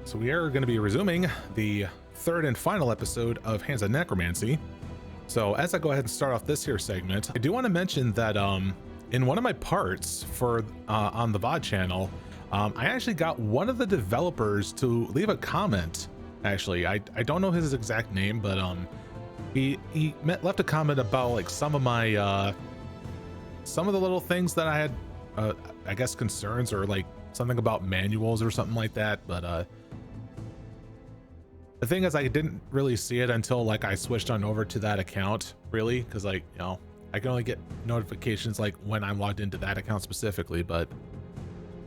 So we are going to be resuming the third and final episode of Hands of Necromancy. So as I go ahead and start off this here segment, I do want to mention that in one of my parts for on the VOD channel, I actually got one of the developers to leave a comment. Actually, I don't know his exact name, but he left a comment about like some of my some of the little things that I had I guess concerns, or like something about manuals or something like that. But the thing is, I didn't really see it until like I switched on over to that account, really, because like, you know, I can only get notifications like when I'm logged into that account specifically. But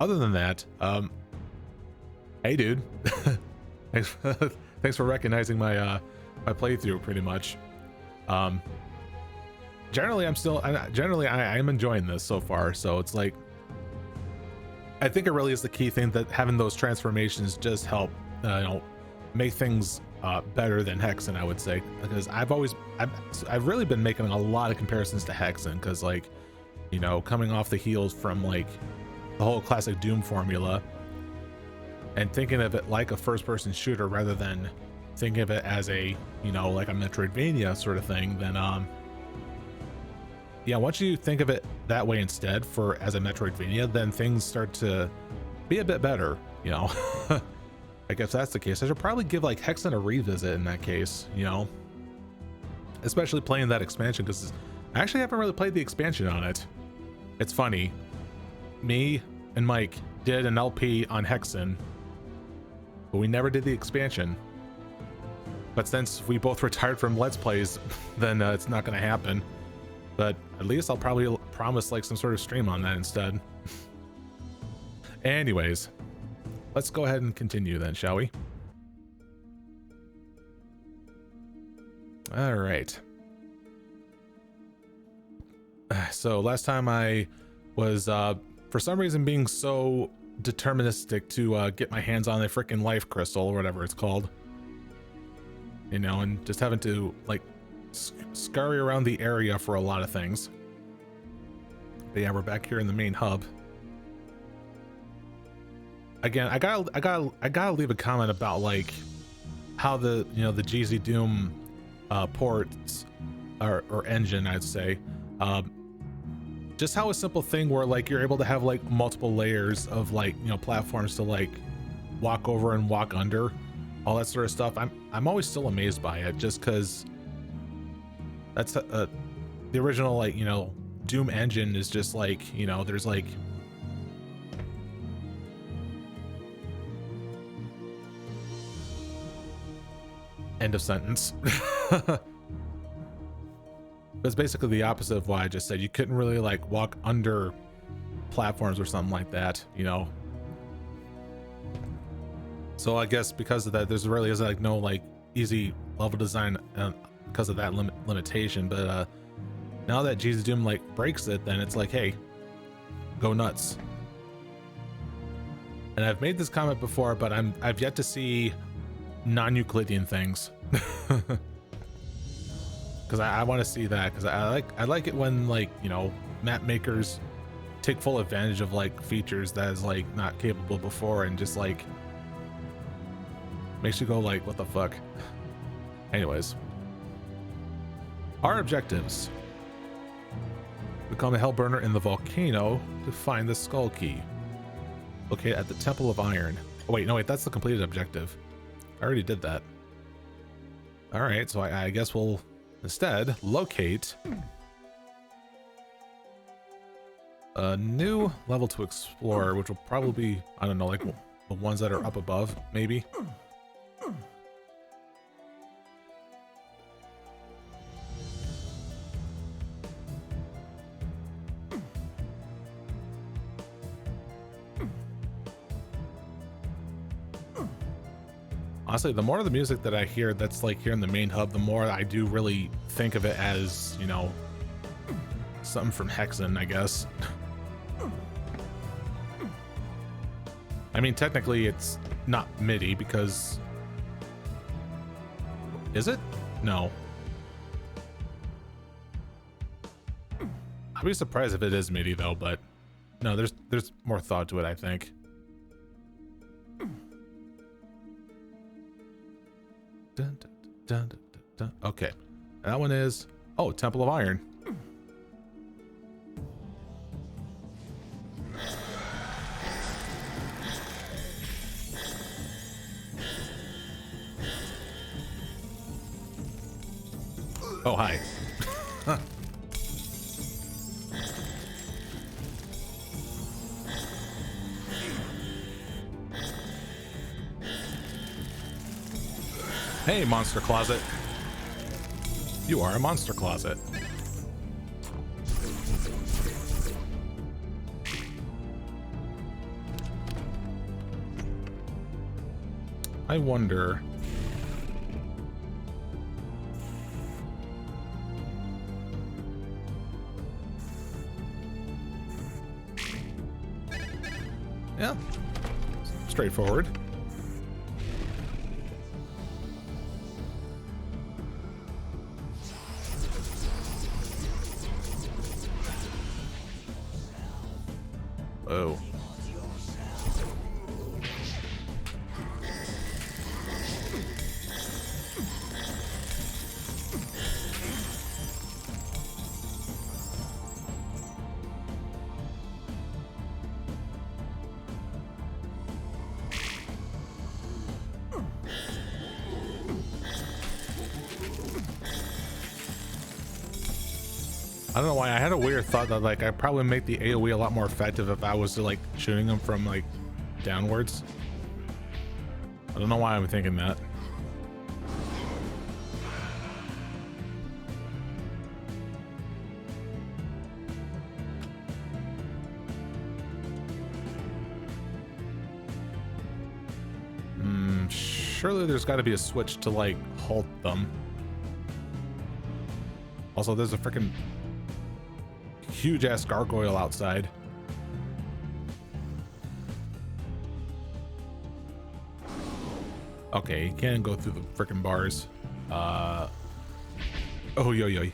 other than that, hey dude, thanks for recognizing my my playthrough pretty much. Generally I am enjoying this so far, so it's like, I think it really is the key thing, that having those transformations just help you know, make things better than Hexen, I would say, because I've really been making a lot of comparisons to Hexen, because like, you know, coming off the heels from like the whole classic Doom formula and thinking of it like a first-person shooter rather than thinking of it as a, you know, like a metroidvania sort of thing, then yeah, once you think of it that way instead, for as a metroidvania, then things start to be a bit better, you know. I guess that's the case. I should probably give like Hexen a revisit in that case, you know, especially playing that expansion, because I actually haven't really played the expansion on it. It's funny, me and Mike did an LP on Hexen, but we never did the expansion. But since we both retired from Let's Plays, then it's not going to happen. But at least I'll probably promise like some sort of stream on that instead. Anyways, let's go ahead and continue then, shall we? All right. So last time I was, for some reason, being so deterministic to get my hands on a freaking life crystal or whatever it's called, you know, and just having to like scurry around the area for a lot of things. But yeah, we're back here in the main hub. Again, I gotta leave a comment about like how the, you know, the GZ Doom ports or engine, I'd say, just how a simple thing where like you're able to have like multiple layers of like, you know, platforms to like walk over and walk under, all that sort of stuff. I'm always still amazed by it, just because that's the original, like, you know, Doom engine is just like, you know, there's like end of sentence. That's basically the opposite of what I just said. You couldn't really like walk under platforms or something like that, you know. So I guess because of that, there's really is like no like easy level design because of that limitation. But now that Jesus Doom like breaks it, then it's like, hey, go nuts. And I've made this comment before, but I've yet to see non-Euclidean things. Because I want to see that, because I like it when like, you know, map makers take full advantage of like features that is like not capable before, and just like makes you go like, what the fuck. Anyways, our objectives: become a hellburner in the volcano to find the skull key located at the Temple of Iron. Oh wait, no wait, that's the completed objective. I already did that. All right, so I guess we'll instead locate a new level to explore, which will probably be, I don't know, like the ones that are up above, maybe. Honestly, the more of the music that I hear that's like here in the main hub, the more I do really think of it as, you know, something from Hexen, I guess. I mean, technically it's not MIDI, because... Is it? No. I'd be surprised if it is MIDI though, but no, there's more thought to it, I think. Dun, dun, dun, dun, dun. Okay, that one is, oh, Temple of Iron. Oh, hi. Hey, monster closet. You are a monster closet. I wonder. Yeah, straightforward. Oh. I don't know why I had a weird thought that like I'd probably make the AoE a lot more effective if I was like shooting them from like downwards. I don't know why I'm thinking that. Surely there's got to be a switch to like halt them. Also, there's a freaking huge ass gargoyle outside. Okay, you can't go through the freaking bars. Oh, yo, yo.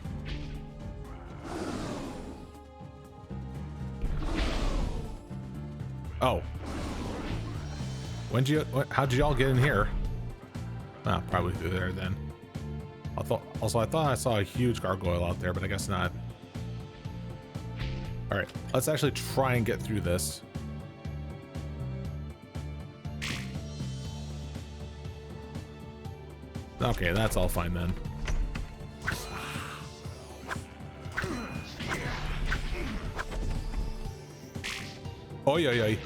Oh. How'd y'all get in here? Ah, probably through there then. I thought I saw a huge gargoyle out there, but I guess not. All right, let's actually try and get through this. Okay, that's all fine then. Oi, oi, oi.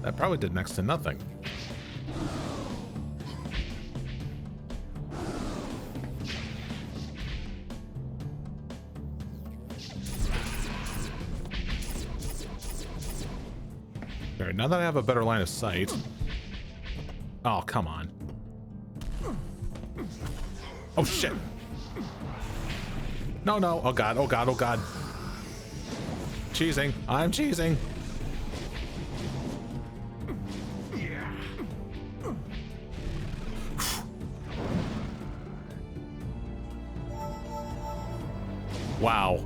That probably did next to nothing. All right, now that I have a better line of sight. Oh, come on. Oh, shit. No, no. Oh, God. Oh, God. Oh, God. Cheesing. I'm cheesing. Wow.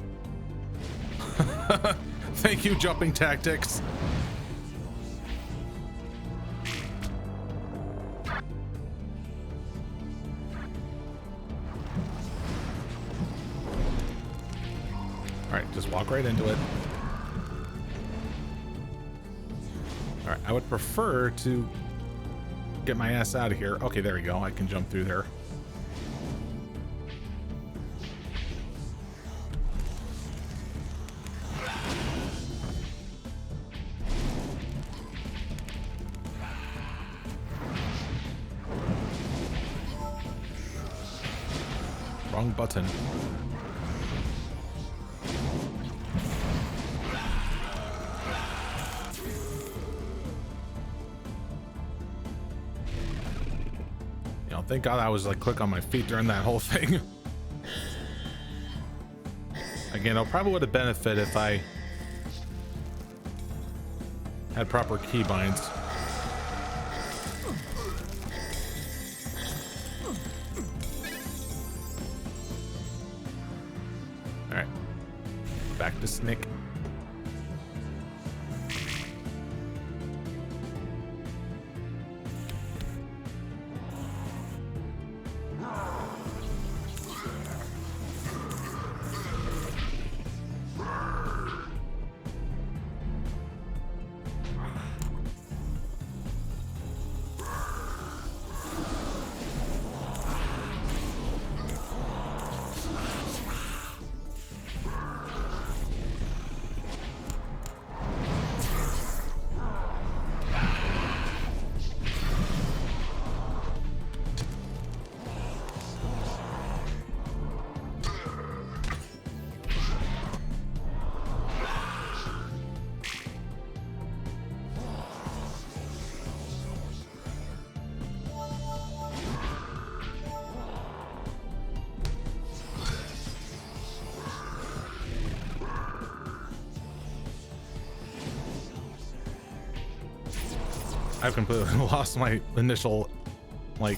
Thank you, jumping tactics. All right, just walk right into it. All right, I would prefer to get my ass out of here. Okay, there we go. I can jump through there. Wrong button. You know, thank God I was like quick on my feet during that whole thing. Again, it probably would have benefited if I had proper keybinds. back to Snick. I've completely lost my initial, like,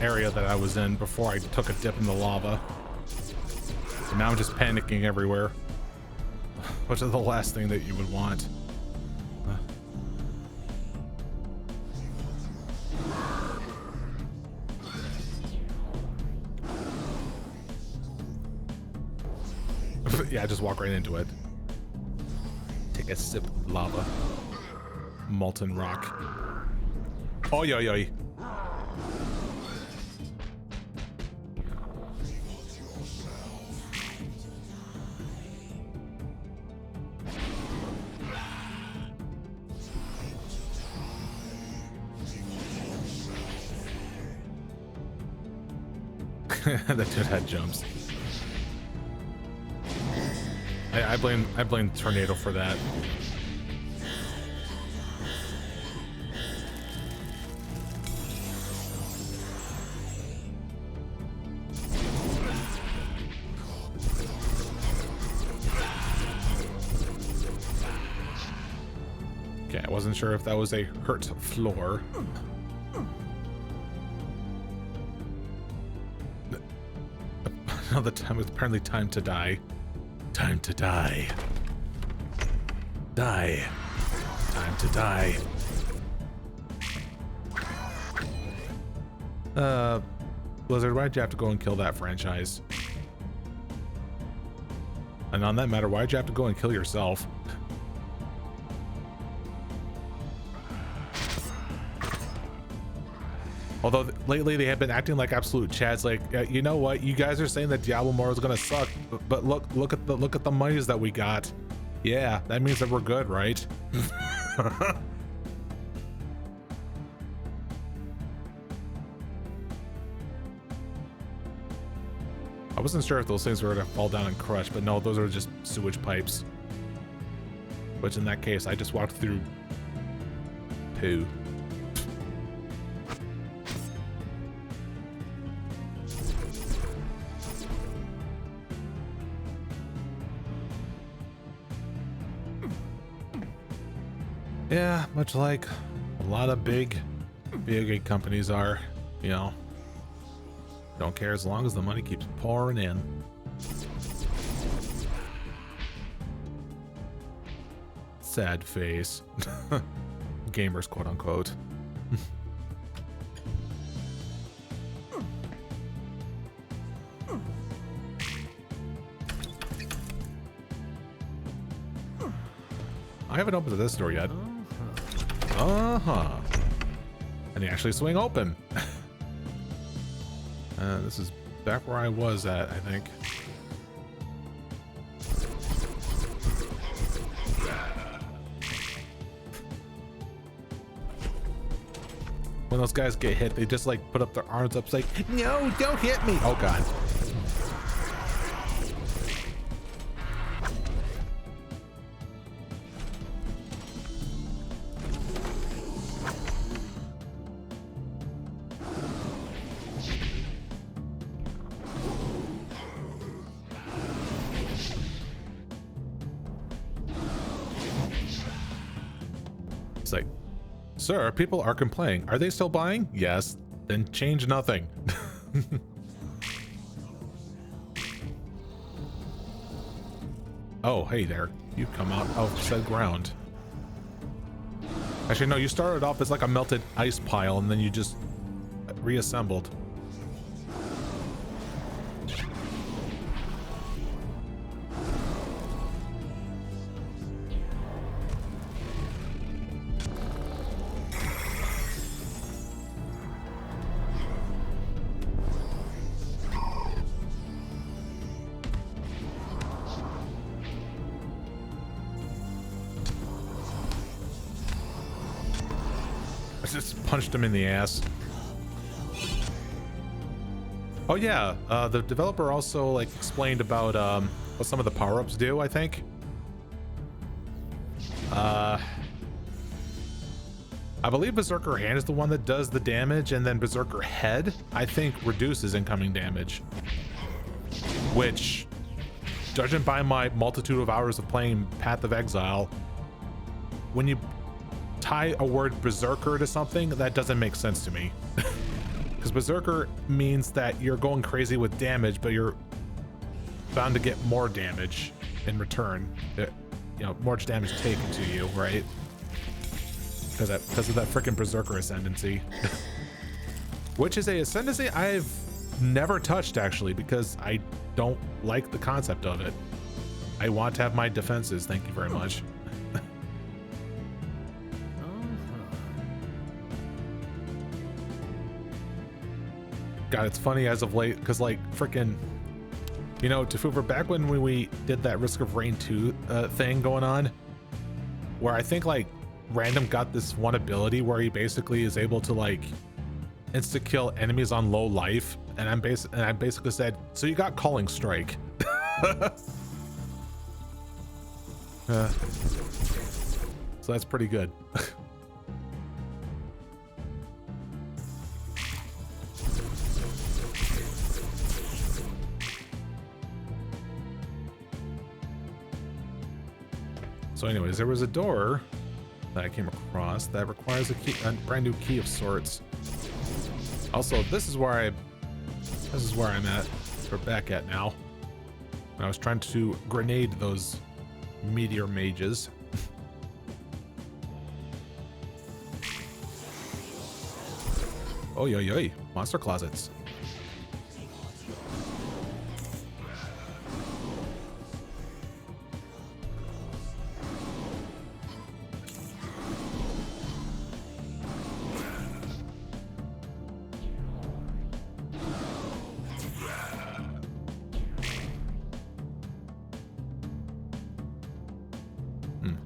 area that I was in before I took a dip in the lava. So now I'm just panicking everywhere, which is the last thing that you would want. Yeah, just walk right into it. Take a sip of lava. Molten rock. Oi, oi, oi. That dude had jumps. I blame Tornado for that. Okay, I wasn't sure if that was a hurt floor. Another time, it's apparently time to die. Time to die. Die. Time to die. Blizzard, why'd you have to go and kill that franchise? And on that matter, why'd you have to go and kill yourself? Although lately they have been acting like absolute chads, like, you know what? You guys are saying that Diablo Immortal is gonna suck, but look at the monies that we got. Yeah, that means that we're good, right? I wasn't sure if those things were gonna fall down and crush, but no, those are just sewage pipes. Which in that case, I just walked through poo. Yeah, much like a lot of big companies are, you know, don't care as long as the money keeps pouring in. Sad face. Gamers, quote unquote. I haven't opened this door yet. And they actually swing open. This is back where I was at, I think. When those guys get hit, they just like put up their arms up, like, no, don't hit me. Oh God. It's like, sir, people are complaining. Are they still buying? Yes. Then change nothing. Oh, hey there. You come out of said ground. Actually, no, you started off as like a melted ice pile and then you just reassembled. Just punched him in the ass. Oh yeah, the developer also like explained about what some of the power-ups do, I think. I believe Berserker Hand is the one that does the damage, and then Berserker Head, I think, reduces incoming damage. Which, judging by my multitude of hours of playing Path of Exile, when you tie a word Berserker to something, that doesn't make sense to me. Because Berserker means that you're going crazy with damage, but you're bound to get more damage in return. You know, more damage taken to you, right? Because of that freaking Berserker ascendancy. Which is a ascendancy I've never touched, actually, because I don't like the concept of it. I want to have my defenses, thank you very much. God, it's funny as of late, because like freaking, you know, VTuber, back when we did that Risk of Rain 2 thing going on, where I think like Random got this one ability where he basically is able to like insta kill enemies on low life, and I basically said, so you got Calling Strike. So that's pretty good. So anyways, there was a door that I came across that requires a brand new key of sorts. Also, this is where I'm at. We're back at now. I was trying to grenade those meteor mages. Oh, yo, monster closets.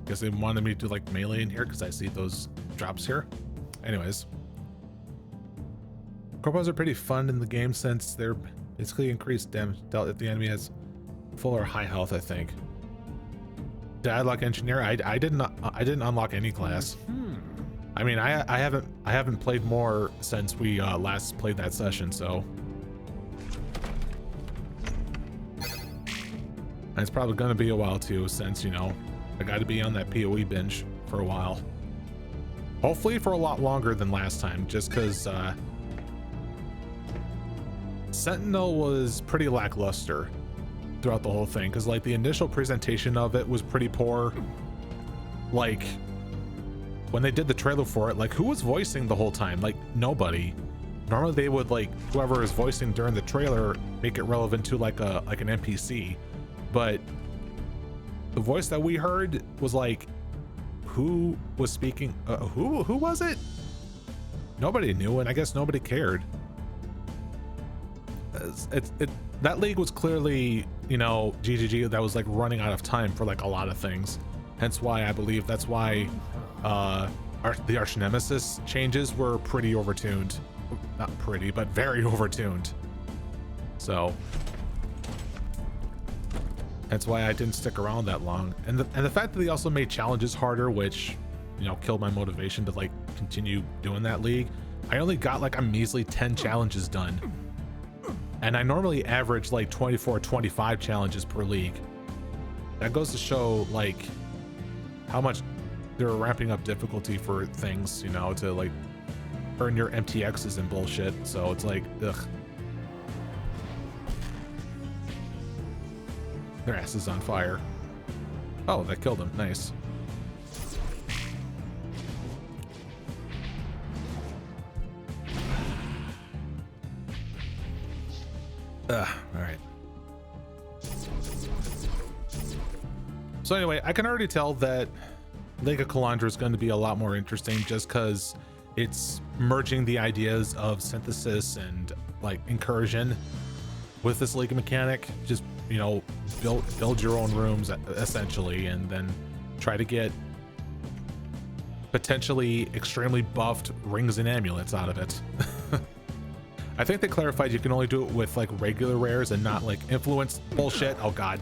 Guess they wanted me to like melee in here because I see those drops here. Anyways, corpos are pretty fun in the game since they're basically increased damage dealt if the enemy has full or high health, I think. Did I unlock engineer? I didn't unlock any class. I mean, I haven't played more since we last played that session, so. And it's probably gonna be a while too, since, you know, I got to be on that PoE binge for a while. Hopefully for a lot longer than last time, just because Sentinel was pretty lackluster throughout the whole thing, because like the initial presentation of it was pretty poor. Like when they did the trailer for it, like who was voicing the whole time? Like nobody. Normally they would like whoever is voicing during the trailer make it relevant to like an NPC, but the voice that we heard was like, who was speaking? Who was it? Nobody knew, and I guess nobody cared. That league was clearly, you know, GGG that was like running out of time for like a lot of things. Hence why I believe that's why the Arch Nemesis changes were pretty overtuned. Not pretty, but very overtuned. So that's why I didn't stick around that long. And the fact that they also made challenges harder, which, you know, killed my motivation to like continue doing that league. I only got like a measly 10 challenges done. And I normally average like 24, 25 challenges per league. That goes to show like how much they're ramping up difficulty for things, you know, to like earn your MTXs and bullshit. So it's like, ugh. Their ass is on fire. Oh, that killed him. Nice. All right. So anyway, I can already tell that Lake of Calandra is going to be a lot more interesting just because it's merging the ideas of synthesis and like incursion with this Lake mechanic. Just, you know, build your own rooms essentially, and then try to get potentially extremely buffed rings and amulets out of it. I think they clarified you can only do it with like regular rares and not like influence bullshit. Oh god.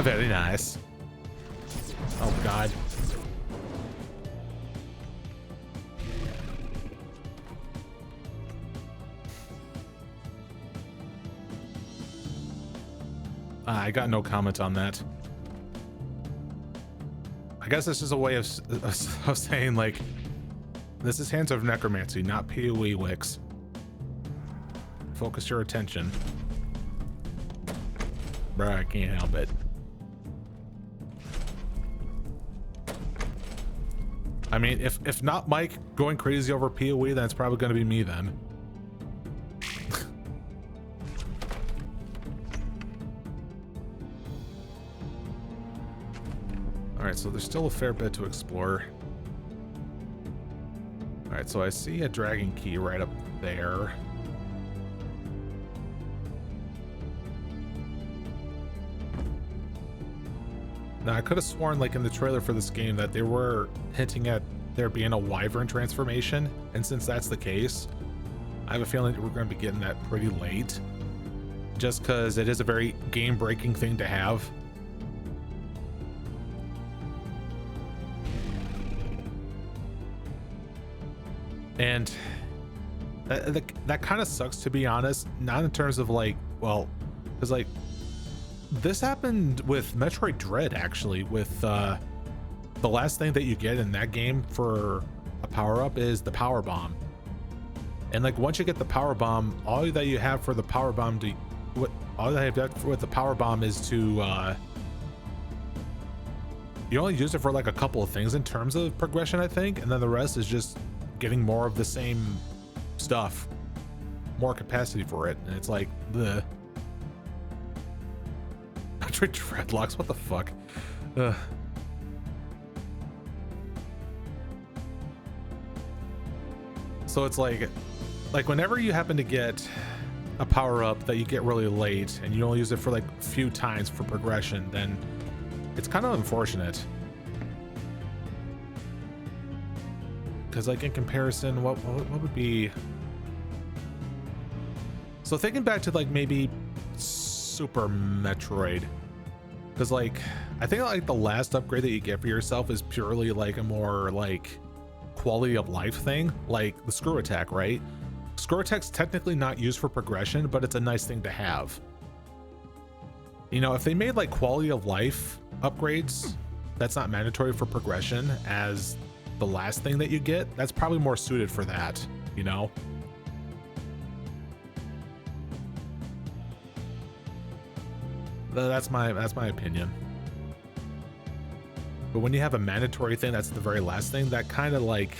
Very nice. Oh god. I got no comment on that. I guess this is a way of saying like, this is Hands of Necromancy, not PoE Wix. Focus your attention. Bruh, I can't help it. I mean, if not Mike going crazy over PoE, then it's probably going to be me then. Alright, so there's still a fair bit to explore. Alright, so I see a dragon key right up there. Now, I could have sworn, like, in the trailer for this game that they were hinting at there being a wyvern transformation, and since that's the case, I have a feeling that we're going to be getting that pretty late, just because it is a very game-breaking thing to have. And that kind of sucks, to be honest, not in terms of, like, well, because, like, this happened with Metroid Dread, actually, with the last thing that you get in that game for a power-up is the power bomb. And like once you get the power bomb, all that you have for the power bomb all that you have with the power bomb is to you only use it for like a couple of things in terms of progression, I think, and then the rest is just getting more of the same stuff, more capacity for it, and it's like the dreadlocks, what the fuck. So it's like whenever you happen to get a power-up that you get really late and you only use it for like a few times for progression, then it's kind of unfortunate. Because like in comparison, what would be... So thinking back to like maybe Super Metroid, because like I think like the last upgrade that you get for yourself is purely like a more like quality of life thing, like the screw attack, right? Screw attack's technically not used for progression, but it's a nice thing to have. You know, if they made like quality of life upgrades that's not mandatory for progression as the last thing that you get, that's probably more suited for that, you know? That's my opinion. But when you have a mandatory thing that's the very last thing, that kind of like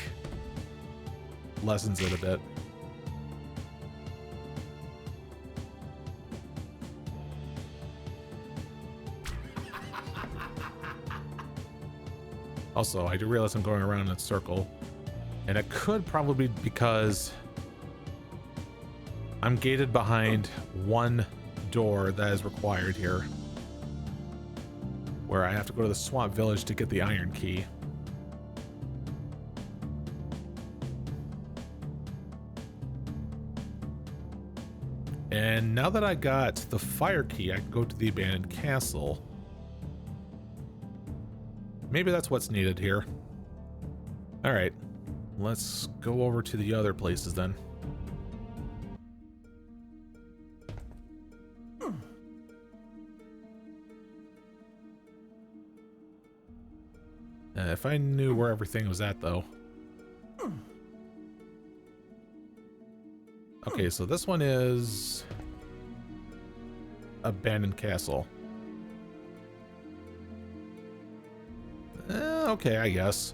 lessens it a bit. Also, I do realize I'm going around in a circle, and it could probably be because I'm gated behind one door that is required here, where I have to go to the swamp village to get the iron key. And now that I got the fire key, I can go to the abandoned castle. Maybe that's what's needed here. All right, let's go over to the other places then. If I knew where everything was at, though. Okay, so this one is abandoned castle. Okay, I guess.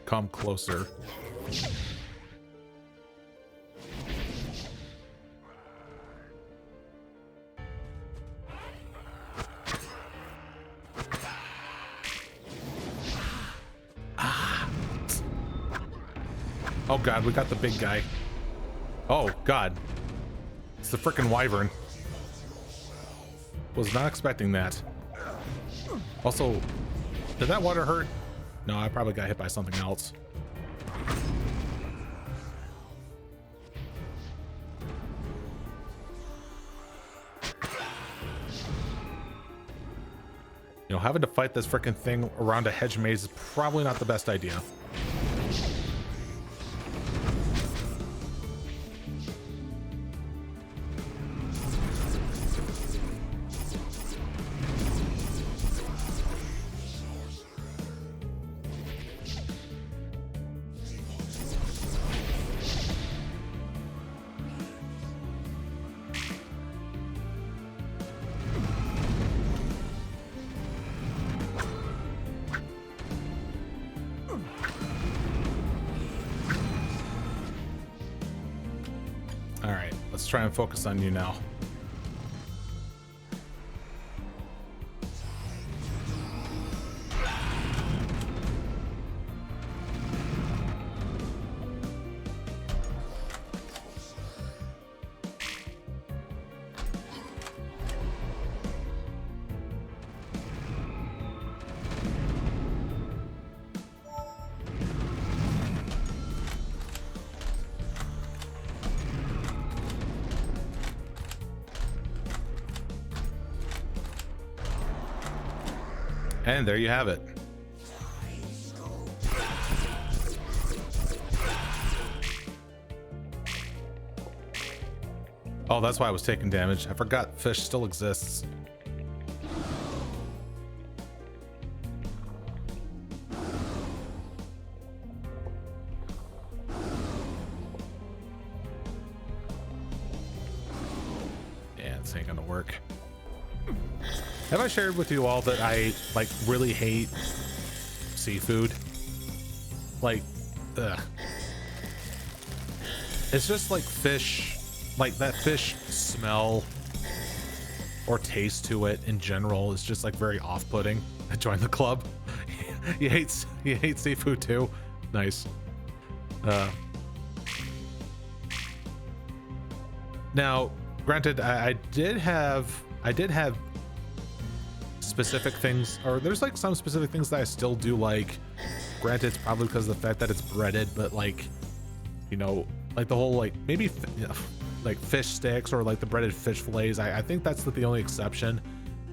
Come closer. Oh god, we got the big guy. Oh god. It's the frickin' wyvern. Was not expecting that. Also, did that water hurt? No, I probably got hit by something else. You know, having to fight this frickin' thing around a hedge maze is probably not the best idea. Let's try and focus on you now. And there you have it. Oh, that's why I was taking damage. I forgot fish still exists. Yeah, this ain't gonna work. Have I shared with you all that I like really hate seafood? Like, ugh. It's just like fish, like that fish smell or taste to it in general is just like very off-putting. Join the club. You hate seafood too? Nice. Now, granted, I did have specific things, or there's like some specific things that I still do like. Granted, it's probably because of the fact that it's breaded, but like, you know, like the whole like maybe like fish sticks or like the breaded fish fillets. I think that's the only exception.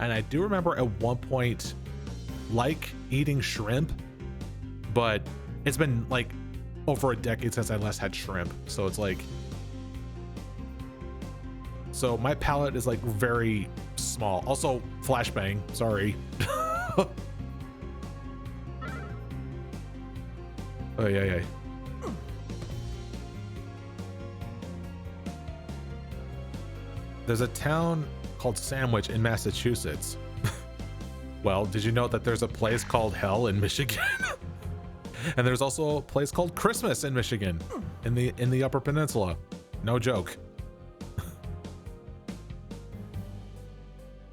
And I do remember at one point like eating shrimp, but it's been like over a decade since I last had shrimp. So it's like, so my palate is like very small. Also, flashbang. Sorry. Oh yeah. There's a town called Sandwich in Massachusetts. Well, did you know that there's a place called Hell in Michigan? And there's also a place called Christmas in Michigan, in the Upper Peninsula. No joke.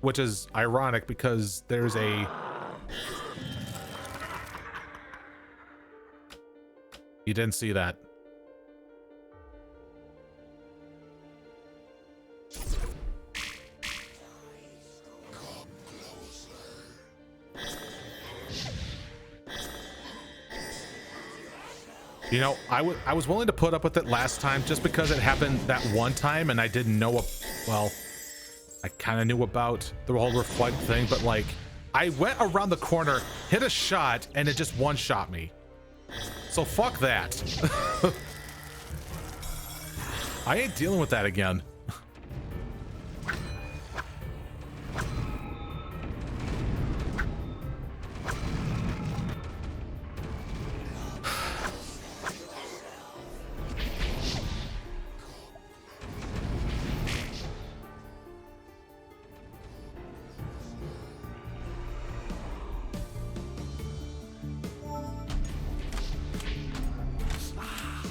Which is ironic because there's a... You didn't see that. You know, I was willing to put up with it last time just because it happened that one time and I didn't know, well, I kind of knew about the whole reflect thing, but like, I went around the corner, hit a shot, and it just one-shot me. So fuck that. I ain't dealing with that again.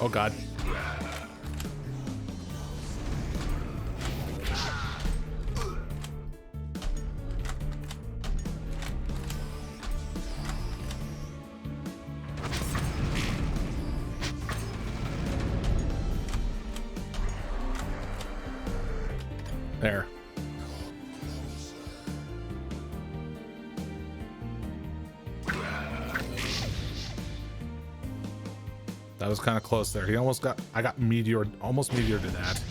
Oh God. There. That was kind of close there. He almost got, I got meteored, almost meteored to that.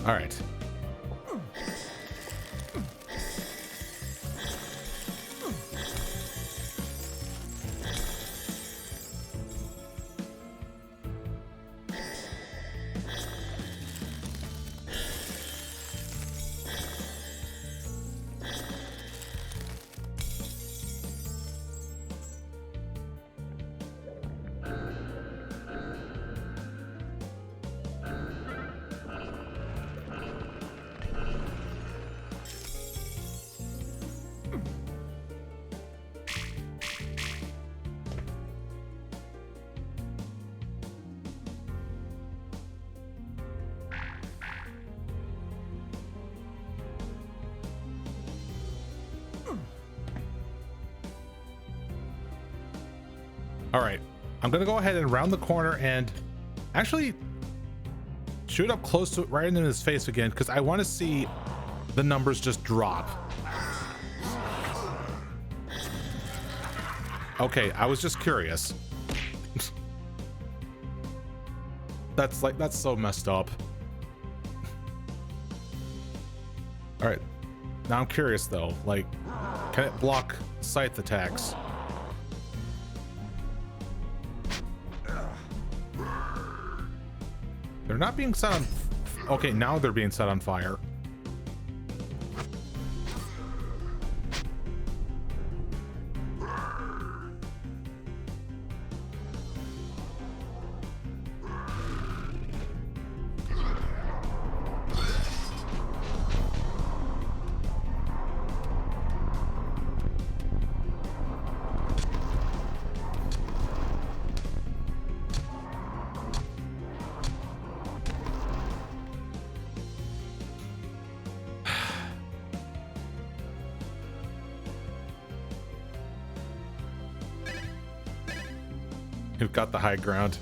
All right. All right, I'm gonna go ahead and round the corner and actually shoot up close to it, right in his face again, because I want to see the numbers just drop. Okay, I was just curious. That's so messed up. All right, now I'm curious though, like, can it block scythe attacks? They're not being set on... Okay, now they're being set on fire. You've got the high ground.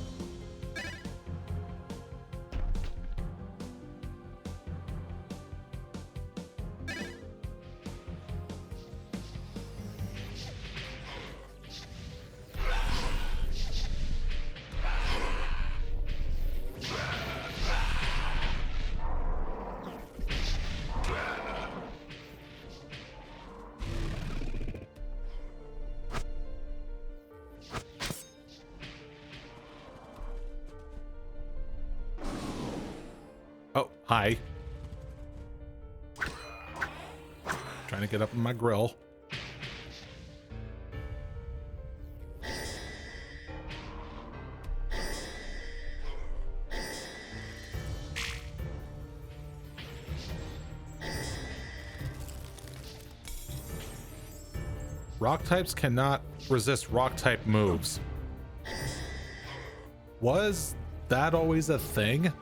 Hi. Trying to get up in my grill. Rock types cannot resist rock type moves. Was that always a thing?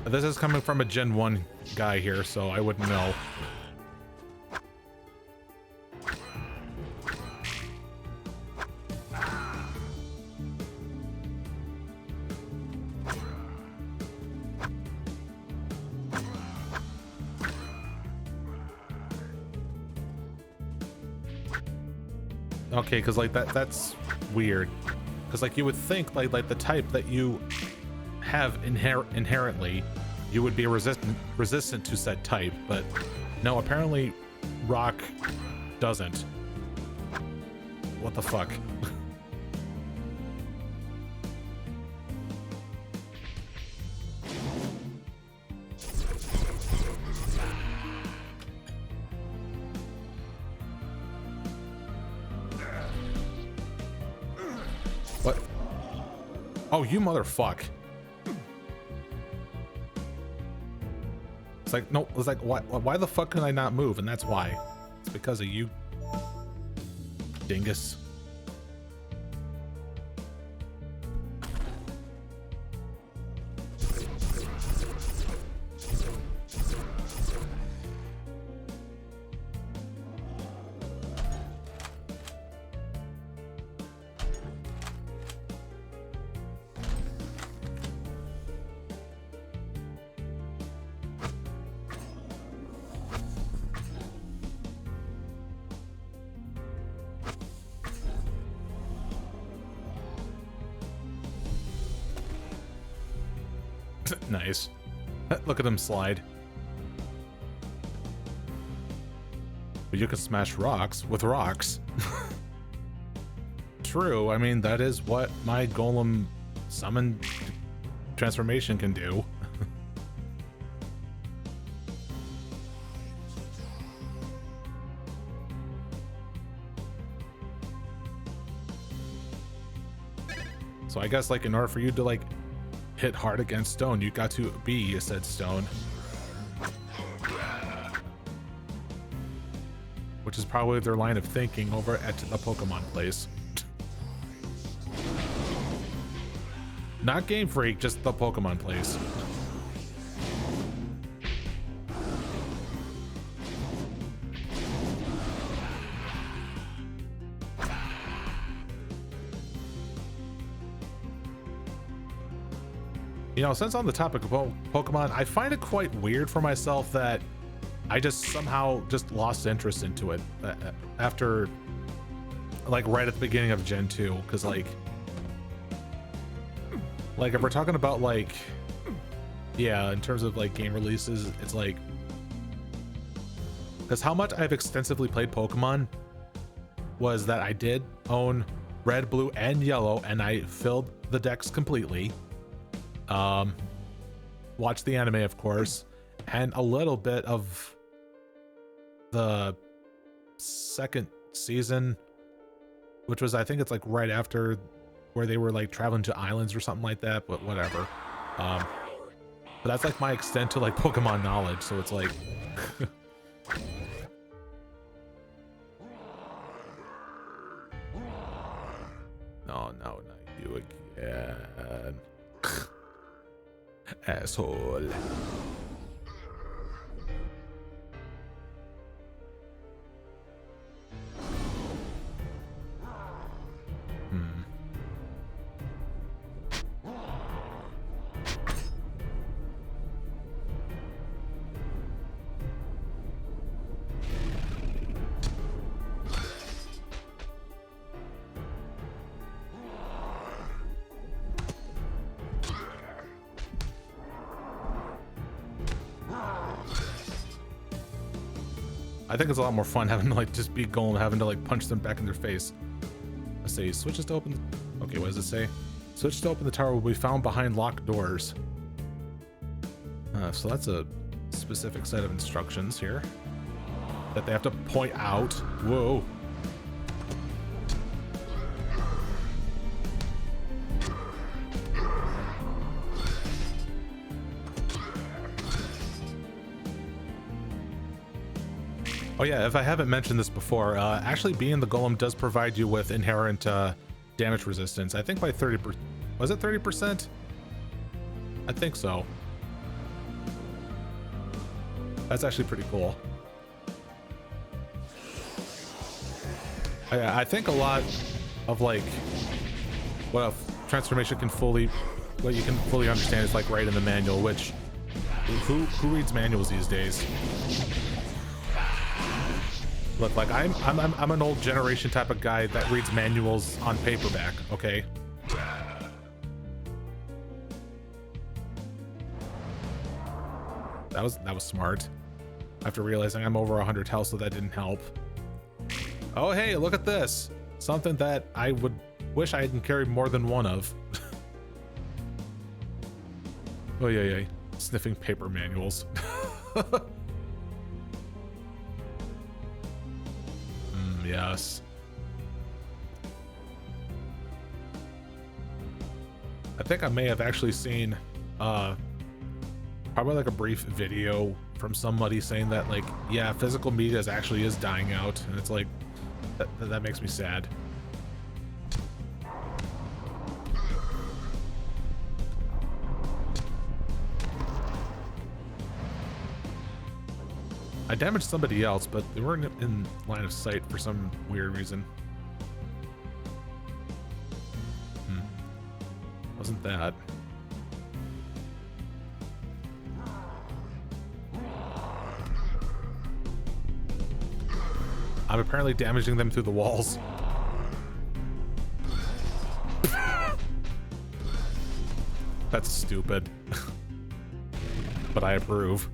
This is coming from a Gen 1 guy here, so I wouldn't know. Okay, because like that's weird. Because like you would think like the type that you have inherently, you would be resistant to said type, but no, apparently rock doesn't. What the fuck? What? Oh, you motherfuck. It's like, no, it's like, why the fuck can I not move? And that's why. It's because of you, dingus. Nice. Look at him slide. But you can smash rocks with rocks. True, I mean, that is what my golem summon transformation can do. So I guess, like, in order for you to, like, hit hard against stone, you got to be a said stone. Which is probably their line of thinking over at the Pokemon place. Not Game Freak, just the Pokemon place. You know, since on the topic of Pokemon, I find it quite weird for myself that I just somehow just lost interest into it after, like, right at the beginning of Gen 2, because, like, if we're talking about, like, yeah, in terms of, like, game releases, it's like, because how much I've extensively played Pokemon was that I did own Red, Blue, and Yellow, and I filled the decks completely. Watched the anime, of course, and a little bit of the second season, which was, I think it's like right after where they were like traveling to islands or something like that, but whatever. But that's like my extent to like Pokemon knowledge, so it's like no, not you again. Asshole. I think it's a lot more fun having to like just be Golem, having to like punch them back in their face. Let's say switches to open. Okay, what does it say? Switch to open the tower will be found behind locked doors. So that's a specific set of instructions here that they have to point out. Whoa. Oh yeah, if I haven't mentioned this before, actually being the Golem does provide you with inherent damage resistance. I think by 30%. Was it 30%? I think so. That's actually pretty cool. I think a lot of like what a transformation can fully, what you can fully understand is like right in the manual, which who reads manuals these days? Look, like I'm an old generation type of guy that reads manuals on paperback, okay? That was smart. After realizing I'm over 100 health, so that didn't help. Oh hey, look at this. Something that I would wish I hadn't carried more than one of. Oh yeah, sniffing paper manuals. Yes. I think I may have actually seen Probably like a brief video from somebody saying that, like, yeah, physical media actually is dying out, and it's like that makes me sad. I damaged somebody else, but they weren't in line of sight for some weird reason. Wasn't that? I'm apparently damaging them through the walls. That's stupid. But I approve.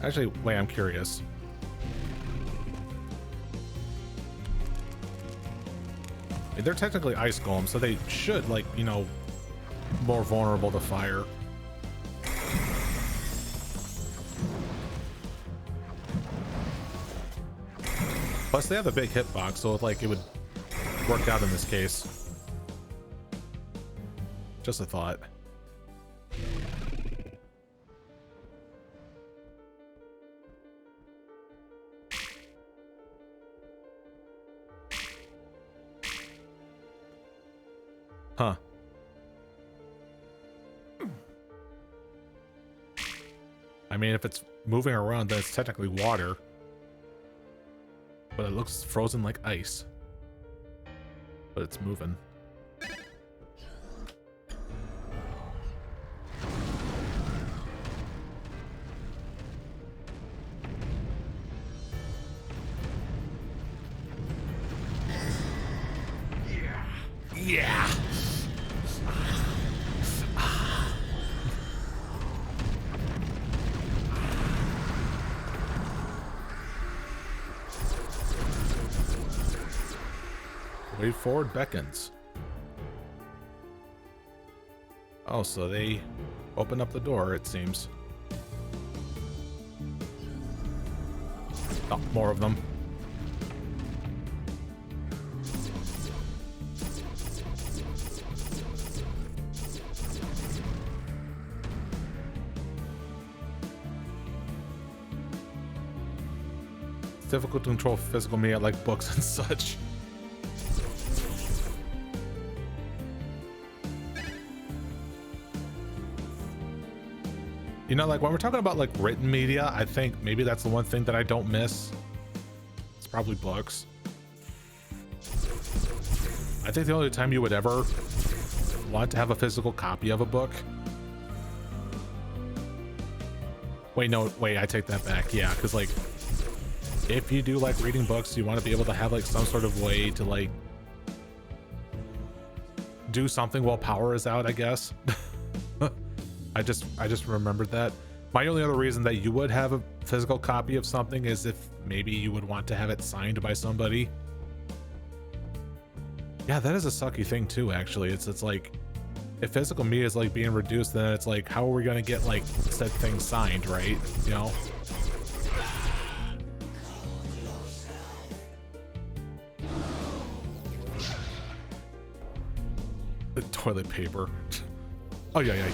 Actually, wait, I'm curious. They're technically ice golems, so they should, like, you know, more vulnerable to fire. Plus, they have a big hitbox, so like it would work out in this case. Just a thought. Huh. I mean, if it's moving around, then it's technically water. But it looks frozen like ice. But it's moving. Yeah. Way forward beckons. Oh, so they open up the door, it seems. Oh, more of them. It's difficult to control physical media like books and such. You know, like when we're talking about like written media, I think maybe that's the one thing that I don't miss. It's probably books. I think the only time you would ever want to have a physical copy of a book. Wait, no, wait, I take that back. Yeah, because like if you do like reading books, you want to be able to have like some sort of way to like do something while power is out, I guess. I just remembered that. My only other reason that you would have a physical copy of something is if maybe you would want to have it signed by somebody. Yeah, that is a sucky thing too, actually. It's like if physical media is like being reduced, then it's like, how are we gonna get like said thing signed, right? You know? The toilet paper. Oh yeah, yeah.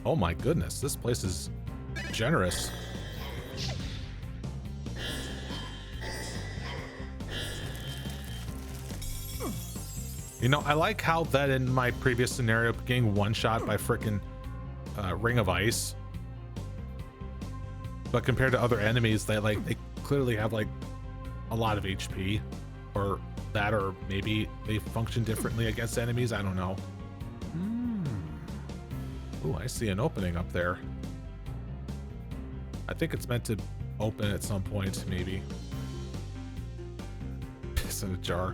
Oh my goodness, this place is generous. You know, I like how that in my previous scenario, getting one shot by frickin' Ring of Ice. But compared to other enemies, they clearly have like a lot of HP, or that, or maybe they function differently against enemies. I don't know. Ooh, I see an opening up there. I think it's meant to open at some point, maybe. Piss in a jar.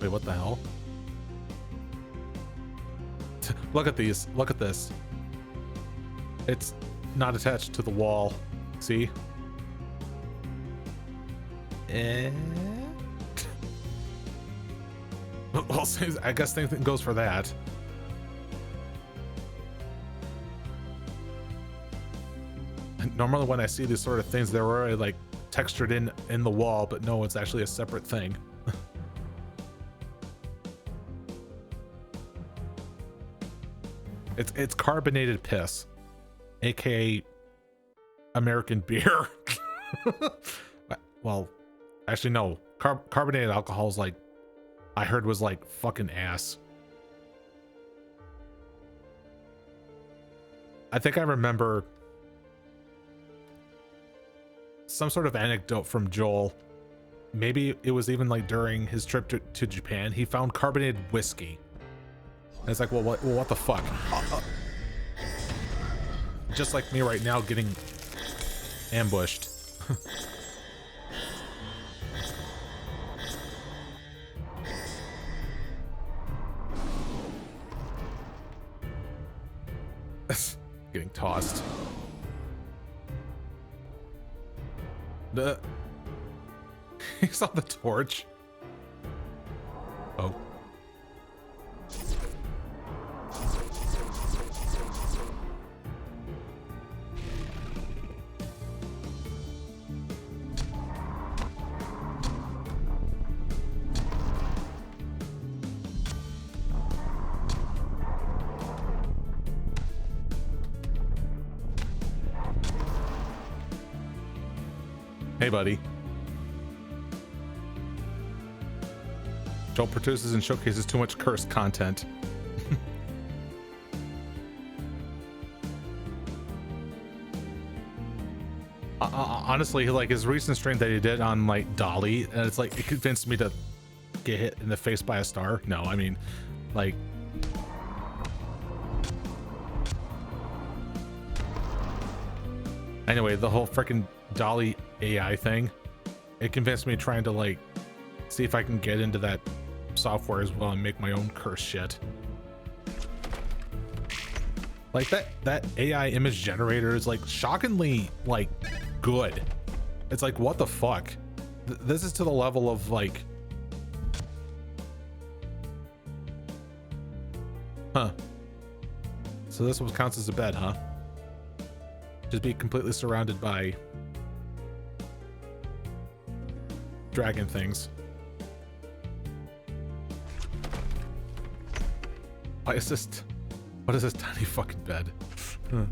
Wait, what the hell? look at these. Look at this. It's not attached to the wall. See? Well, I guess same thing goes for that. Normally when I see these sort of things, they're already like textured in the wall, but no, it's actually a separate thing. It's carbonated piss, aka American beer. Well, actually no, carbonated alcohol is like, I heard was like fucking ass. I think I remember some sort of anecdote from Joel. Maybe it was even like during his trip to Japan. He found carbonated whiskey. And it's like, well, what the fuck? Just like me right now getting ambushed. Getting tossed. He saw the torch. Oh. Hey, buddy. Joel produces and showcases too much cursed content. Honestly, like his recent stream that he did on like Dolly, and it's like it convinced me to get hit in the face by a star. No, I mean, like, anyway, the whole freaking Dolly AI thing, it convinced me trying to like see if I can get into that software as well and make my own curse shit. Like that AI image generator is like shockingly like good. It's like, what the fuck? This is to the level of like, huh? So this one counts as a bed, huh? Just be completely surrounded by dragon things. Why is this? What is this tiny fucking bed? Huh.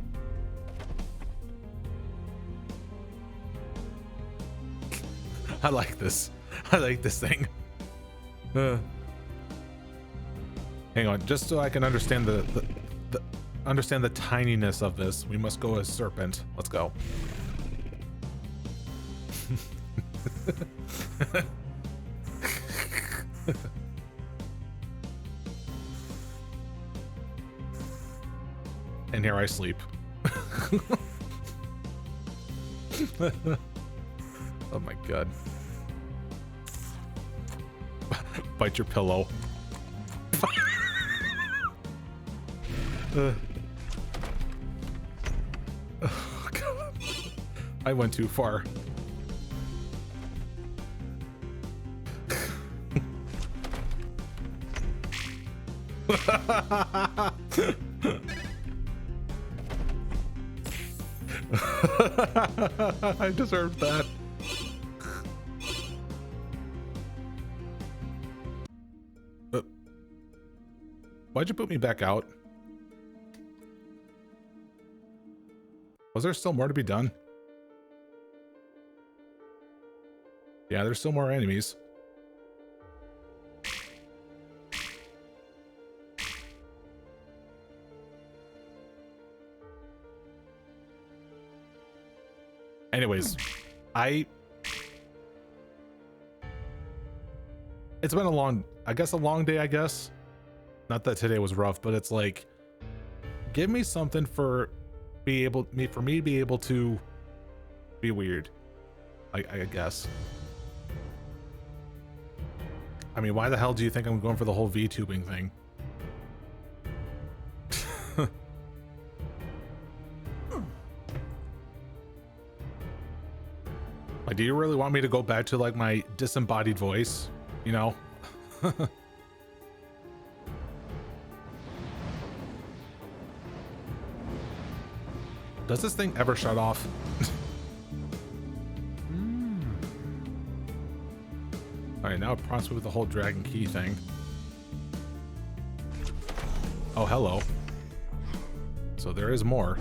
I like this. I like this thing. Hang on, just so I can understand understand the tininess of this, we must go as serpent. Let's go. And here I sleep. Oh my god. Bite your pillow. Oh god. I went too far. I deserved that. Why'd you put me back out? Was there still more to be done? Yeah, there's still more enemies. Anyways, it's been a long day, I guess. Not that today was rough, but it's like, give me something for me to be able to be weird. I guess. I mean, why the hell do you think I'm going for the whole VTubing thing? Like, do you really want me to go back to like my disembodied voice? You know? Does this thing ever shut off? All right, now it prompts me with the whole dragon key thing. Oh, hello. So there is more.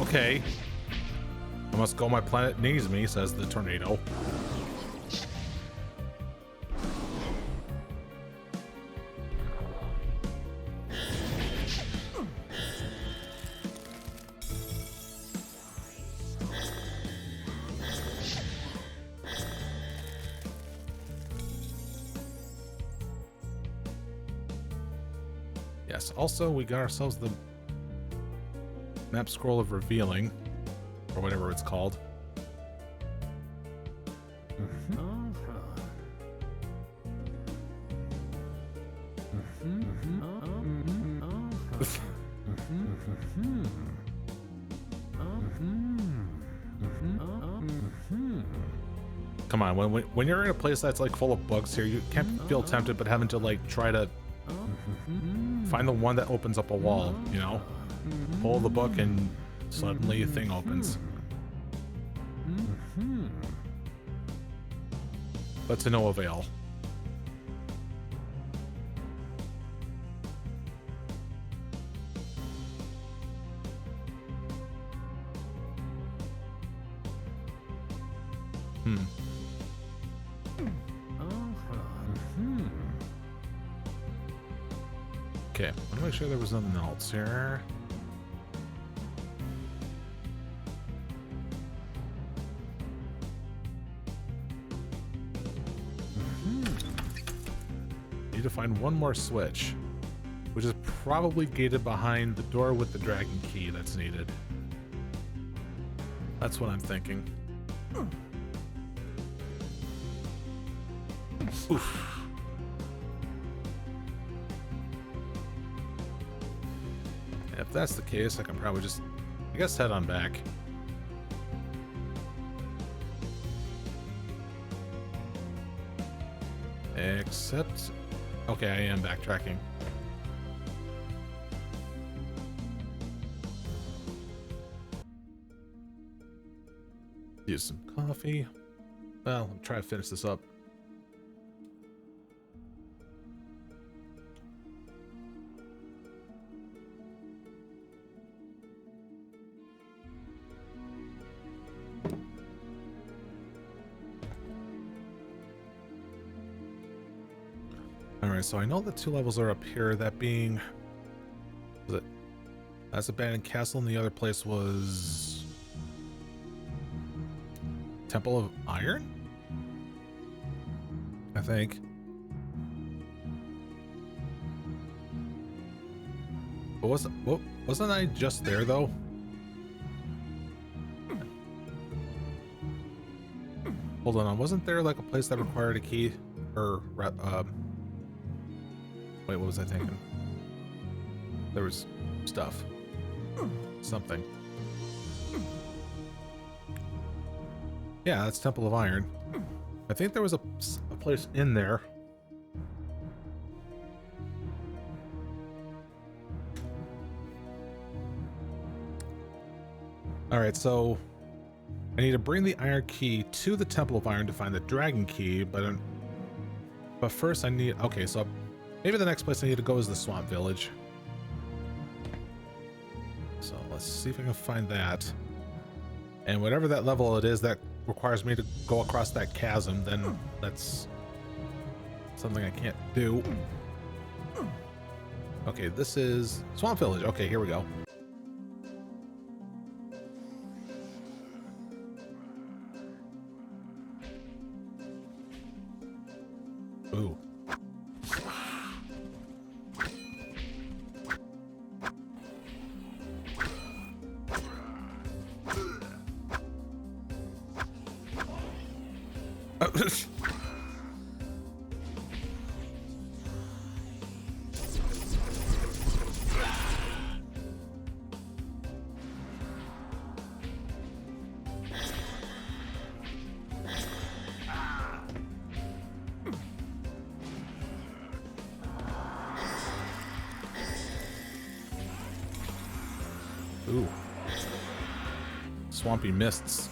Okay. I must go, my planet needs me, says the tornado. Yes, also we got ourselves the map scroll of revealing, or whatever it's called. Come on, when you're in a place that's like full of bugs here, you can't feel tempted but having to like try to find the one that opens up a wall, you know? Pull the book and suddenly a thing opens. But to no avail. Okay, I want to make sure there was nothing else here. Need to find one more switch, which is probably gated behind the door with the dragon key that's needed. That's what I'm thinking. Oof. If that's the case, I can probably just, I guess, head on back. Except, okay, I am backtracking. Use some coffee. Well, I'll try to finish this up. Alright, so I know the two levels are up here, that being... Was it? That's Abandoned Castle, and the other place was... Temple of Iron? I think. But wasn't I just there, though? Hold on, wasn't there like a place that required a key? Or, wait, what was I thinking? There was stuff. Something. Yeah, that's Temple of Iron. I think there was a place in there. Alright, so I need to bring the iron key to the Temple of Iron to find the dragon key, but first I need... Okay, so maybe the next place I need to go is the Swamp Village. So let's see if I can find that. And whatever that level it is that requires me to go across that chasm, then that's something I can't do. Okay, this is Swamp Village. Okay, here we go. Ooh. Ooh. Swampy mists.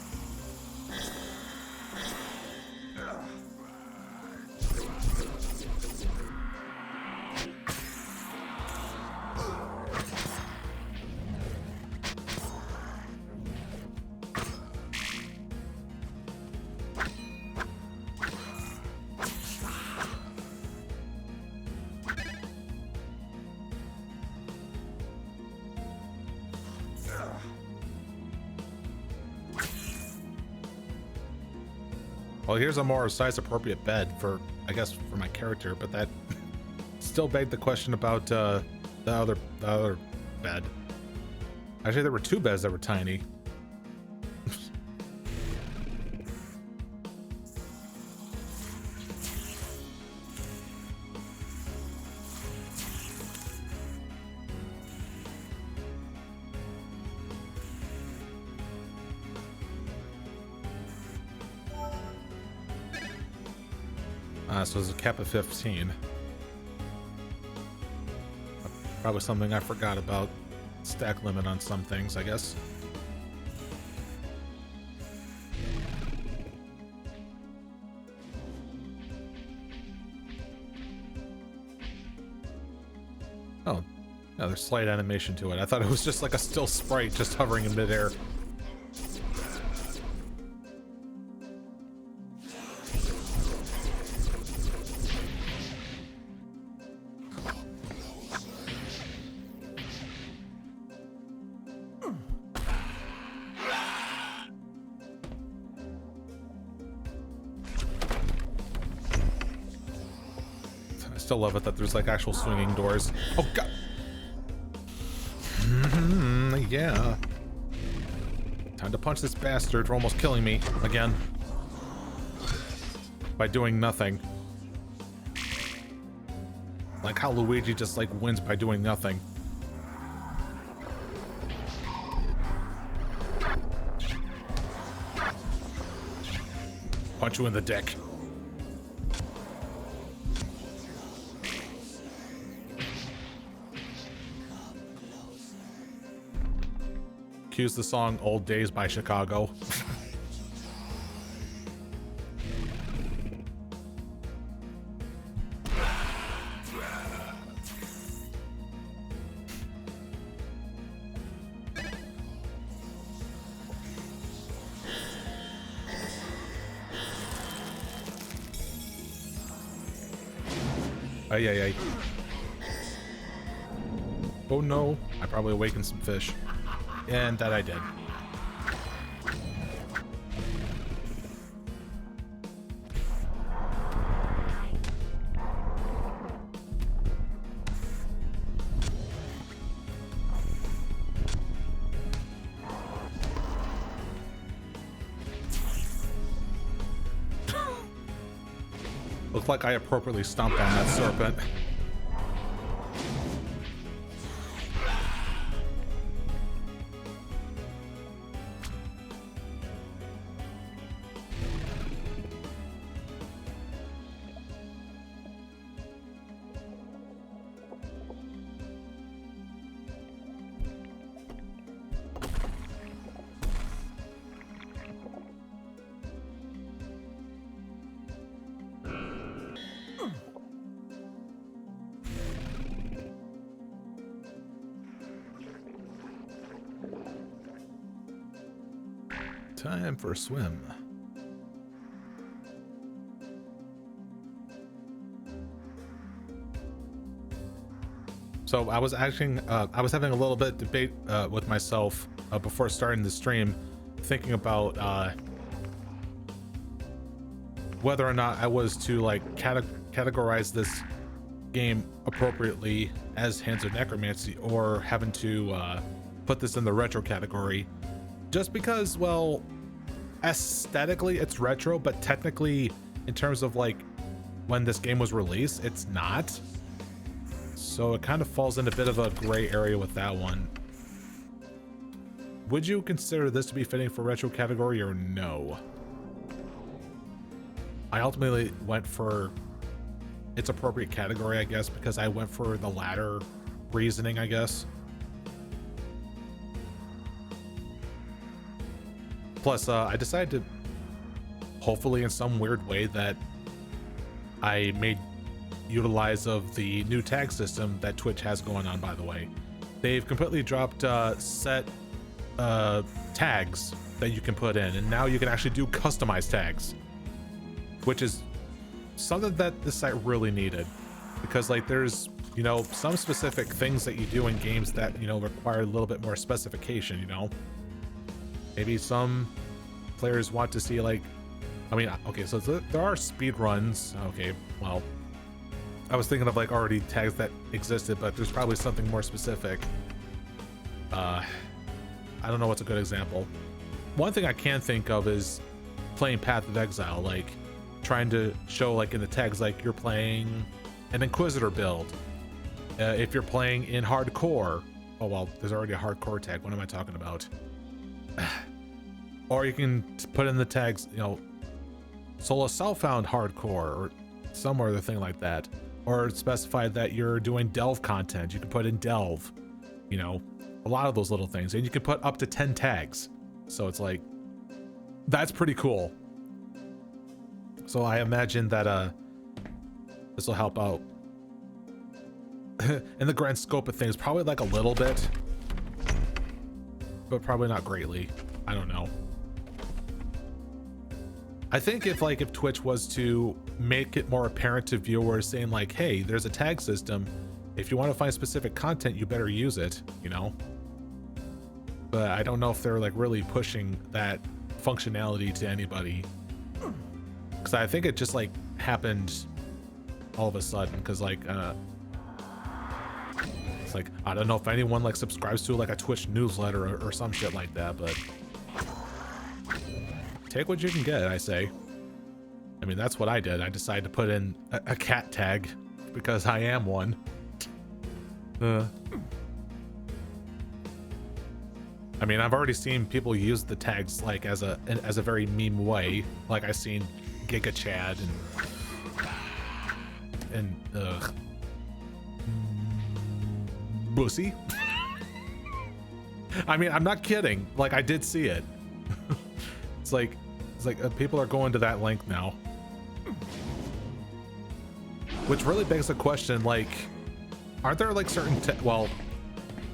Well, here's a more size-appropriate bed for, I guess, for my character, but that still begged the question about the other bed. Actually, there were two beds that were tiny. So it's a cap of 15. Probably something I forgot about. Stack limit on some things, I guess. Oh, yeah, there's slight animation to it. I thought it was just like a still sprite just hovering in midair. Still love it that there's like actual swinging doors. Oh god. Yeah. Time to punch this bastard for almost killing me again. By doing nothing. Like how Luigi just like wins by doing nothing. Punch you in the dick. Cues the song Old Days by Chicago. Ay, ay, ay. Oh no, I probably awakened some fish. And that I did. Looked like I appropriately stomped on that serpent. Time for a swim. So I was having a little bit of debate with myself before starting the stream, thinking about whether or not I was to like categorize this game appropriately as Hands of Necromancy or having to put this in the retro category, just because, well, aesthetically it's retro, but technically in terms of like when this game was released, it's not. So it kind of falls in a bit of a gray area with that one. Would you consider this to be fitting for retro category or no? I ultimately went for its appropriate category, I guess, because I went for the latter reasoning, I guess. Plus, I decided to, hopefully in some weird way, that I made utilize of the new tag system that Twitch has going on, by the way. They've completely dropped set tags that you can put in, and now you can actually do customized tags, which is something that this site really needed, because like there's, you know, some specific things that you do in games that, you know, require a little bit more specification, you know. Maybe some players want to see, like, I mean, okay, so there are speed runs. Okay, well, I was thinking of like already tags that existed, but there's probably something more specific. I don't know what's a good example. One thing I can think of is playing Path of Exile, like trying to show like in the tags, like you're playing an Inquisitor build. If you're playing in hardcore, oh well, there's already a hardcore tag. What am I talking about? Or you can put in the tags, you know, solo self-found hardcore or some other thing like that. Or specify that you're doing delve content. You can put in delve, you know, a lot of those little things. And you can put up to 10 tags. So it's like, that's pretty cool. So I imagine that this will help out. In the grand scope of things, probably like a little bit, but probably not greatly. I don't know. I think if Twitch was to make it more apparent to viewers, saying like, hey, there's a tag system, if you want to find specific content, you better use it, you know. But I don't know if they're like really pushing that functionality to anybody, because I think it just like happened all of a sudden, because like it's like, I don't know if anyone like subscribes to like a Twitch newsletter or some shit like that, but take what you can get, I say. I mean, that's what I did. I decided to put in a cat tag because I am one. I mean, I've already seen people use the tags like as a very meme way. Like I've seen Giga Chad and Bussy. I mean, I'm not kidding. Like I did see it. It's like people are going to that length now, which really begs the question, like, aren't there like certain well,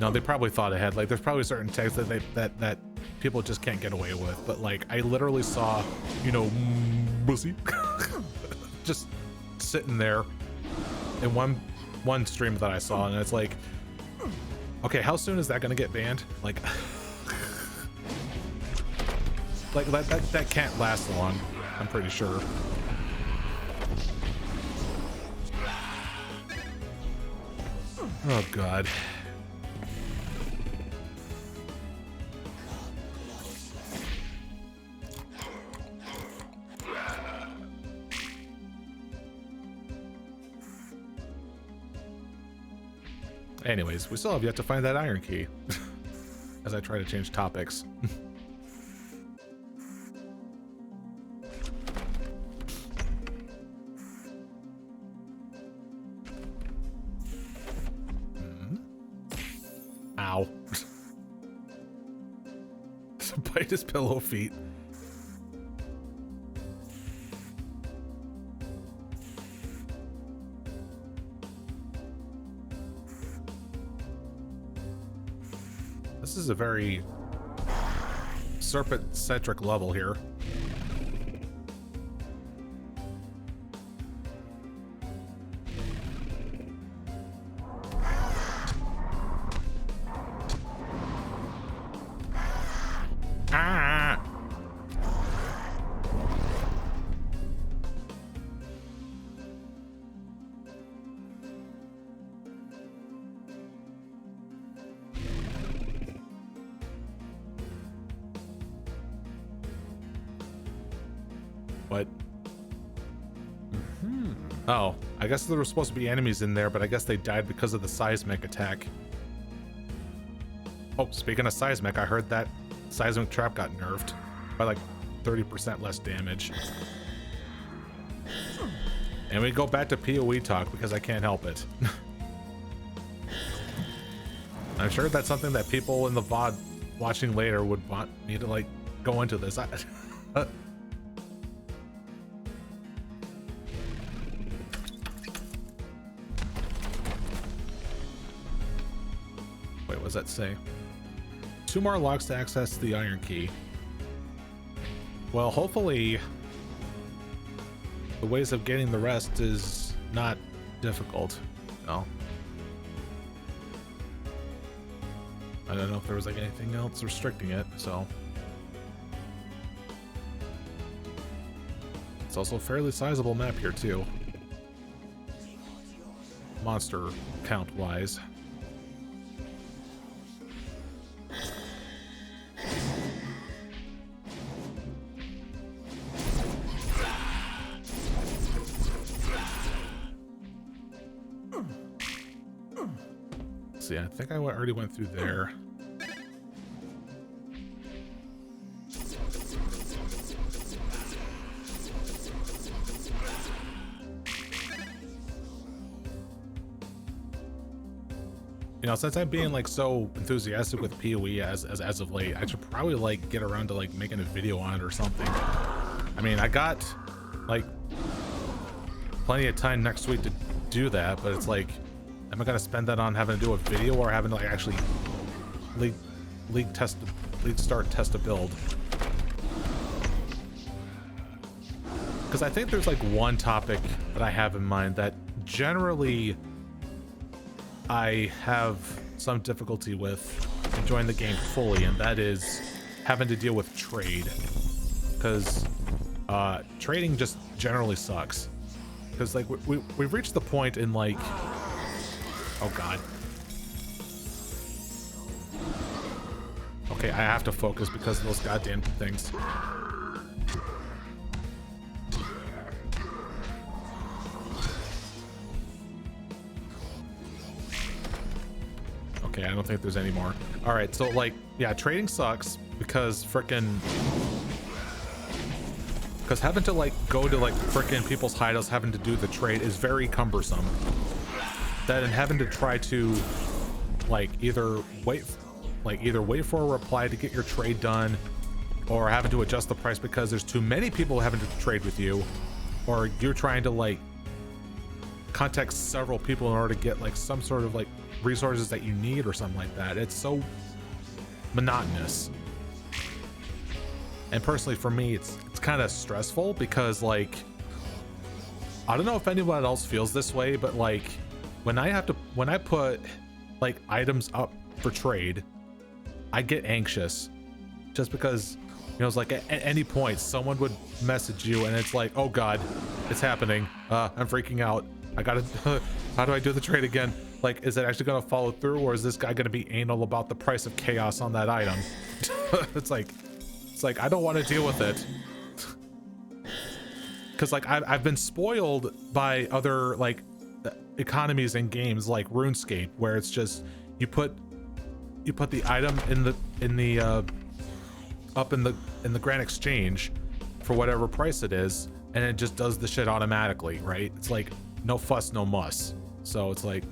no, they probably thought ahead. Like there's probably certain tags that people just can't get away with, but like I literally saw, you know, Bussy just sitting there in one stream that I saw, and it's like, okay, how soon is that gonna get banned? Like like that can't last long, I'm pretty sure. Oh god. Anyways, we still have yet to find that iron key as I try to change topics. Ow. Bite his pillow feet. This is a very serpent-centric level here. But oh, I guess there were supposed to be enemies in there, but I guess they died because of the seismic attack. Oh, speaking of seismic, I heard that seismic trap got nerfed by like 30% less damage. And we go back to PoE talk because I can't help it. I'm sure that's something that people in the VOD watching later would want me to like go into this. Wait, what does that say? 2 more locks to access the iron key. Well, hopefully the ways of getting the rest is not difficult. No. I don't know if there was like anything else restricting it, so. It's also a fairly sizable map here too. Monster count wise. See, I think I already went through there. You know, since I'm being like so enthusiastic with PoE as of late, I should probably like get around to like making a video on it or something. I mean, I got like plenty of time next week to do that, but it's like, am I gonna spend that on having to do a video or having to like actually league start test a build? Because I think there's like one topic that I have in mind that generally I have some difficulty with enjoying the game fully, and that is having to deal with trade. Because trading just generally sucks. Because like we've reached the point in like, oh god. Okay, I have to focus because of those goddamn things. Okay, I don't think there's any more. All right, so like, yeah, trading sucks because having to like go to like frickin' people's hideouts, having to do the trade is very cumbersome. That and having to try to like either wait for a reply to get your trade done, or having to adjust the price because there's too many people having to trade with you, or you're trying to like contact several people in order to get like some sort of like resources that you need or something like that. It's so monotonous. And personally for me, it's kind of stressful because like, I don't know if anyone else feels this way, but like when I put like items up for trade, I get anxious just because, you know, it's like at any point someone would message you and it's like, oh god, it's happening. I'm freaking out. I gotta, how do I do the trade again? Like, is it actually gonna follow through, or is this guy gonna be anal about the price of chaos on that item? It's like I don't want to deal with it. Cause like I've been spoiled by other like economies in games like RuneScape, where it's just you put the item in the Grand Exchange for whatever price it is, and it just does the shit automatically, right? It's like no fuss, no muss. So it's like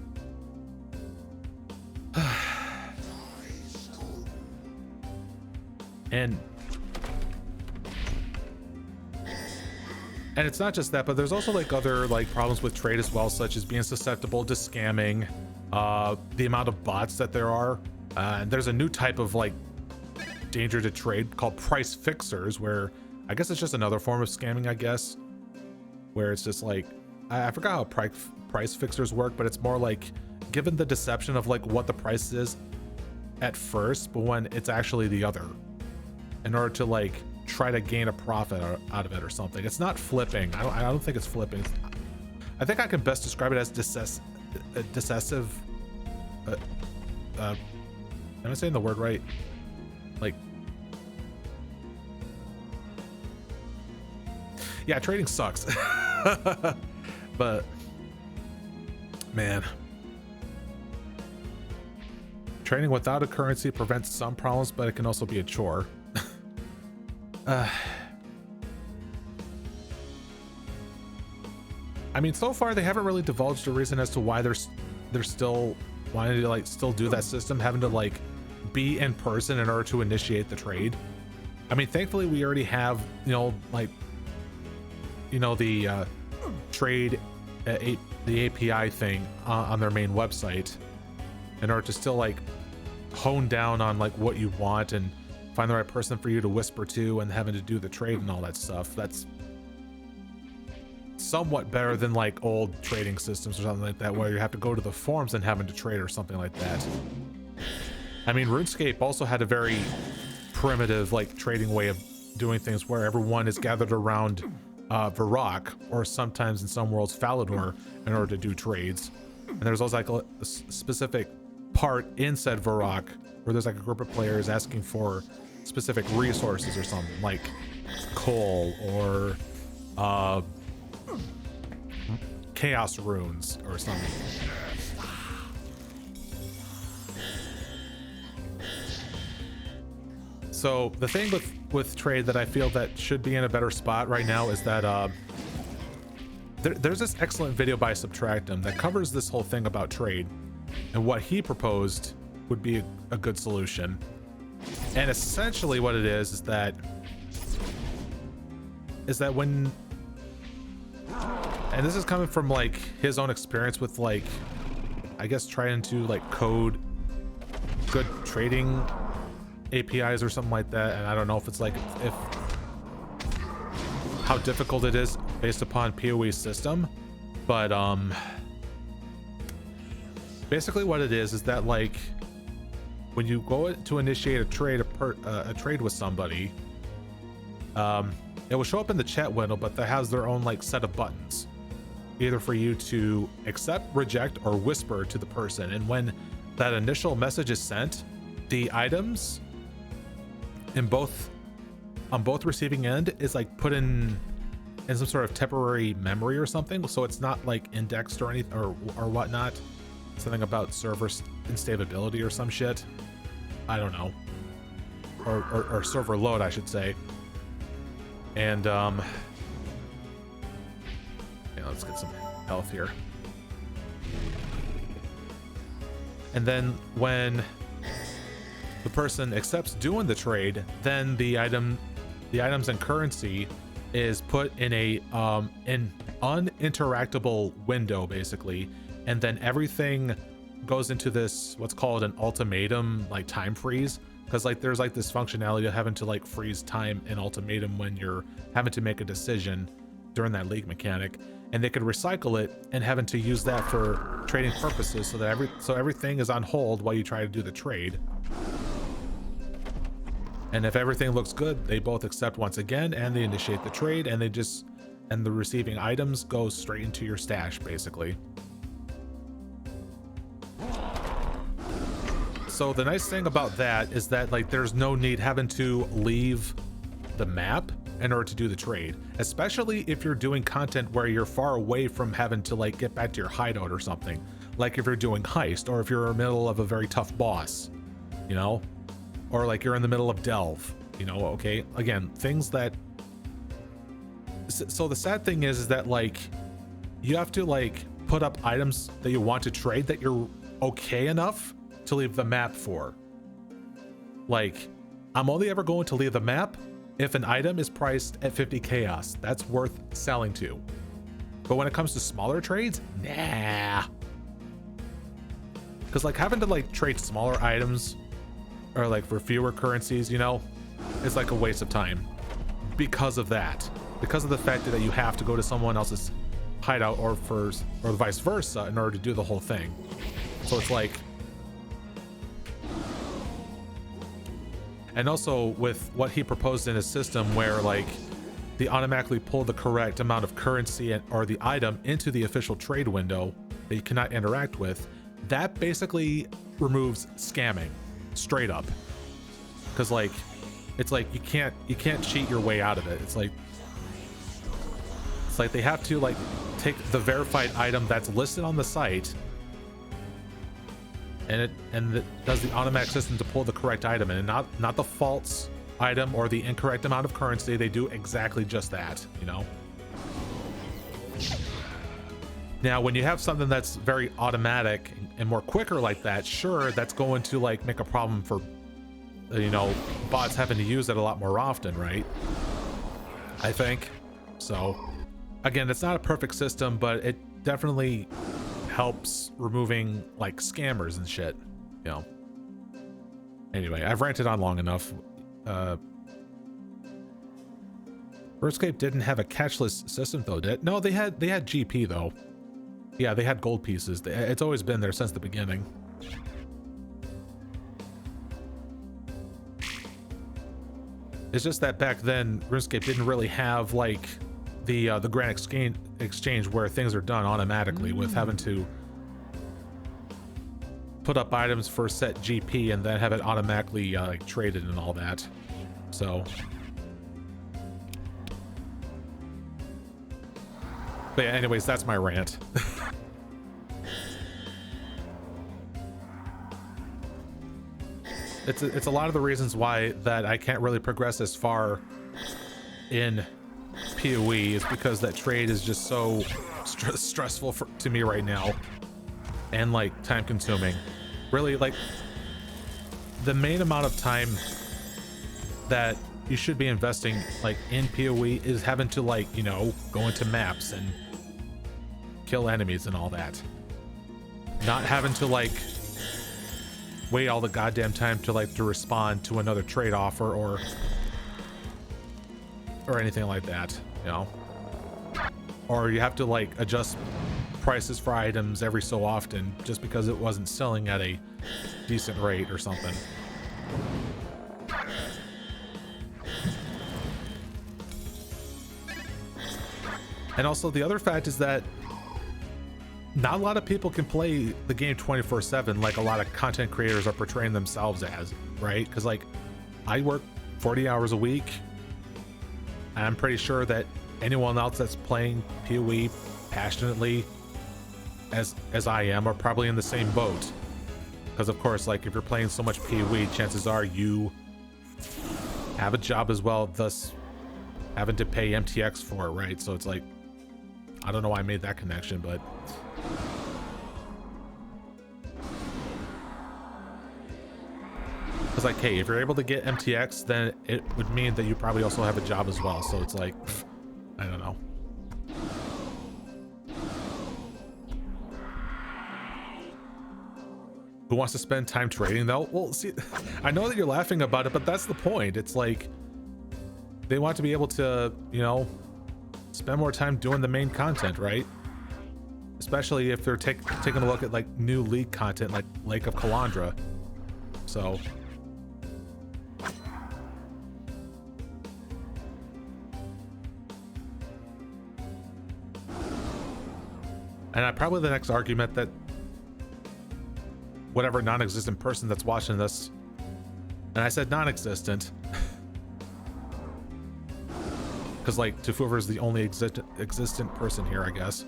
and it's not just that, but there's also like other like problems with trade as well, such as being susceptible to scamming, the amount of bots that there are, and there's a new type of like danger to trade called price fixers, where I guess it's just another form of scamming, I guess, where it's just like I forgot how price fixers work, but it's more like given the deception of like what the price is at first, but when it's actually the other, in order to like try to gain a profit out of it or something. It's not flipping. I don't think it's flipping. I think I can best describe it as decessive. Am I saying the word right? Like, Yeah, trading sucks. But man, trading without a currency prevents some problems, but it can also be a chore. I mean, so far they haven't really divulged a reason as to why they're still wanting to like still do that system, having to like be in person in order to initiate the trade. I mean, thankfully we already have, you know, like, you know, the trade the API thing on their main website in order to still like hone down on like what you want and find the right person for you to whisper to and having to do the trade and all that stuff. That's somewhat better than like old trading systems or something like that, where you have to go to the forums and having to trade or something like that. I mean, RuneScape also had a very primitive like trading way of doing things where everyone is gathered around Varrock, or sometimes in some worlds Falador, in order to do trades. And there's also like a specific part in said Varrock where there's like a group of players asking for specific resources or something, like coal or chaos runes or something. So the thing with trade that I feel that should be in a better spot right now is that there's this excellent video by Subtractum that covers this whole thing about trade and what he proposed would be a good solution. And essentially what it is that when, and this is coming from like his own experience with like, I guess trying to like code good trading APIs or something like that, and I don't know if it's like if how difficult it is based upon PoE's system, but basically what it is that like when you go to initiate a trade a trade with somebody, it will show up in the chat window, but that has their own like set of buttons, either for you to accept, reject, or whisper to the person. And when that initial message is sent, the items on both receiving end is like put in some sort of temporary memory or something, so it's not like indexed or anything or whatnot. Something about server instability or some shit, I don't know, or server load, I should say. And yeah, let's get some health here. And then when the person accepts doing the trade, then the items and currency is put in a an uninteractable window basically, and then everything goes into this what's called an ultimatum like time freeze, because like there's like this functionality of having to like freeze time in ultimatum when you're having to make a decision during that league mechanic, and they could recycle it and having to use that for trading purposes, so that everything is on hold while you try to do the trade. And if everything looks good, they both accept once again and they initiate the trade, and the receiving items go straight into your stash basically. So the nice thing about that is that like there's no need having to leave the map in order to do the trade, especially if you're doing content where you're far away from having to like get back to your hideout or something, like if you're doing heist, or if you're in the middle of a very tough boss, you know, or like you're in the middle of delve, you know. Okay, again, things that, so the sad thing is that like you have to like put up items that you want to trade that you're okay enough to leave the map for. Like, I'm only ever going to leave the map if an item is priced at 50 chaos. That's worth selling to. But when it comes to smaller trades, nah. Because like having to like trade smaller items or like for fewer currencies, you know, it's like a waste of time because of that. Because of the fact that you have to go to someone else's hideout or vice versa in order to do the whole thing. So it's like, and also with what he proposed in his system where like they automatically pull the correct amount of currency or the item into the official trade window that you cannot interact with, that basically removes scamming straight up. Because like it's like you can't cheat your way out of it. It's like like they have to like take the verified item that's listed on the site, and it does the automatic system to pull the correct item, and not the false item or the incorrect amount of currency. They do exactly just that, you know. Now, when you have something that's very automatic and more quicker like that, sure, that's going to like make a problem for, you know, bots having to use it a lot more often, right? I think. So, again, it's not a perfect system, but it definitely helps removing like scammers and shit, you know. Anyway, I've ranted on long enough. RuneScape didn't have a catchless system though, did it? No, they had GP though. Yeah, they had gold pieces. It's always been there since the beginning. It's just that back then RuneScape didn't really have like the grand exchange where things are done automatically with having to put up items for set GP and then have it automatically like traded and all that. So, but yeah, anyways, that's my rant. It's a lot of the reasons why that I can't really progress as far in PoE is because that trade is just so stressful to me right now, and like time consuming. Really, like the main amount of time that you should be investing like in PoE is having to like, you know, go into maps and kill enemies and all that, not having to like wait all the goddamn time to respond to another trade offer or anything like that, you know. Or you have to like adjust prices for items every so often just because it wasn't selling at a decent rate or something. And also the other fact is that not a lot of people can play the game 24/7 like a lot of content creators are portraying themselves as, right? Because like I work 40 hours a week, and I'm pretty sure that anyone else that's playing PoE passionately as I am are probably in the same boat. Because of course, like if you're playing so much PoE, chances are you have a job as well, thus having to pay MTX for it, right? So it's like, I don't know why I made that connection, but it's like, hey, if you're able to get MTX, then it would mean that you probably also have a job as well. So it's like, I don't know. Who wants to spend time trading though? Well, see, I know that you're laughing about it, but that's the point. It's like they want to be able to, you know, spend more time doing the main content, right? Especially if they're taking a look at like new League content like Lake of Calandra. So and probably the next argument that whatever non-existent person that's watching this, and I said non-existent because like Tufuver is the only existent person here, I guess.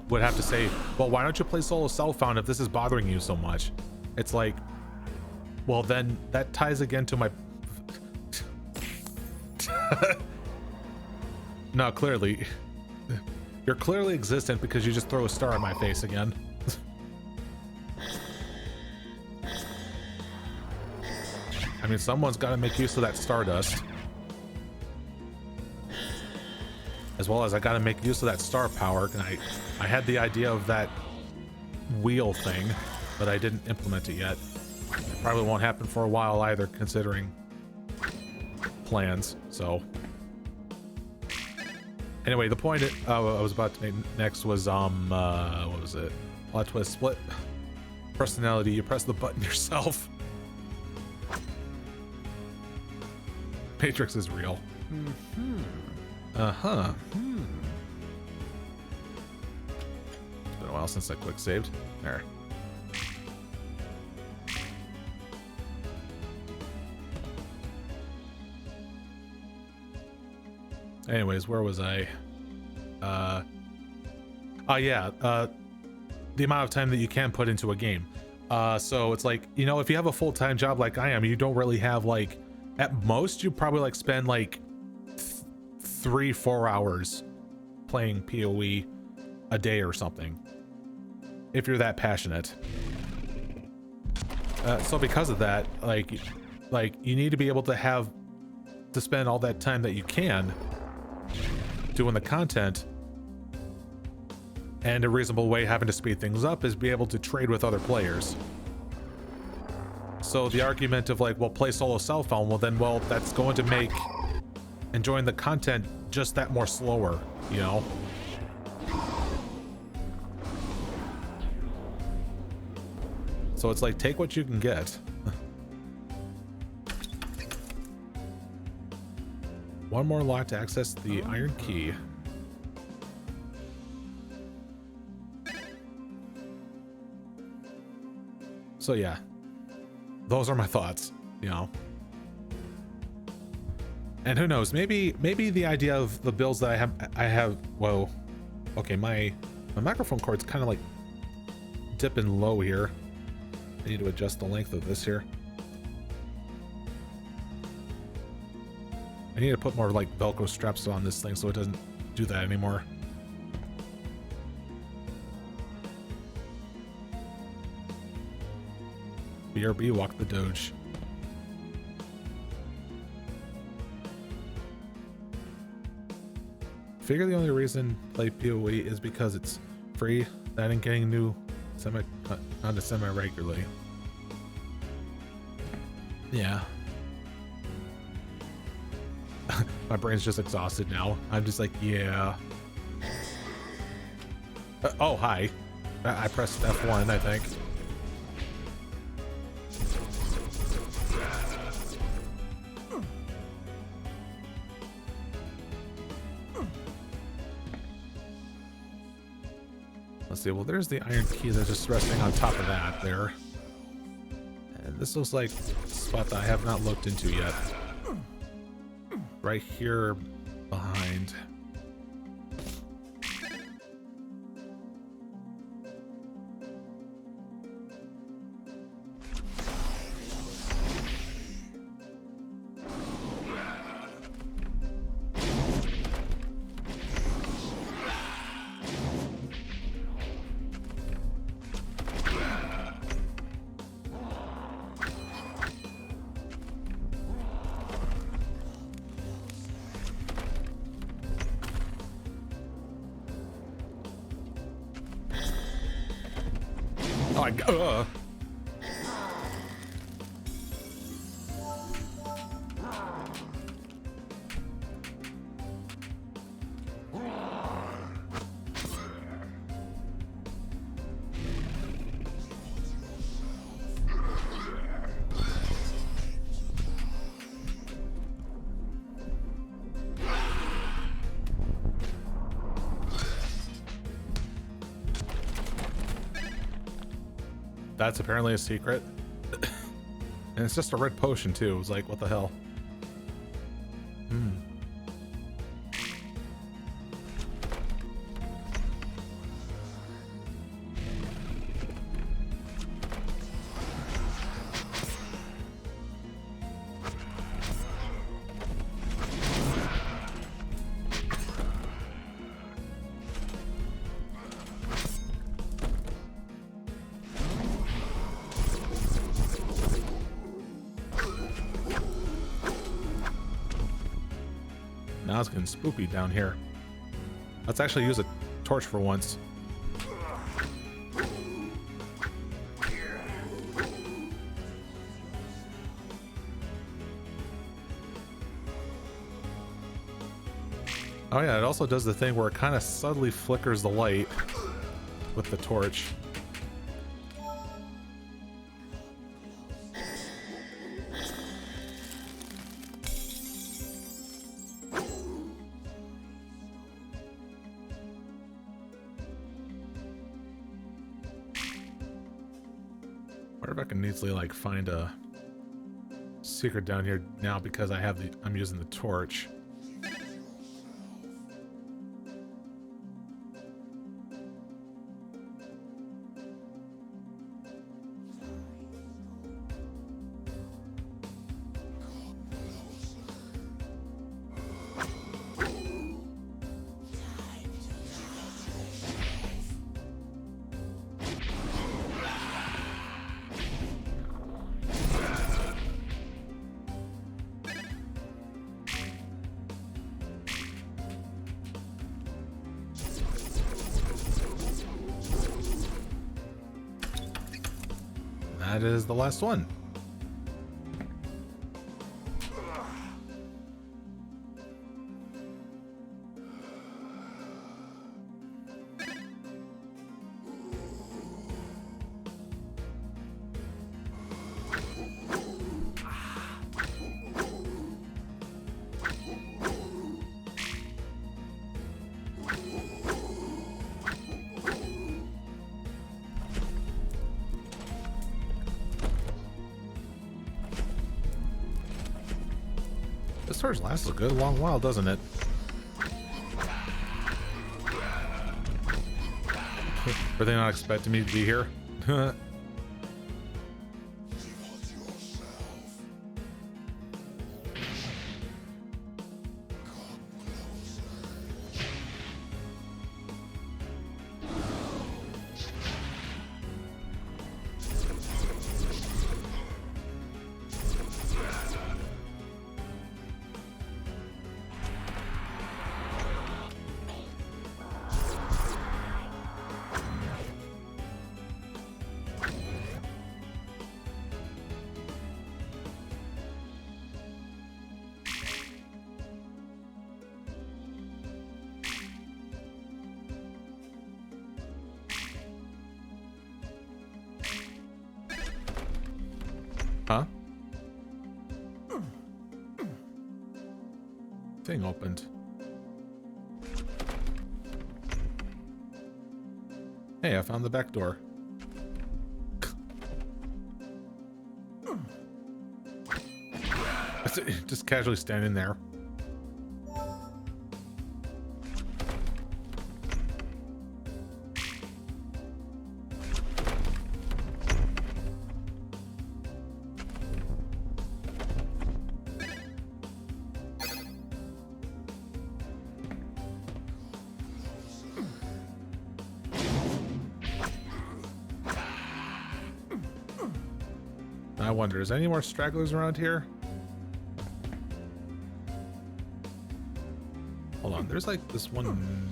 Would have to say, well, why don't you play solo Self-Found if this is bothering you so much? It's like, well, then that ties again to my no, clearly you're clearly existent because you just throw a star in my face again. I mean, someone's got to make use of that stardust, as well as I got to make use of that star power. And I had the idea of that wheel thing, but I didn't implement it yet. It probably won't happen for a while either, considering plans. So anyway, the point I was about to make next was what was it? Plot twist: split personality. You press the button yourself. Matrix is real. Uh-huh. It's been a while since I quick saved. There. Anyways, where was I? Oh yeah, the amount of time that you can put into a game. So it's like, you know, if you have a full-time job like I am, you don't really have like, at most you probably like spend like 3-4 hours playing PoE a day or something, if you're that passionate. So because of that, like you need to be able to spend all that time that you can doing the content. And a reasonable way having to speed things up is be able to trade with other players. So the argument of like, well, play solo cell phone, well then, well, that's going to make enjoying the content just that more slower, you know? So it's like, take what you can get. One more lock to access the iron key. So yeah, those are my thoughts, you know. And who knows, maybe the idea of the builds that I have, whoa, okay, my microphone cord's kind of like dipping low here. I need to adjust the length of this here. I need to put more like Velcro straps on this thing so it doesn't do that anymore. BRB, walk the Doge. Figure the only reason play PoE is because it's free, that and getting new onto semi regularly. Yeah. My brain's just exhausted now. I'm just like, yeah. Oh, hi. I pressed F1, I think. Let's see, well, there's the iron key that's just resting on top of that there. And this looks like a spot that I have not looked into yet. Right here behind. Oh, that's apparently a secret. And it's just a red potion too. It was like, what the hell? Now it's getting spoopy down here. Let's actually use a torch for once. Oh yeah, it also does the thing where it kind of subtly flickers the light with the torch. If I can easily like find a secret down here now because I'm using the torch. that is the last one. This torch lasts a good long while, doesn't it? Were they not expecting me to be here? Huh? Thing opened. Hey, I found the back door. Just casually standing there. I wonder, is there any more stragglers around here? Hold on, there's like this one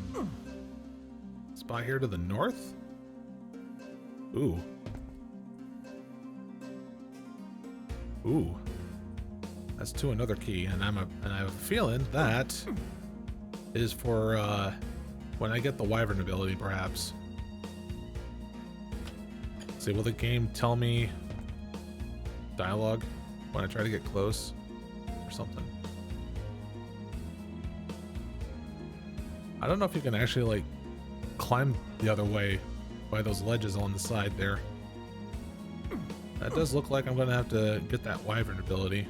spot here to the north? Ooh. Ooh. That's to another key, and I have a feeling that is for when I get the Wyvern ability, perhaps. Let's see, will the game tell me dialogue when I try to get close or something? I don't know if you can actually like climb the other way by those ledges on the side there. That does look like I'm gonna have to get that Wyvern ability.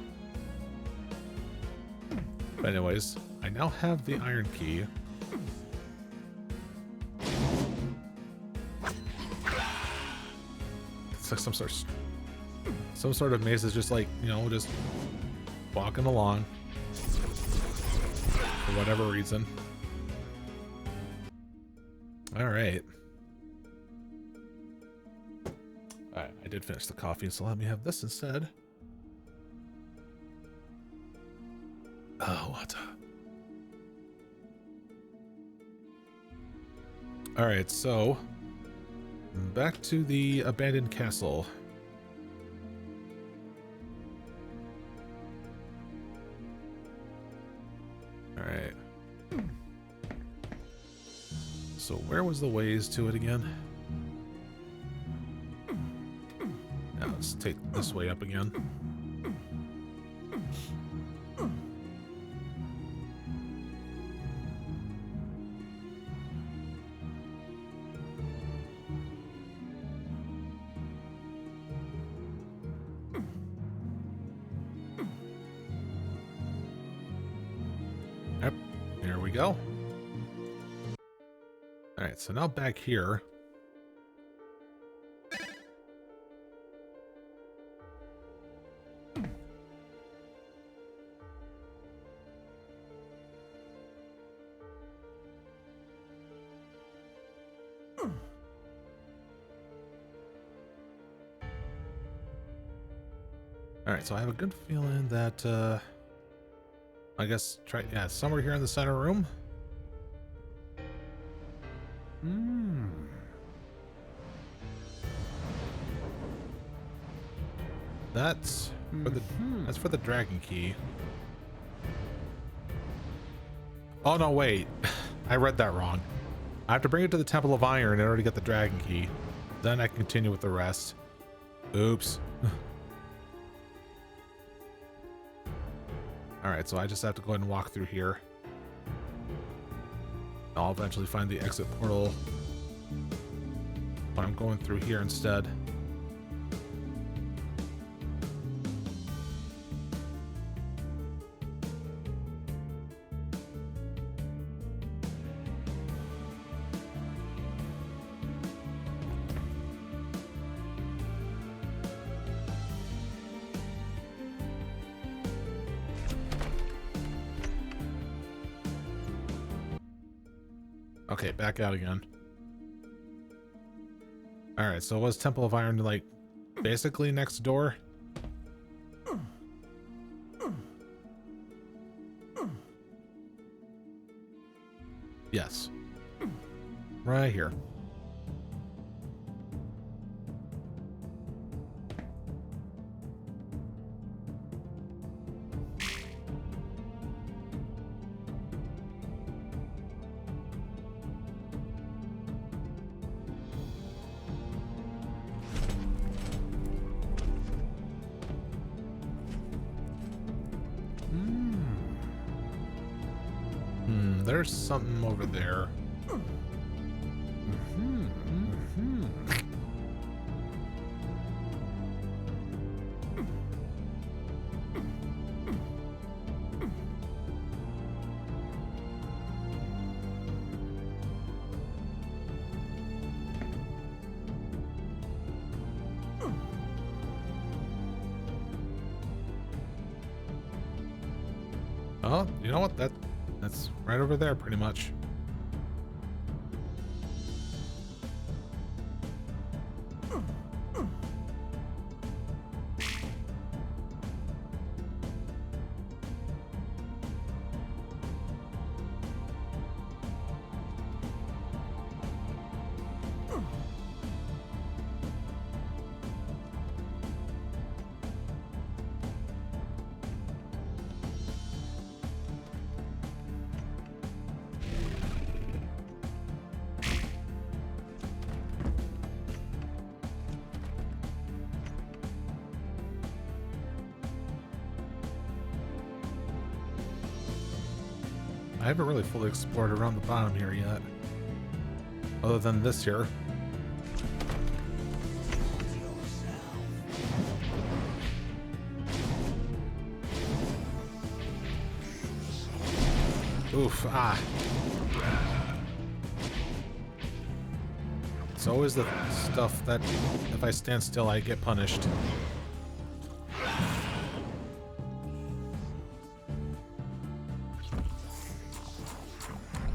But anyways, I now have the iron key. It's like some sort of maze is just like, you know, just walking along for whatever reason. All right. All right, I did finish the coffee, so let me have this instead. Oh, what? All right, so back to the abandoned castle. Alright. So where was the ways to it again? Now let's take this way up again. Yep, there we go. Alright, so now back here. Alright, so I have a good feeling that, I guess, yeah, somewhere here in the center room. That's for the dragon key. Oh no, wait. I read that wrong. I have to bring it to the Temple of Iron in order to get the dragon key. Then I can continue with the rest. Oops. Alright, so I just have to go ahead and walk through here. I'll eventually find the exit portal. But I'm going through here instead. Okay, back out again. Alright, so was Temple of Iron like basically next door? Yes. Right here. There's something over there. Oh, you know what? That's right over there, pretty much. I haven't really fully explored around the bottom here yet. Other than this here. Oof, ah. It's always the stuff that if I stand still I get punished.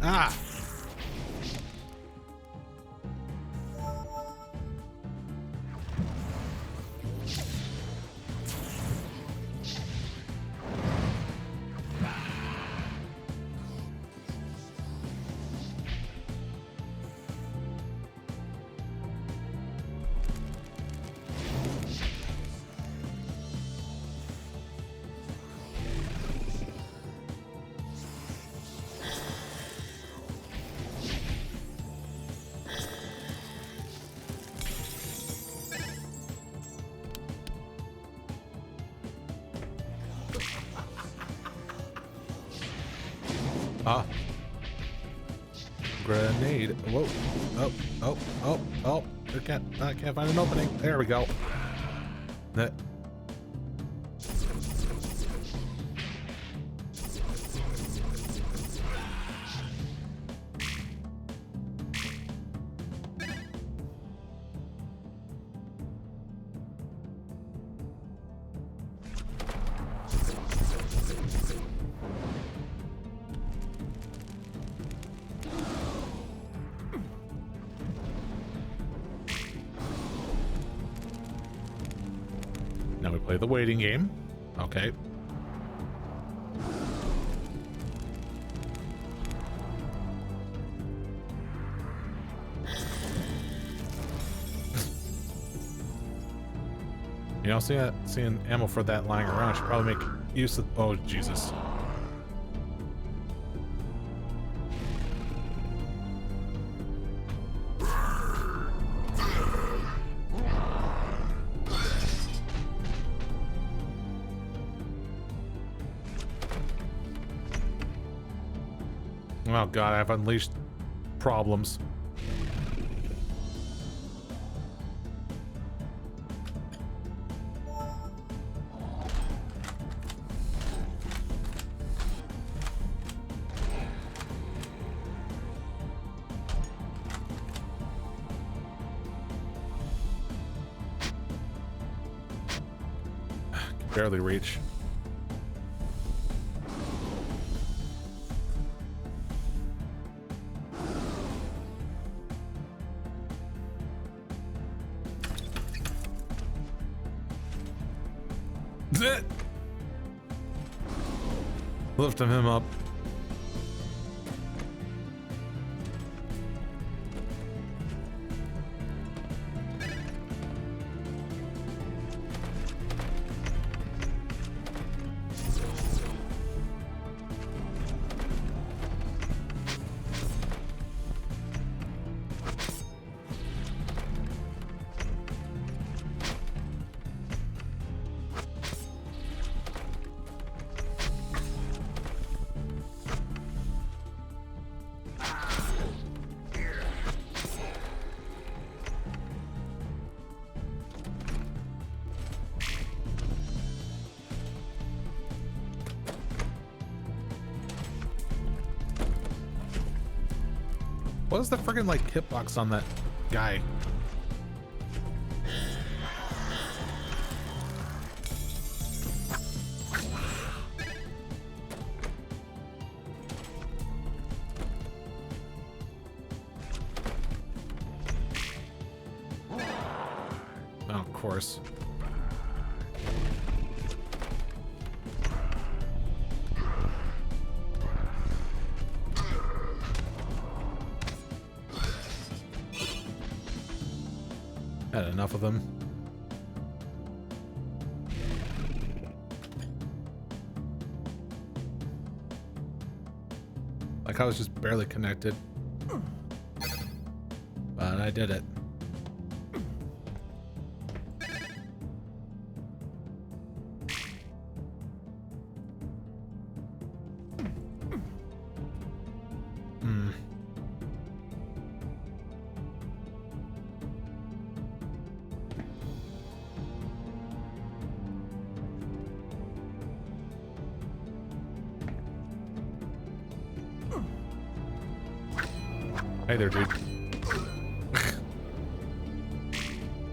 Ah! Ah. Grenade. Whoa. Oh, oh, oh, oh. I can't find an opening. There we go. That. Now we play the waiting game. Okay. know, seeing ammo for that lying around, should probably make use of. Oh Jesus! Oh God, I've unleashed problems. Barely reach. Lifting him up. What is the friggin' like hitbox on that guy? Oh, of course. Had enough of them. Like I was just barely connected. But I did it. Hey there, dude.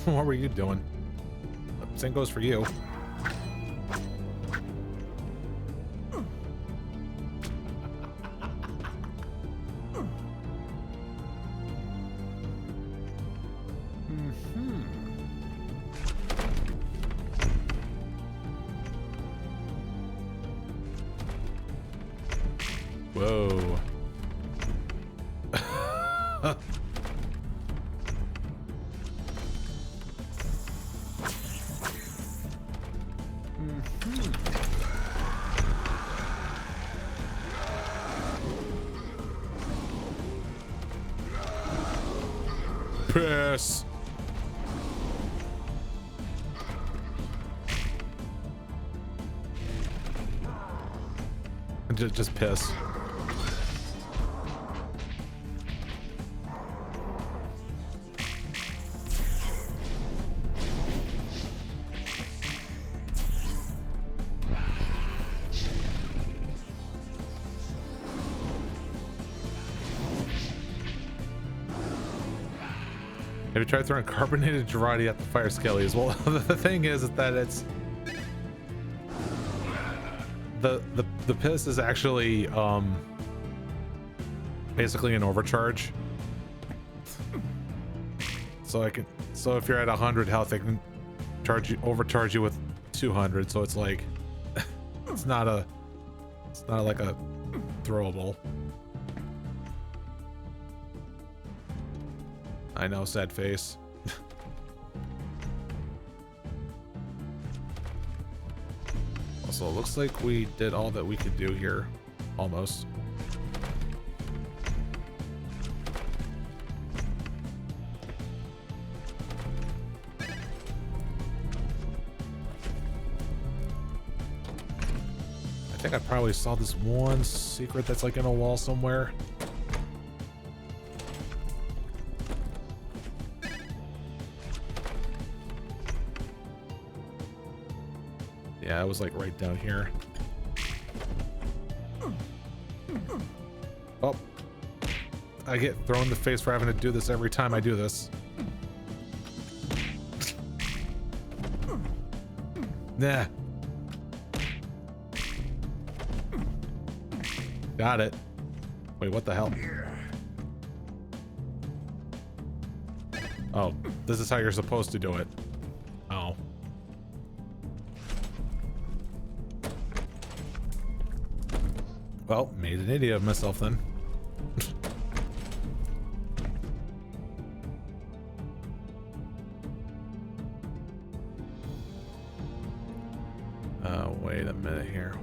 What were you doing? Same goes for you. Whoa. Piss. Just piss. Have you tried throwing carbonated Girardi at the fire skellies? Well, the thing is that it's the piss is actually basically an overcharge. So if you're at 100 health, they can overcharge you with 200. So it's like it's not like a throwable. I know, sad face. So it looks like we did all that we could do here. Almost. I think I probably saw this one secret that's like in a wall somewhere. Yeah, it was like right down here. Oh, I get thrown in the face for having to do this every time I do this. Nah. Got it. Wait, what the hell? Oh, this is how you're supposed to do it. Oh. Well, made an idiot of myself then. Wait a minute here.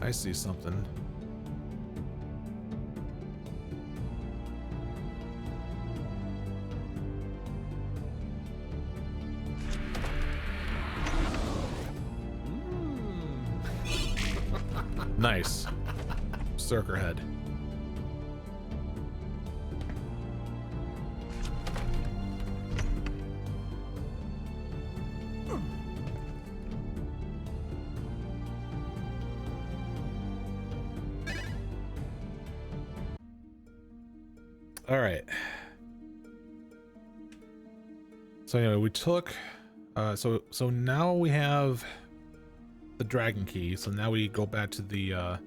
I see something. Nice. Circer head. All right. So anyway, we took so now we have the dragon key. So now we go back to the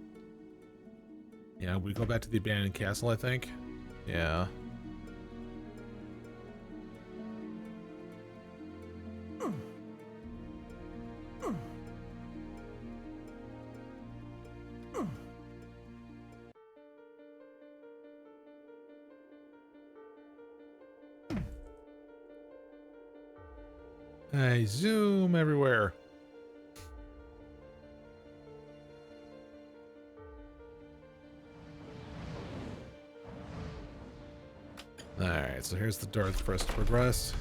yeah, we go back to the abandoned castle, I think. Yeah. I zoom everywhere. Alright, so here's the door for us to progress.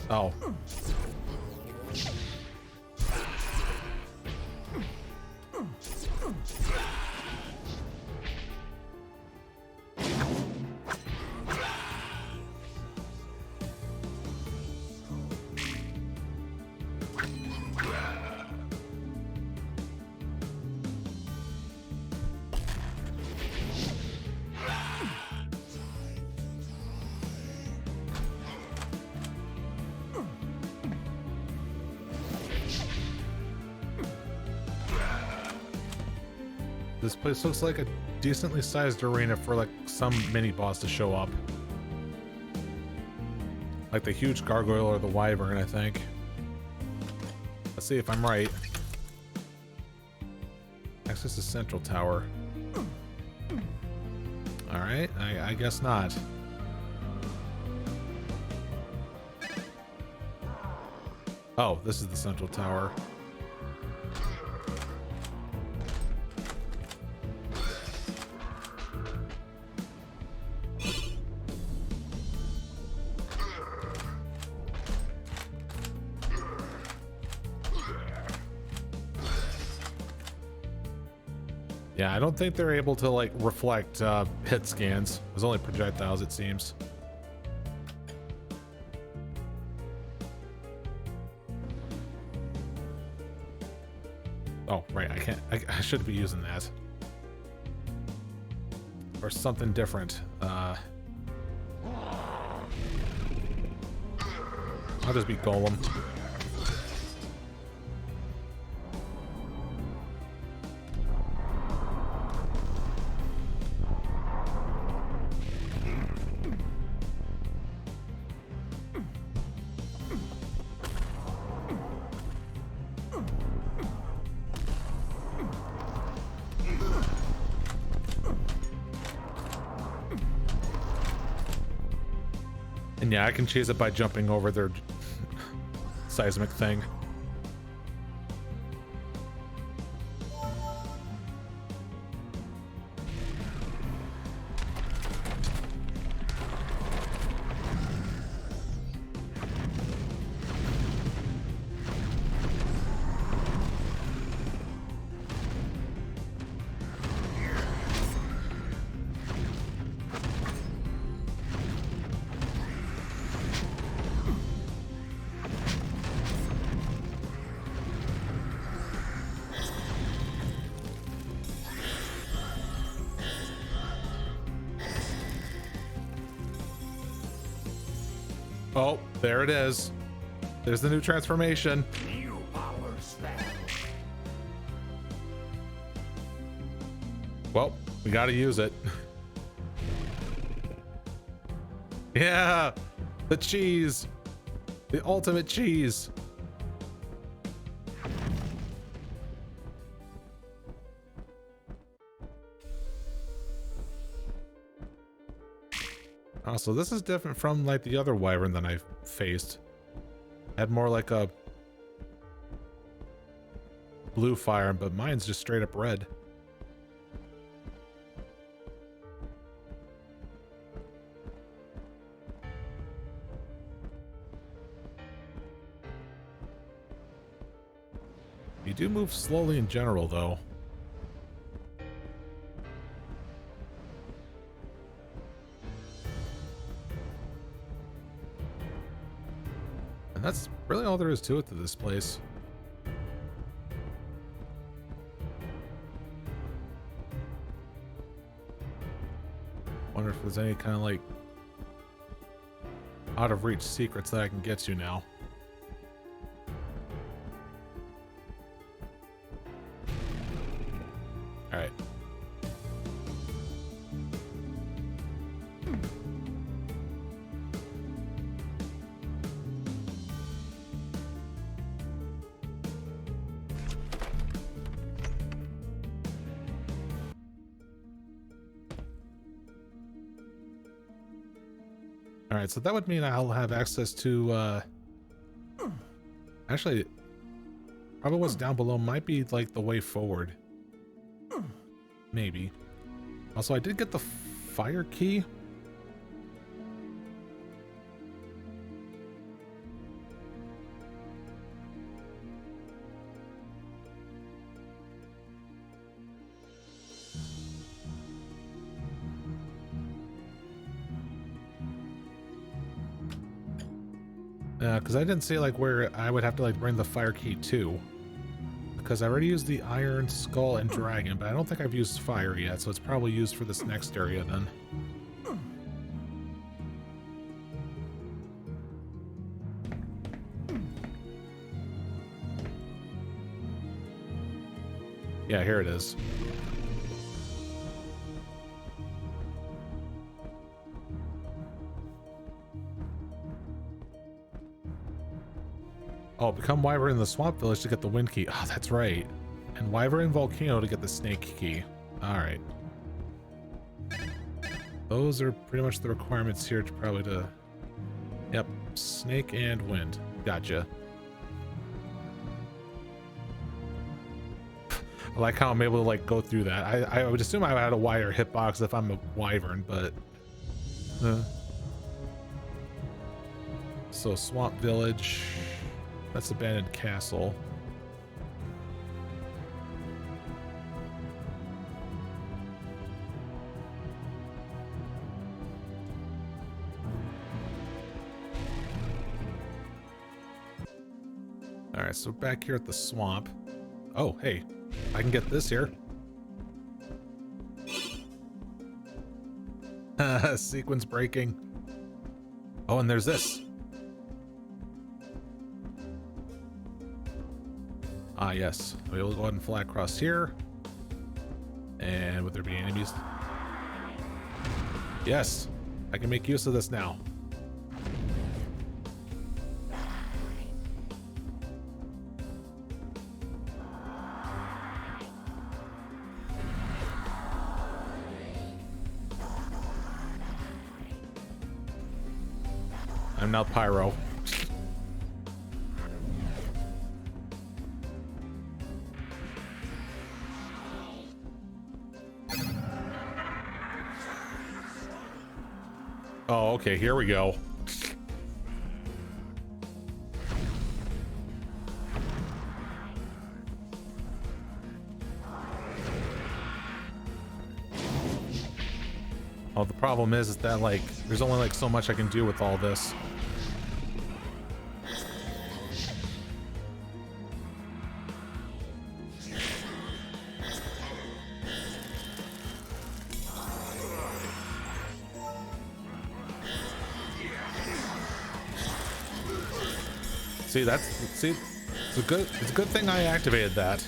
Oh. This place looks like a decently sized arena for like some mini boss to show up. Like the huge gargoyle or the wyvern, I think. Let's see if I'm right. Access to central tower. Alright, I guess not. Oh, this is the central tower. Yeah, I don't think they're able to like reflect hit scans. There's only projectiles, it seems. Oh, right, I can't. I should be using that. Or something different. I'll just be Golem. And yeah, I can cheese it by jumping over their seismic thing. Oh, there it is. There's the new transformation. New power spell. Well, we gotta use it. Yeah, the cheese. The ultimate cheese. Oh, so this is different from like the other wyvern that I've faced. Had more like a blue fire, but mine's just straight up red. You do move slowly in general, though. And that's really all there is to it to this place. Wonder if there's any kind of like out of reach secrets that I can get to now. All right. All right, so that would mean I'll have access to, actually, probably what's down below might be like the way forward. Maybe. Also, I did get the fire key. Because I didn't see like where I would have to like bring the fire key to. Because I already used the iron skull and dragon, but I don't think I've used fire yet, so it's probably used for this next area then. Yeah, here it is. Oh, become Wyvern in the Swamp Village to get the Wind Key. Oh, that's right. And Wyvern in Volcano to get the Snake Key. Alright. Those are pretty much the requirements here to probably to... Yep, Snake and Wind. Gotcha. I like how I'm able to like go through that. I would assume I had a wider hitbox if I'm a Wyvern, but... So, Swamp Village... That's abandoned castle. Alright, so back here at the swamp. Oh, hey, I can get this here. Sequence breaking. Oh, and there's this. Ah, yes. We'll go ahead and fly across here. And would there be enemies? Yes. I can make use of this now. I'm now Pyro. Oh, okay, here we go. Oh, the problem is that, like, there's only, like, so much I can do with all this. See, it's a good thing I activated that.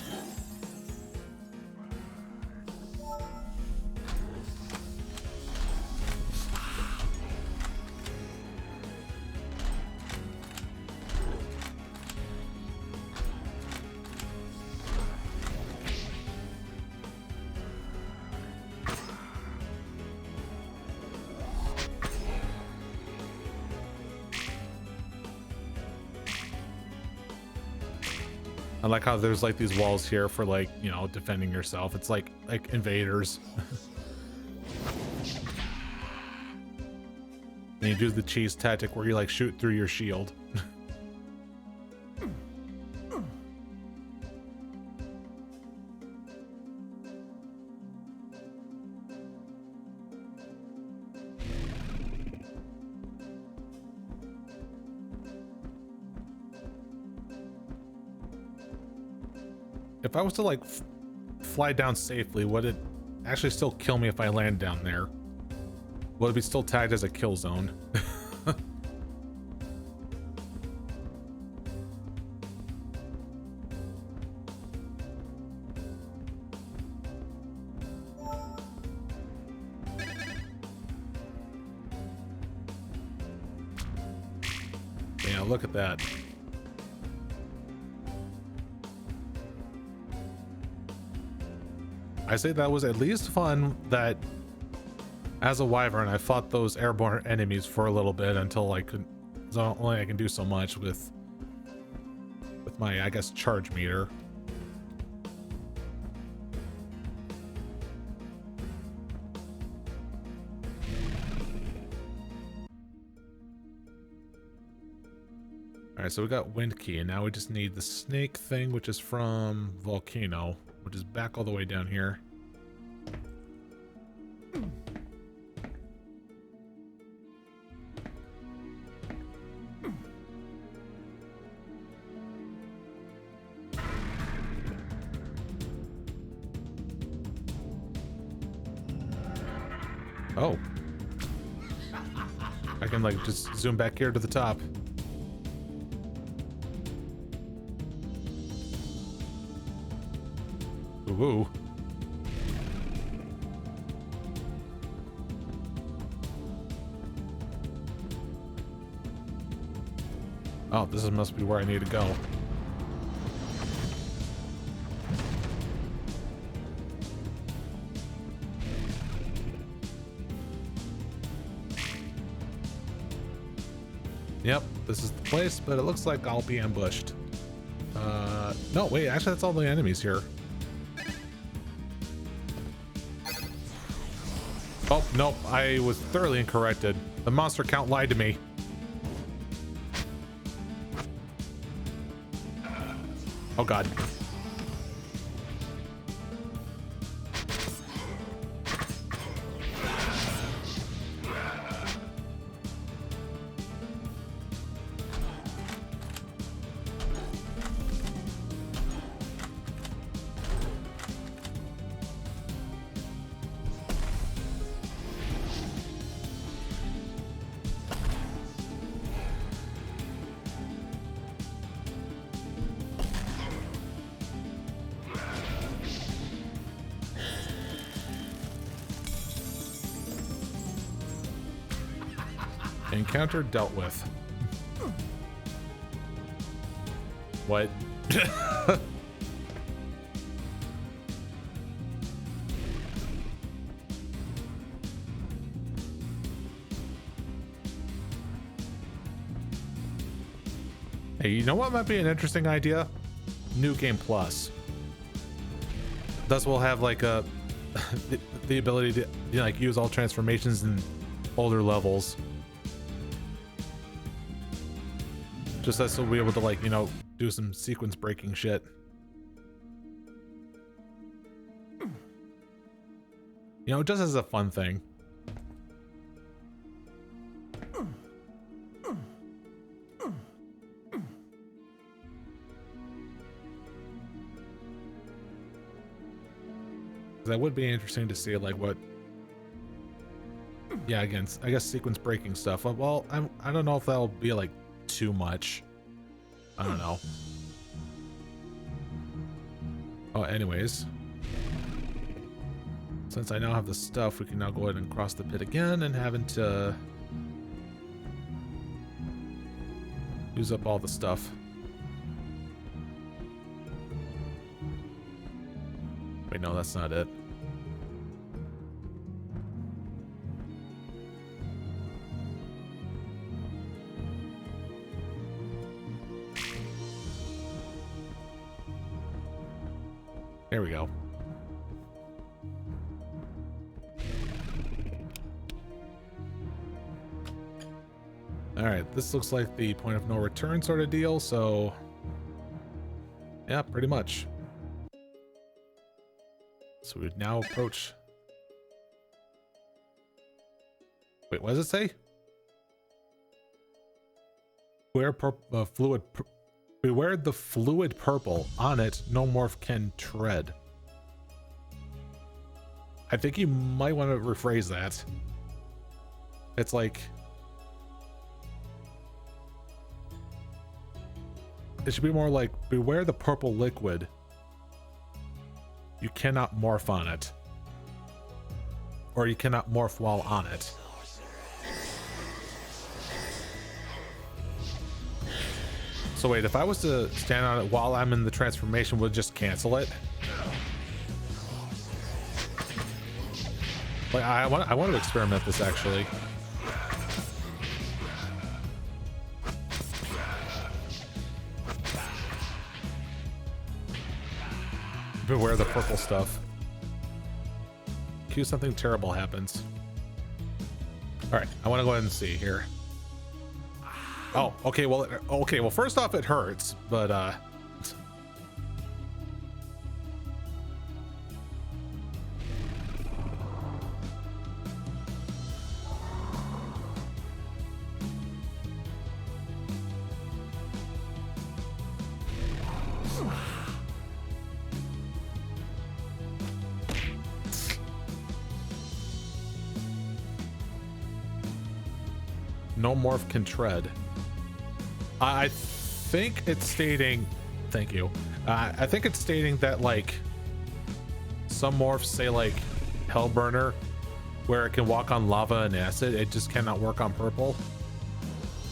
I like how there's like these walls here for, like, you know, defending yourself. It's like invaders. And you do the cheese tactic where you like shoot through your shield. If I was to like fly down safely, would it actually still kill me if I land down there? Would it be still tagged as a kill zone? Yeah, look at that. I say that was at least fun that as a wyvern I fought those airborne enemies for a little bit until I could, so only I can do so much with my, I guess, charge meter. Alright, so we got wind key, and now we just need the snake thing, which is from volcano, which is back all the way down here. Oh. I can like just zoom back here to the top. Ooh. Oh, this must be where I need to go. Yep, this is the place, but it looks like I'll be ambushed. No, wait, actually that's all the enemies here. Oh, nope, I was thoroughly incorrected. The monster count lied to me. Oh god. Encounter dealt with. What? Hey, you know what might be an interesting idea? New Game Plus. Thus we'll have like a the ability to, you know, like use all transformations in older levels. Just so we'll be able to, like, you know, do some sequence breaking shit. You know, just as a fun thing. That would be interesting to see, like, what. Yeah, again, I guess sequence breaking stuff. Well, I don't know if that'll be like too much. I don't know. Oh, anyways. Since I now have the stuff, we can now go ahead and cross the pit again and having to use up all the stuff. Wait, no, that's not it. There we go. All right, this looks like the point of no return sort of deal, so yeah, pretty much. So we now approach. Wait, what does it say? Beware the fluid purple. On it, no morph can tread. I think you might want to rephrase that. It's like, it should be more like, beware the purple liquid. You cannot morph on it. Or you cannot morph while on it. So wait, if I was to stand on it while I'm in the transformation, would it just cancel it? Like, I want to experiment this actually. Beware the purple stuff. Cue something terrible happens. All right, I want to go ahead and see here. Oh, okay. Well, first off, it hurts, but no morph can tread. I think it's stating, thank you. I think it's stating that, like, some morphs say, like, Hellburner, where it can walk on lava and acid, it just cannot work on purple.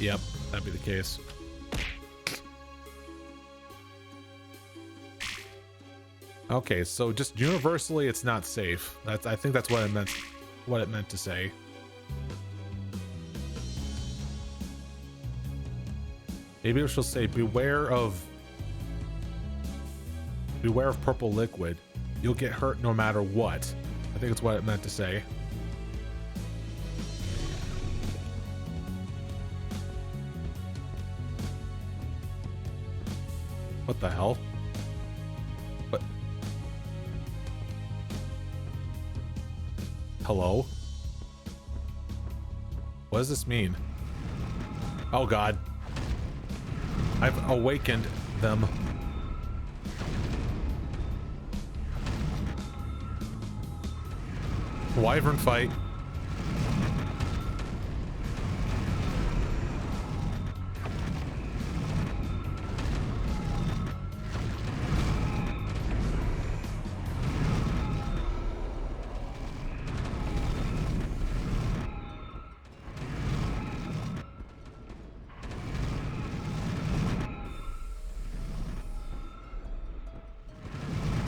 Yep, that'd be the case. Okay, so just universally, it's not safe. I think that's what it meant. What it meant to say. Maybe it shall say, beware of purple liquid. You'll get hurt no matter what. I think it's what it meant to say. What the hell? What? Hello? What does this mean? Oh God. I've awakened them. Wyvern fight.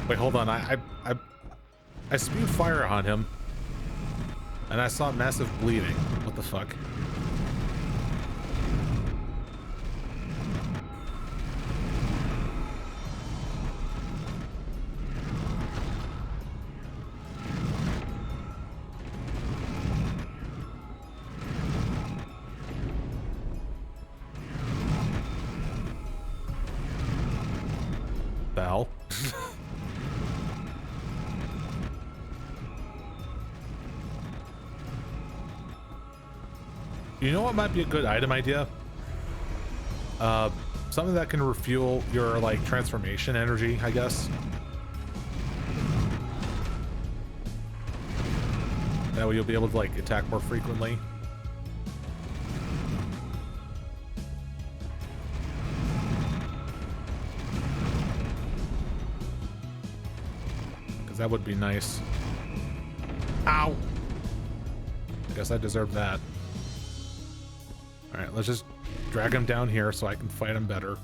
Wait, hold on. I spewed fire on him, and I saw massive bleeding. What the fuck? the hell? You know what might be a good item idea? Something that can refuel your like transformation energy, I guess. That way you'll be able to like attack more frequently. Because that would be nice. Ow! I guess I deserve that. Alright, let's just drag him down here so I can fight him better.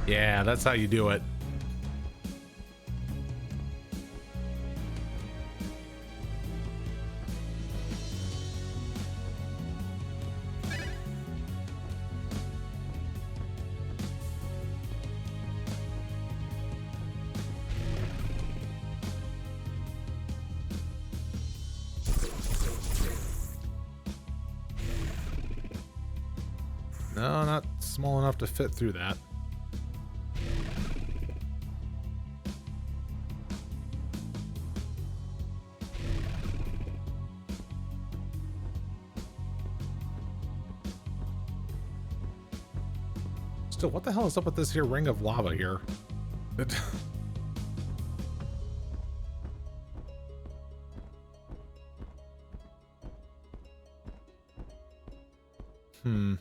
Yeah, that's how you do it. No, not small enough to fit through that. Still, what the hell is up with this here ring of lava here? Hmm.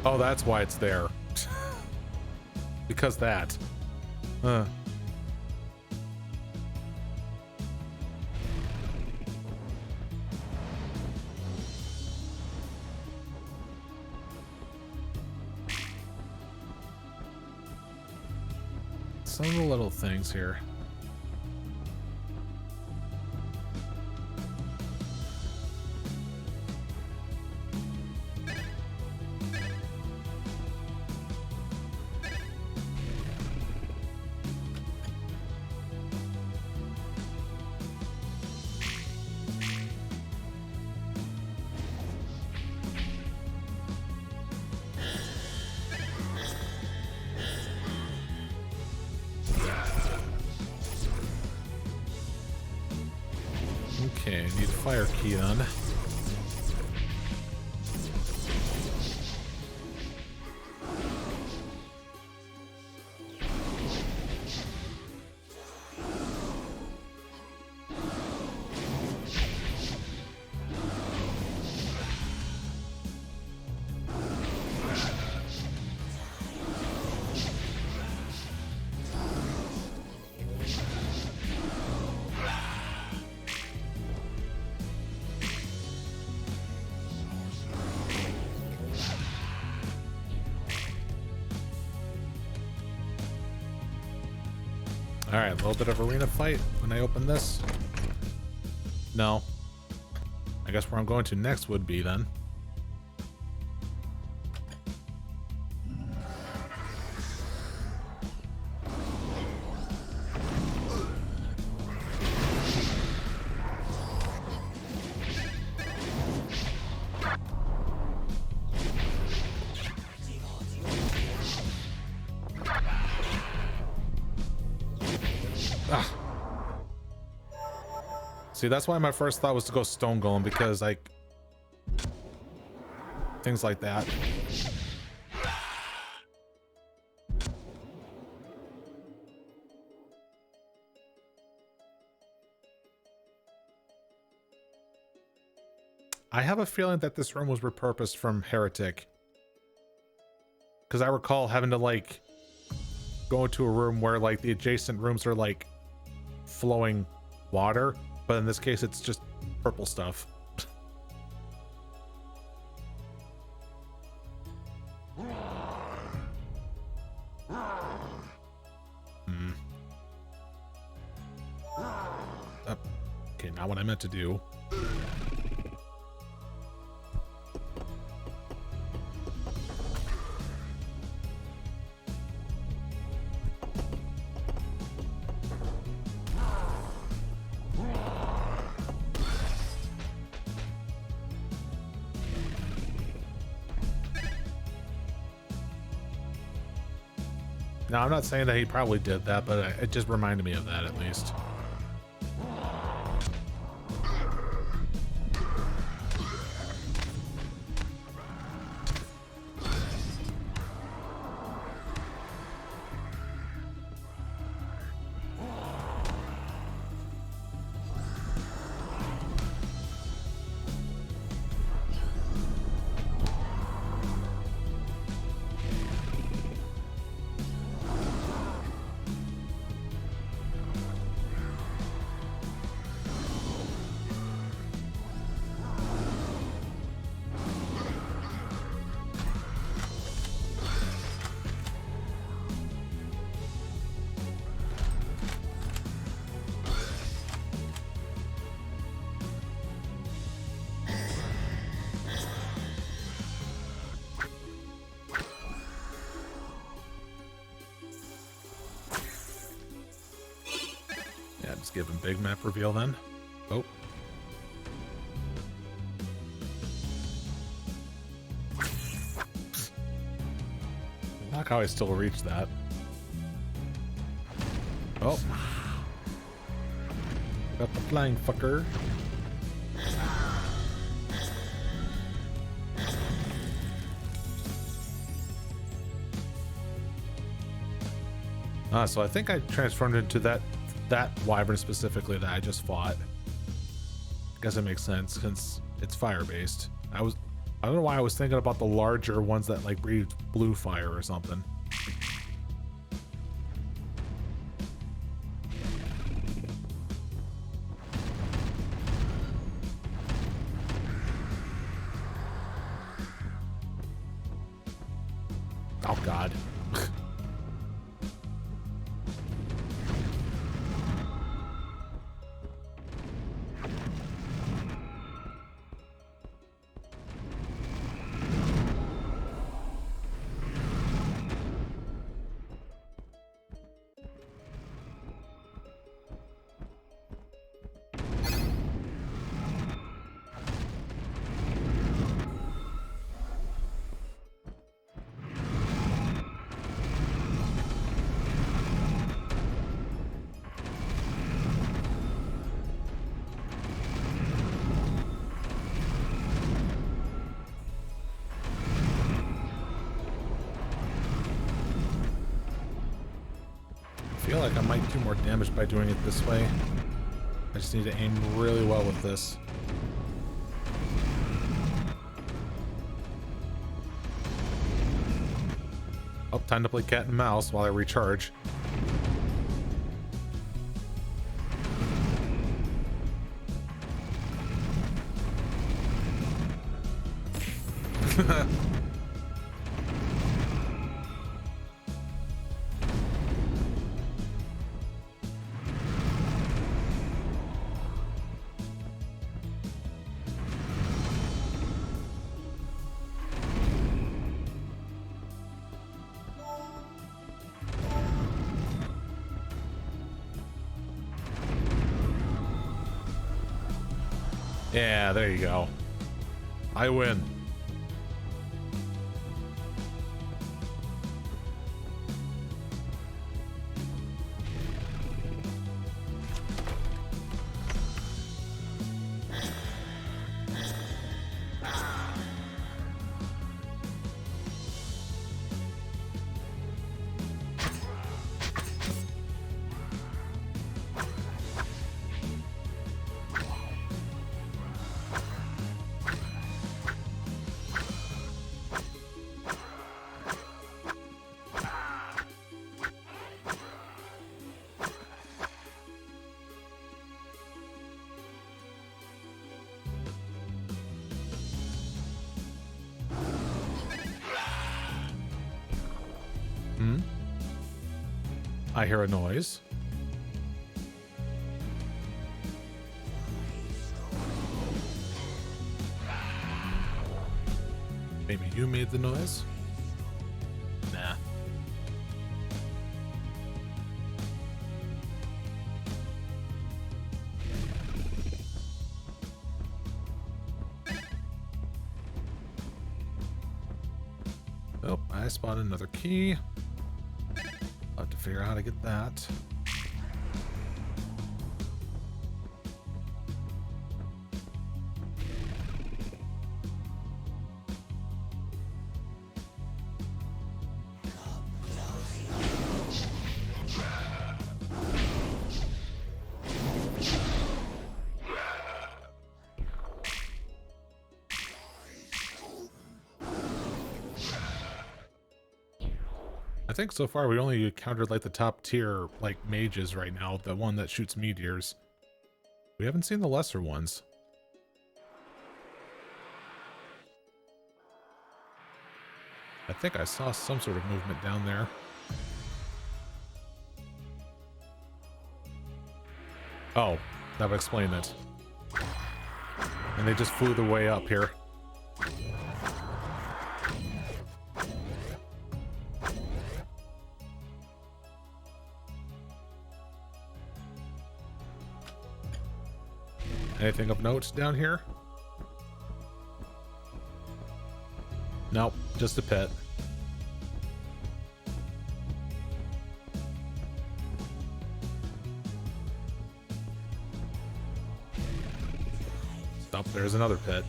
Oh, that's why it's there. Because that. Some of the little things here. Okay, need a fire key on. All right, a little bit of arena fight when I open this. No. I guess where I'm going to next would be then. See, that's why my first thought was to go Stone Golem, because like things like that. I have a feeling that this room was repurposed from Heretic, because I recall having to like go into a room where like the adjacent rooms are like flowing water, but in this case it's just purple stuff. Okay, not what I meant to do. Now, I'm not saying that he probably did that, but it just reminded me of that at least. Give him big map reveal then. Oh. Not how I still reach that. Oh. Got the flying fucker. So I think I transformed into that wyvern specifically that I just fought. I guess it makes sense since it's fire based. I don't know why I was thinking about the larger ones that like breathe blue fire or something. Oh God. I feel like I might do more damage by doing it this way. I just need to aim really well with this. Oh, time to play cat and mouse while I recharge. Yeah, there you go. I win. I hear a noise. Maybe you made the noise? Nah. Oh, I spotted another key. I'll have to figure out how to get that. I think so far we only encountered like the top tier like mages right now, the one that shoots meteors. We haven't seen the lesser ones. I think I saw some sort of movement down there. Oh, that would explain it. And they just flew their way up here. Anything of note down here? Nope, just a pit. Oh, there's another pit.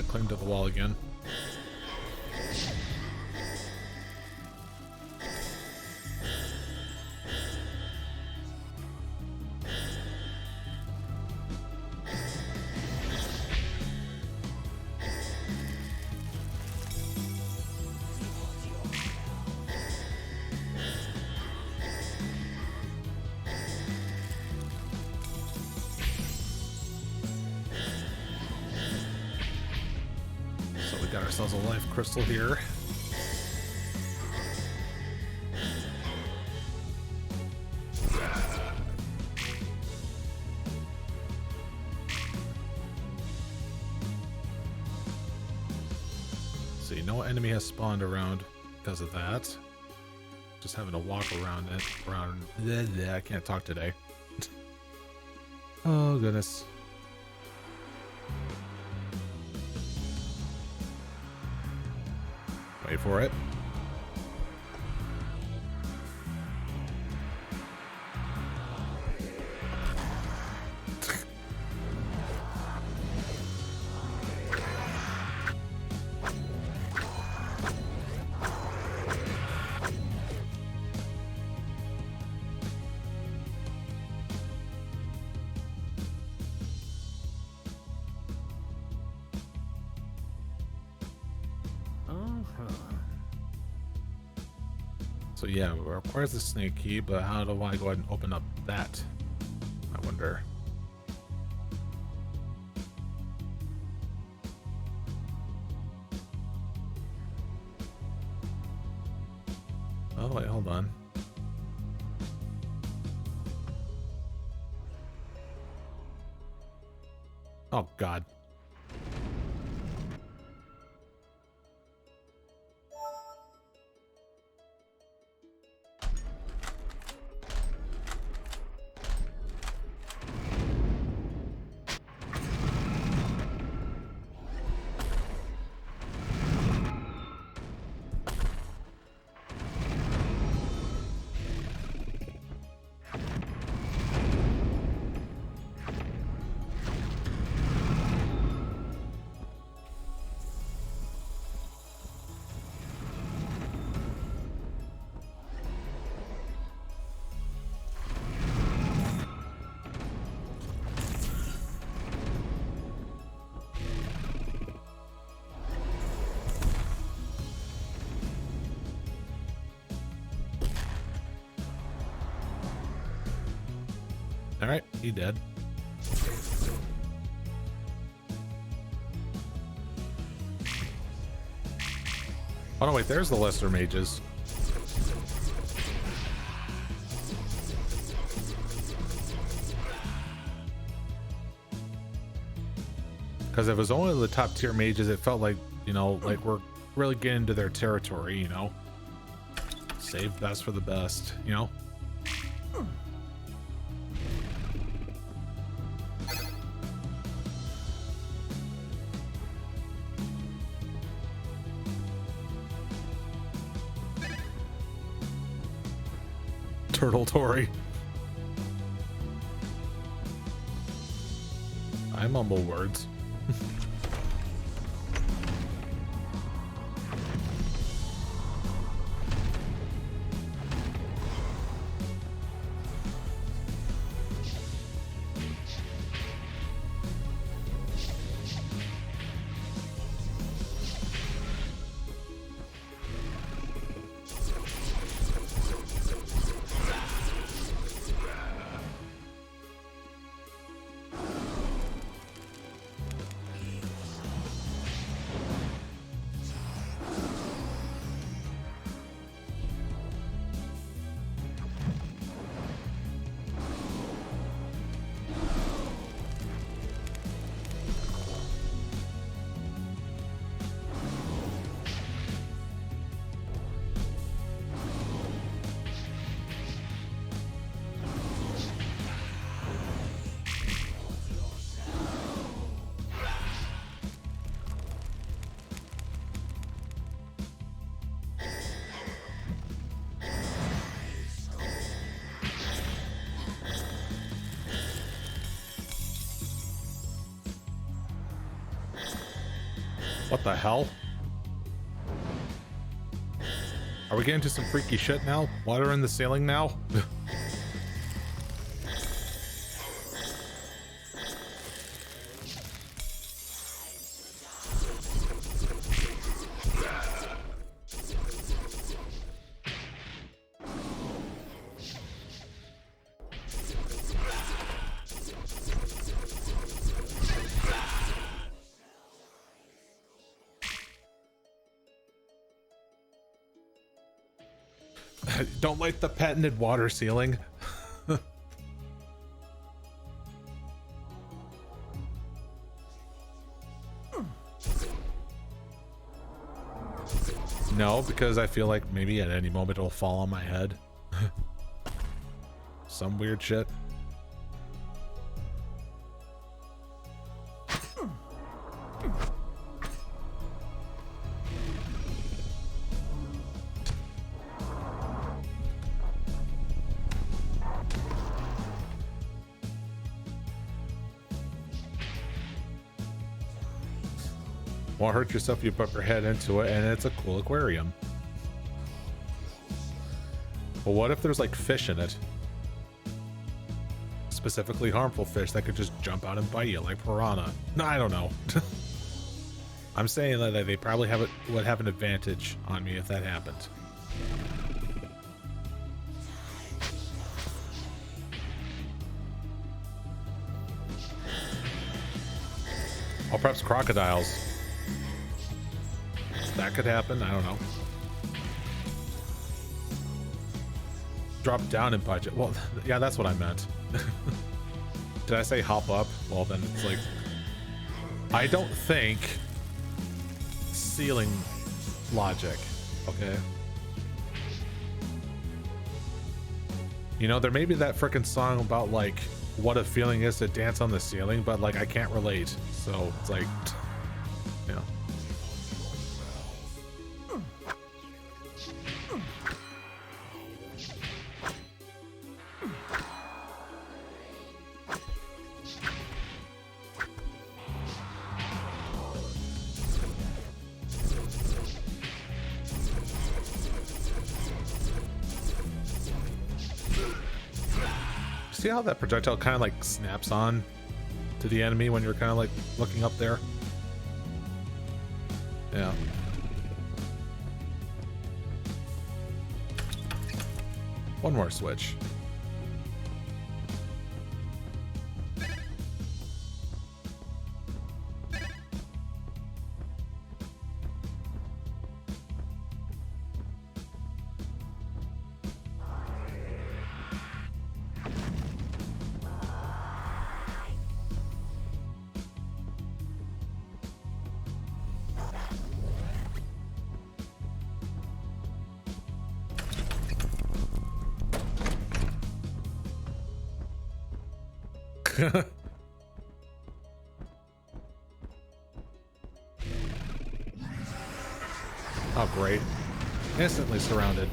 Cling to the wall again. Got ourselves a life crystal here. See, no enemy has spawned around because of that. Just having to walk around it. I can't talk today. Oh goodness. Wait for it. So yeah, it requires the snake key, but how do I go ahead and open up that? I wonder. Oh wait, hold on. Oh God. All right, he dead. Oh no, wait, there's the lesser mages. Because if it was only the top tier mages, it felt like, you know, like we're really getting into their territory, you know? Save best for the best, you know? Turtle Tory. I mumble words. What the hell? Are we getting to some freaky shit now? Water in the ceiling now? Don't like the patented water ceiling. No, because I feel like maybe at any moment it'll fall on my head. Some weird shit. Won't hurt yourself if you put your head into it, and it's a cool aquarium. But what if there's like fish in it? Specifically harmful fish that could just jump out and bite you, like piranha. No, I don't know. I'm saying that they probably would have an advantage on me if that happened. Or perhaps crocodiles. That could happen, I don't know. Drop down in budget. Well, yeah, that's what I meant. Did I say hop up? Well, then it's like... I don't think... ceiling logic, okay? You know, there may be that frickin' song about, like, what a feeling is to dance on the ceiling, but, like, I can't relate. So, it's like... you know. See how that projectile kind of like snaps on to the enemy when you're kind of like looking up there? Yeah. One more switch. Oh, great. Instantly surrounded.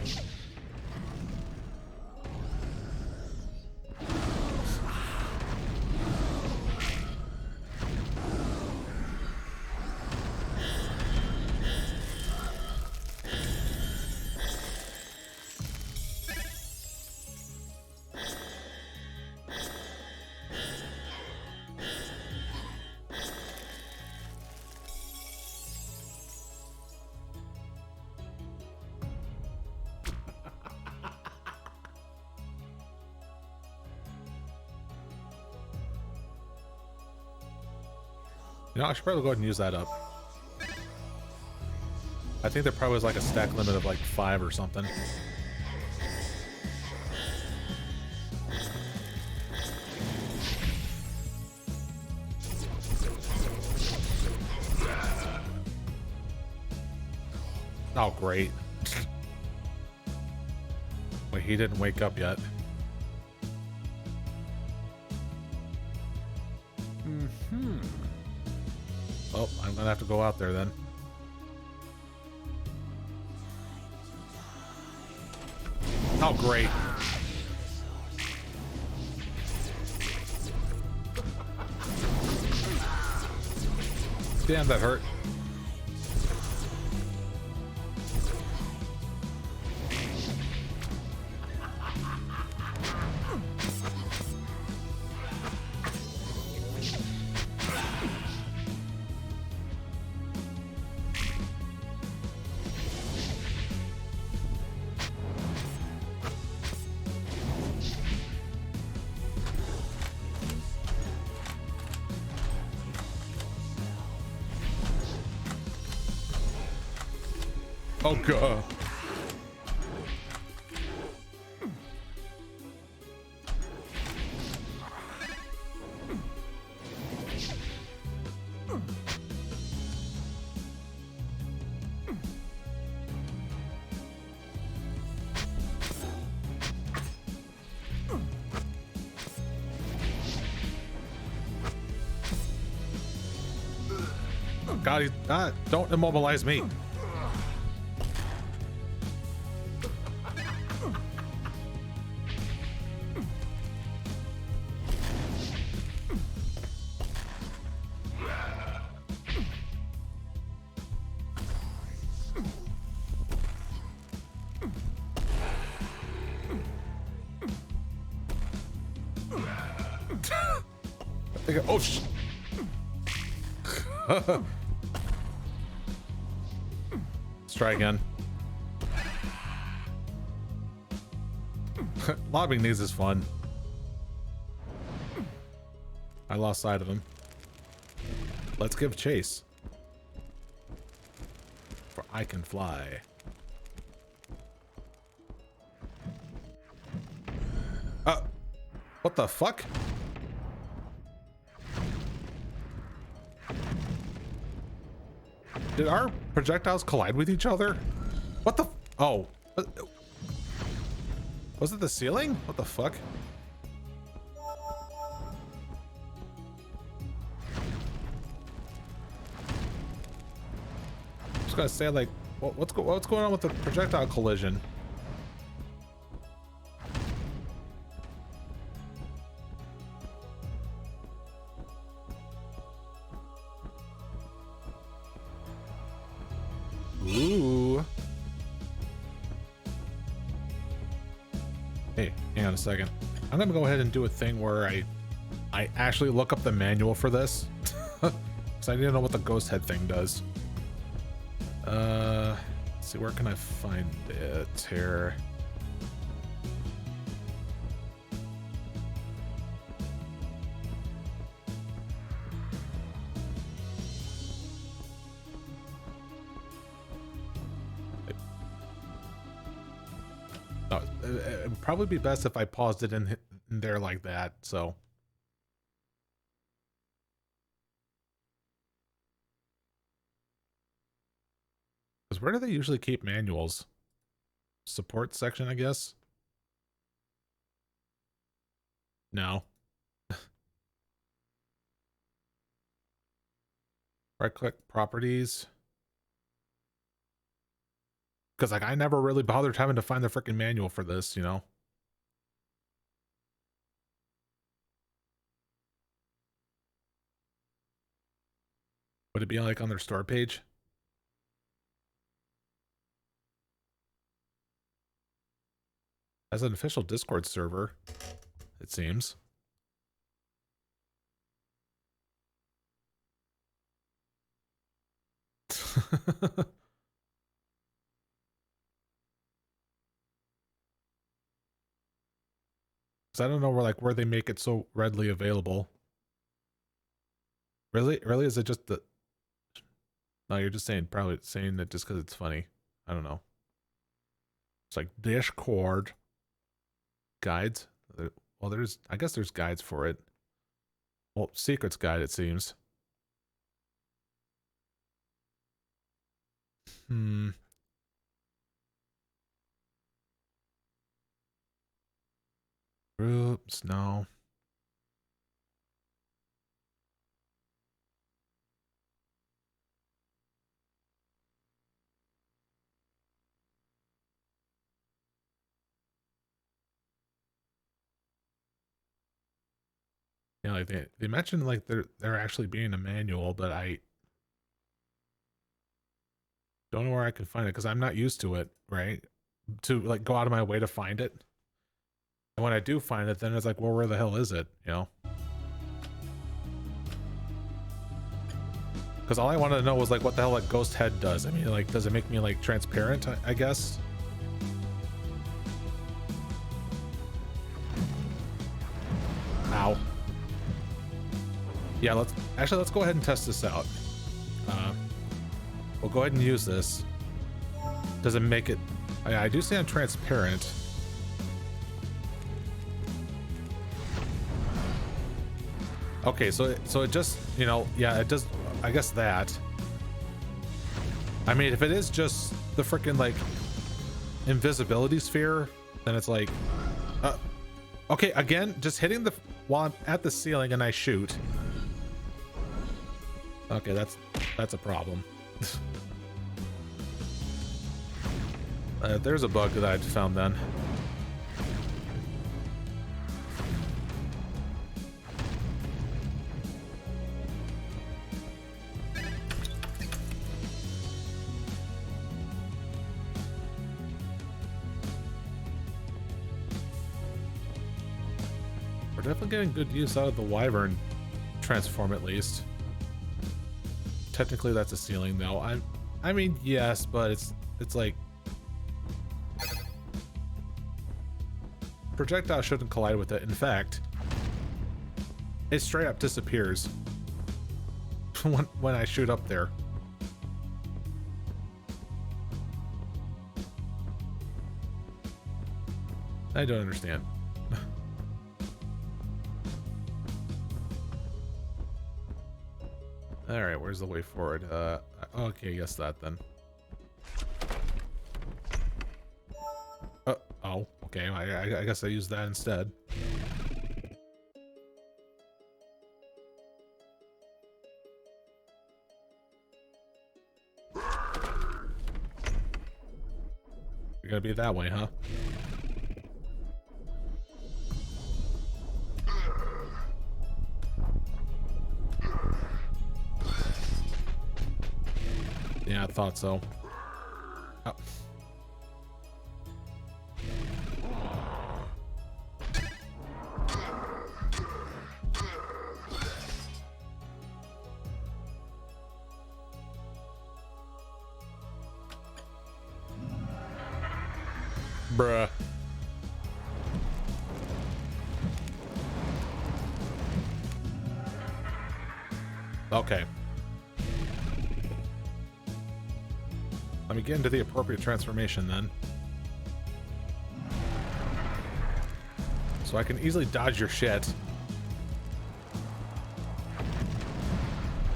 You know, I should probably go ahead and use that up. I think there probably was like a stack limit of like 5 or something. Oh, great. Wait, he didn't wake up yet. Oh, I'm gonna have to go out there then. Oh, great. Damn, that hurt. Oh, God. God, he's not. Don't immobilize me. Oh, sh. Let's try again. Lobbing these is fun. I lost sight of him. Let's give chase. For I can fly. What the fuck? Did our projectiles collide with each other? What the? Oh. Was it the ceiling? What the fuck? I was gonna say, like, what's going on with the projectile collision? Ooh. Hey, hang on a second. I'm gonna go ahead and do a thing where I actually look up the manual for this. Because I need to know what the ghost head thing does. Let's see, where can I find it here? It would probably be best if I paused it in there like that, so. Because where do they usually keep manuals? Support section, I guess? No. Right click properties. Because like I never really bothered having to find the freaking manual for this, you know. Would it be like on their store page? As an official Discord server, it seems. Because I don't know where they make it so readily available. Really, is it just the? No, you're just probably saying that just because it's funny. I don't know. It's like Discord guides. Well, I guess there's guides for it. Well, secrets guide, it seems. Groups, no. Yeah, like they mentioned like there actually being a manual, but I don't know where I can find it because I'm not used to it, right? To like go out of my way to find it. And when I do find it, then it's like, well, where the hell is it? You know? Because all I wanted to know was like what the hell like Ghost Head does. I mean, like, does it make me like transparent? I guess. Ow. Yeah, let's go ahead and test this out. We'll go ahead and use this. Does it make it? I do say I'm transparent. Okay, so it just, you know, yeah, it does. I guess that. I mean, if it is just the freaking like invisibility sphere, then it's like, okay, again, just hitting the while I'm at the ceiling and I shoot. Okay, that's a problem. There's a bug that I'd found then. We're definitely getting good use out of the Wyvern transform, at least. Technically that's a ceiling though. I mean, yes, but it's like projectile shouldn't collide with it. In fact, it straight up disappears when I shoot up there. I don't understand. All right, where's the way forward? Okay, yes, that then. Oh, okay. I guess I use that instead. You're gonna be that way, huh? Yeah, I thought so. Oh. Bruh. Okay. Let me get into the appropriate transformation then. So I can easily dodge your shit.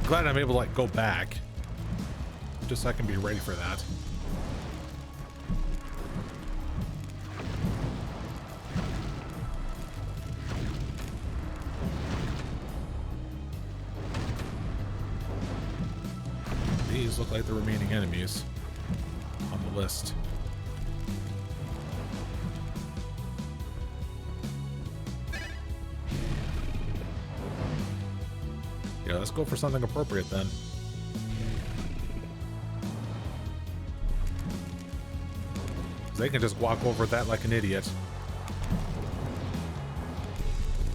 Glad I'm able to like go back. Just so I can be ready for that. those look like the remaining enemies on the list. Yeah, let's go for something appropriate then. They can just walk over that like an idiot.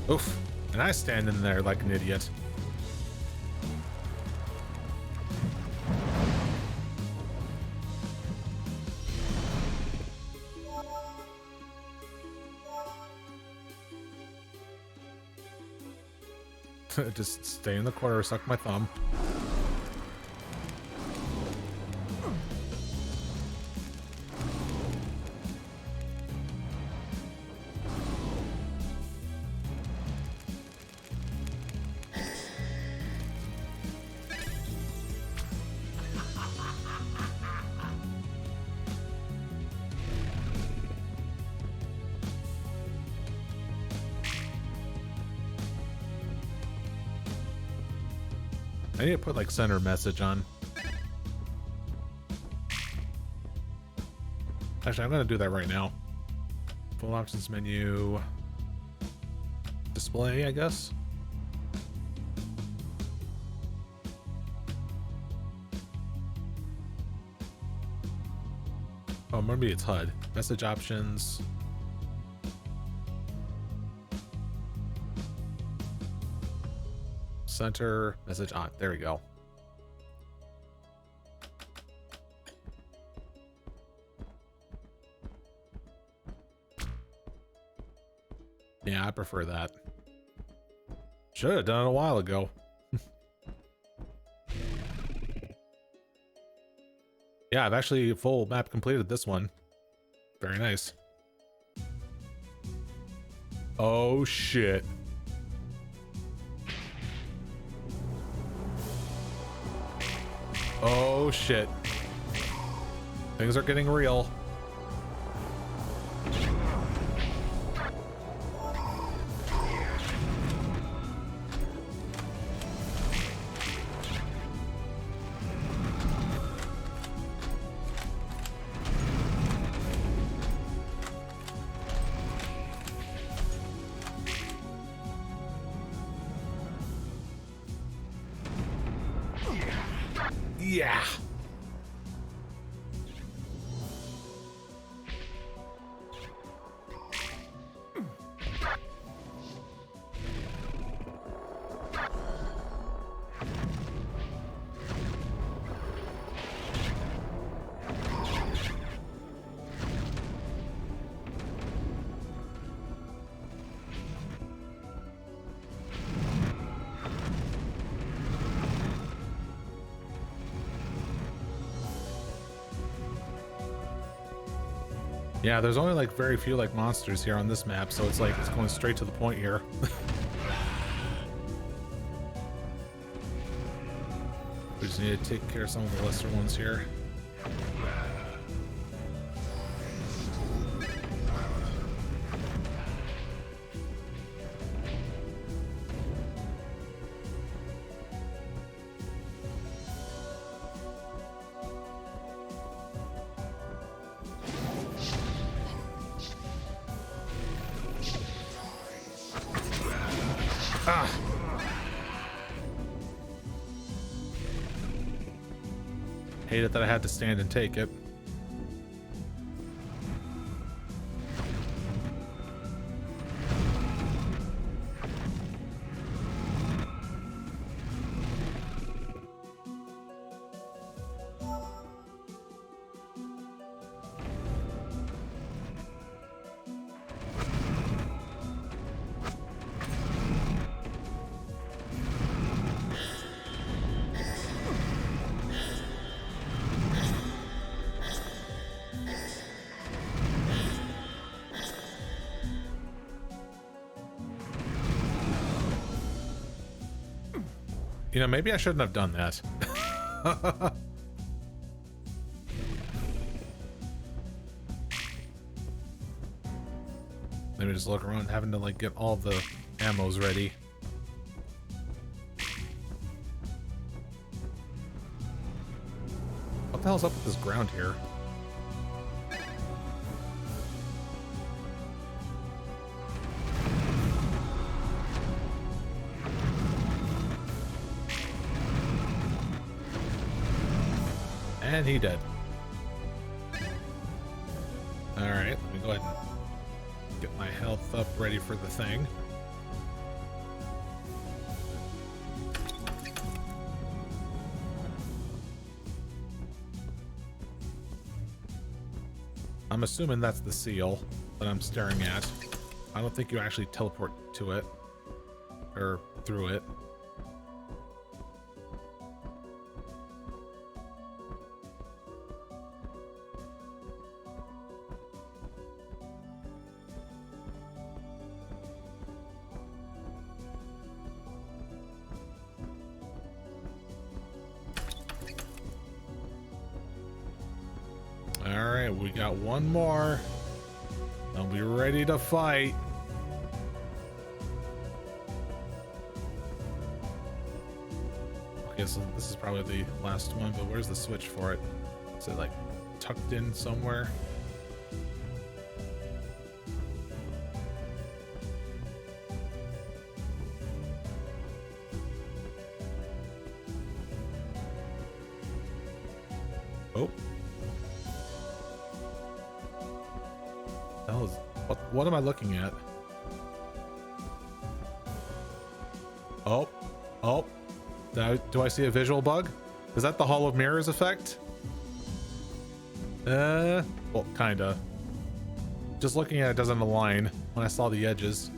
Oof. And I stand in there like an idiot. Just stay in the corner, suck my thumb. I need to put like center message on. Actually, I'm gonna do that right now. Full options menu. Display, I guess. Oh, maybe it's HUD. Message options. Center message on. There we go. Yeah, I prefer that. Should have done it a while ago. Yeah, I've actually full map completed this one. Very nice. Oh shit. Oh shit. Things are getting real. Yeah. Yeah, there's only like very few like monsters here on this map, so it's like it's going straight to the point here. We just need to take care of some of the lesser ones here. Hate it that I had to stand and take it. You know, maybe I shouldn't have done that. Let me just look around, having to like get all the ammos ready. the hell's up with this ground here? And he dead. Alright, let me go ahead and get my health up ready for the thing. I'm assuming that's the seal that I'm staring at. I don't think you actually teleport to it or through it. Alright, we got one more. I'll be ready to fight. Okay, so this is probably the last one, but where's the switch for it? Is it like tucked in somewhere? Oh. What am I looking at? Oh, oh, do I see a visual bug? Is that the Hall of Mirrors effect? Well, kinda. Just looking at it doesn't align when I saw the edges.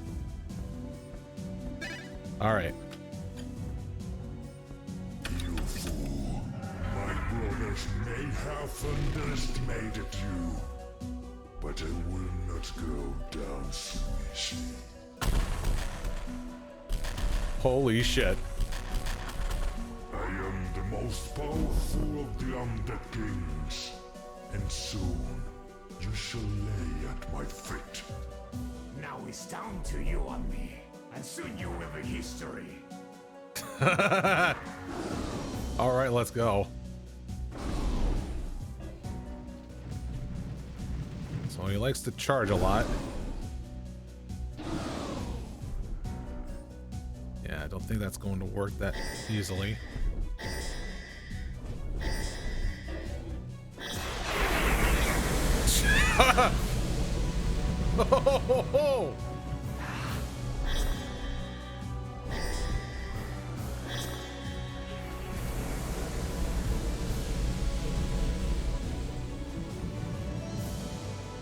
Alright. You fool. My brothers may have underestimated you, but I will not go down so easy. Holy shit. I am the most powerful of the undead kings, and soon you shall lay at my feet. Now it's down to you and me, and soon you will be history. Alright, let's go. So he likes to charge a lot. Yeah, I don't think that's going to work that easily. Oh!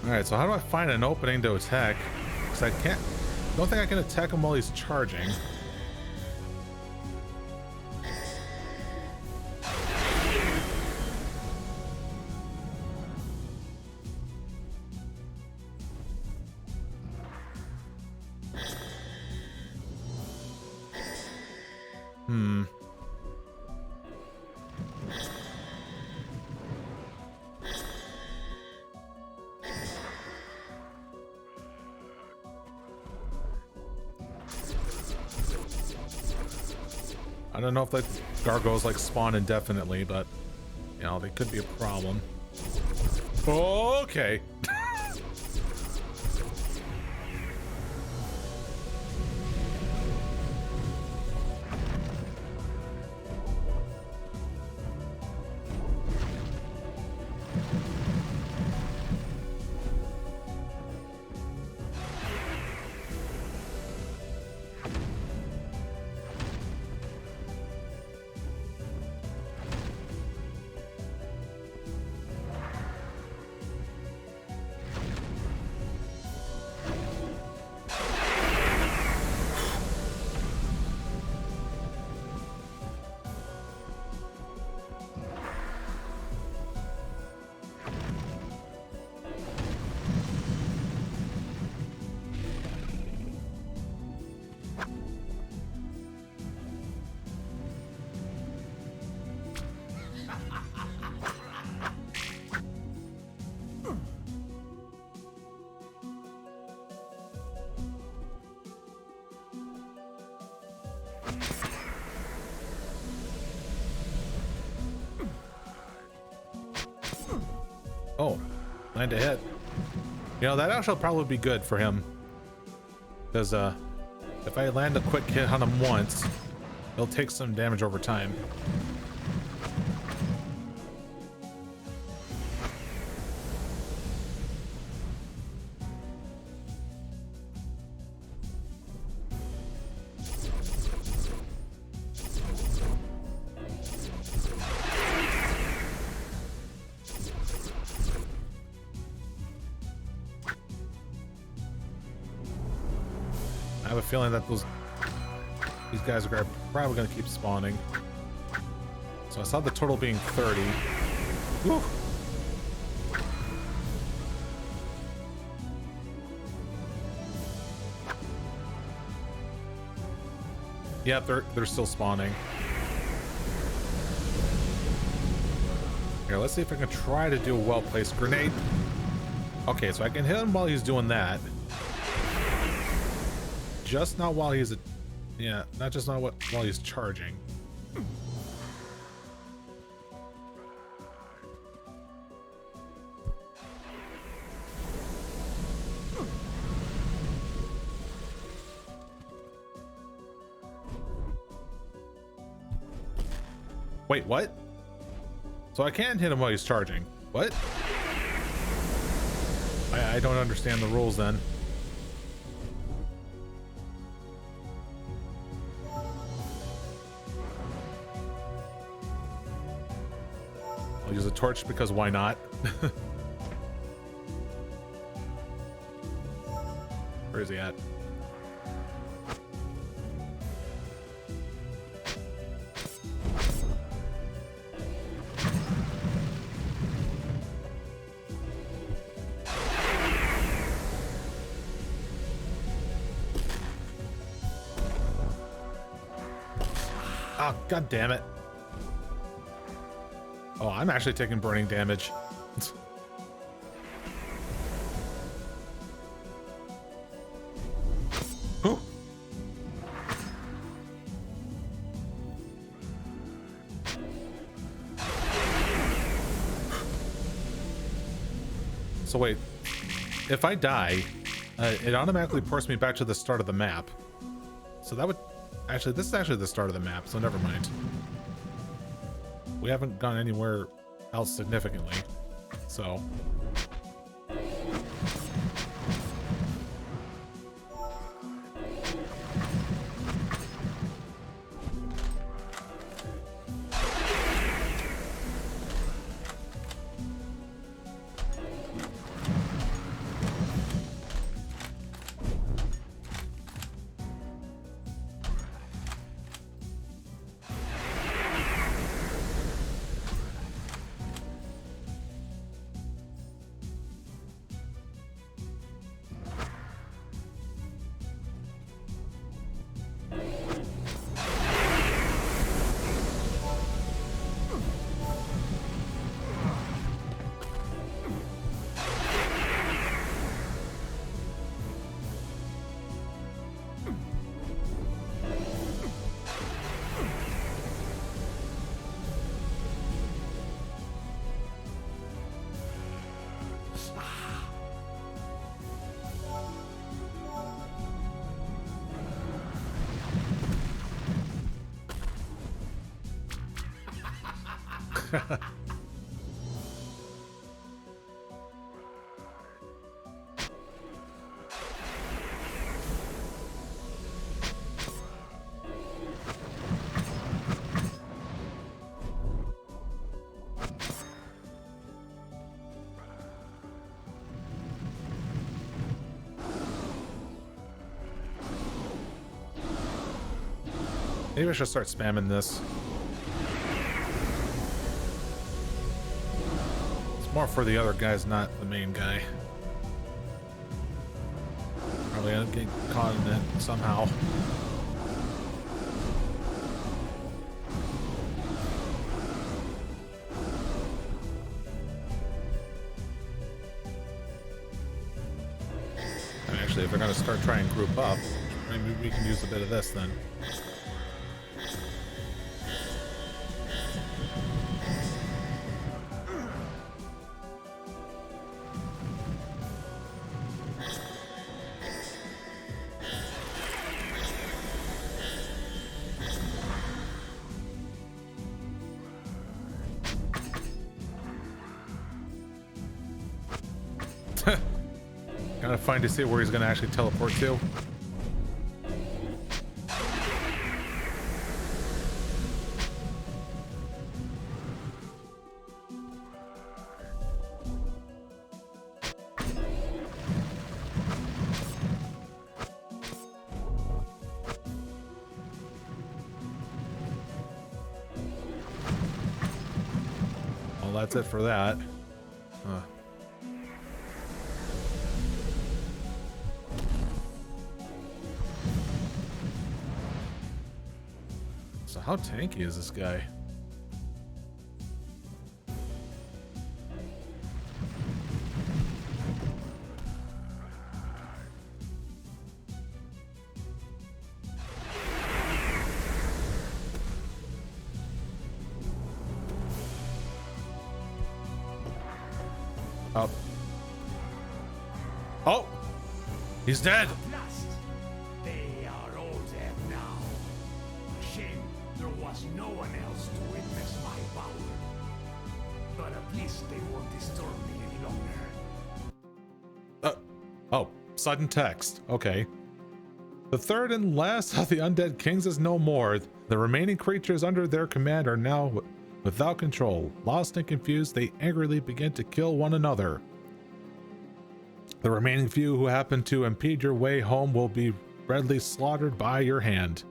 Alright, so how do I find an opening to attack? Because I don't think I can attack him while he's charging. I don't know if the gargoyles like spawn indefinitely, but you know, they could be a problem. Okay. Oh, land a hit. You know, that actually probably be good for him. Because if I land a quick hit on him once, he'll take some damage over time. I have a feeling that these guys are probably going to keep spawning. So I saw the total being 30. Woo. Yep, they're still spawning. Here, let's see if I can try to do a well-placed grenade. Okay, so I can hit him while he's doing that. Just not while he's while he's charging. Wait, what? So I can't hit him while he's charging. What? I don't understand the rules then. I'll use a torch because why not? Where is he at? Oh, god damn it. Oh, I'm actually taking burning damage. Whew. So wait, if I die, it automatically ports me back to the start of the map. So that would... Actually, this is actually the start of the map, so never mind. We haven't gone anywhere else significantly, so... Maybe I should start spamming this. It's more for the other guys, not the main guy. Probably gonna get caught in it somehow. And actually, if they're gonna start trying to group up, maybe we can use a bit of this then. Gotta find to see where he's gonna actually teleport to. Well, that's it for that. So how tanky is this guy? Oh. Oh! He's dead! At last, they are all dead now. Shame there was no one else to witness my power. But at least they won't disturb me any longer. Oh, sudden text. Okay. The third and last of the undead kings is no more. The remaining creatures under their command are now without control. Lost and confused, they angrily begin to kill one another. The remaining few who happen to impede your way home will be readily slaughtered by your hand.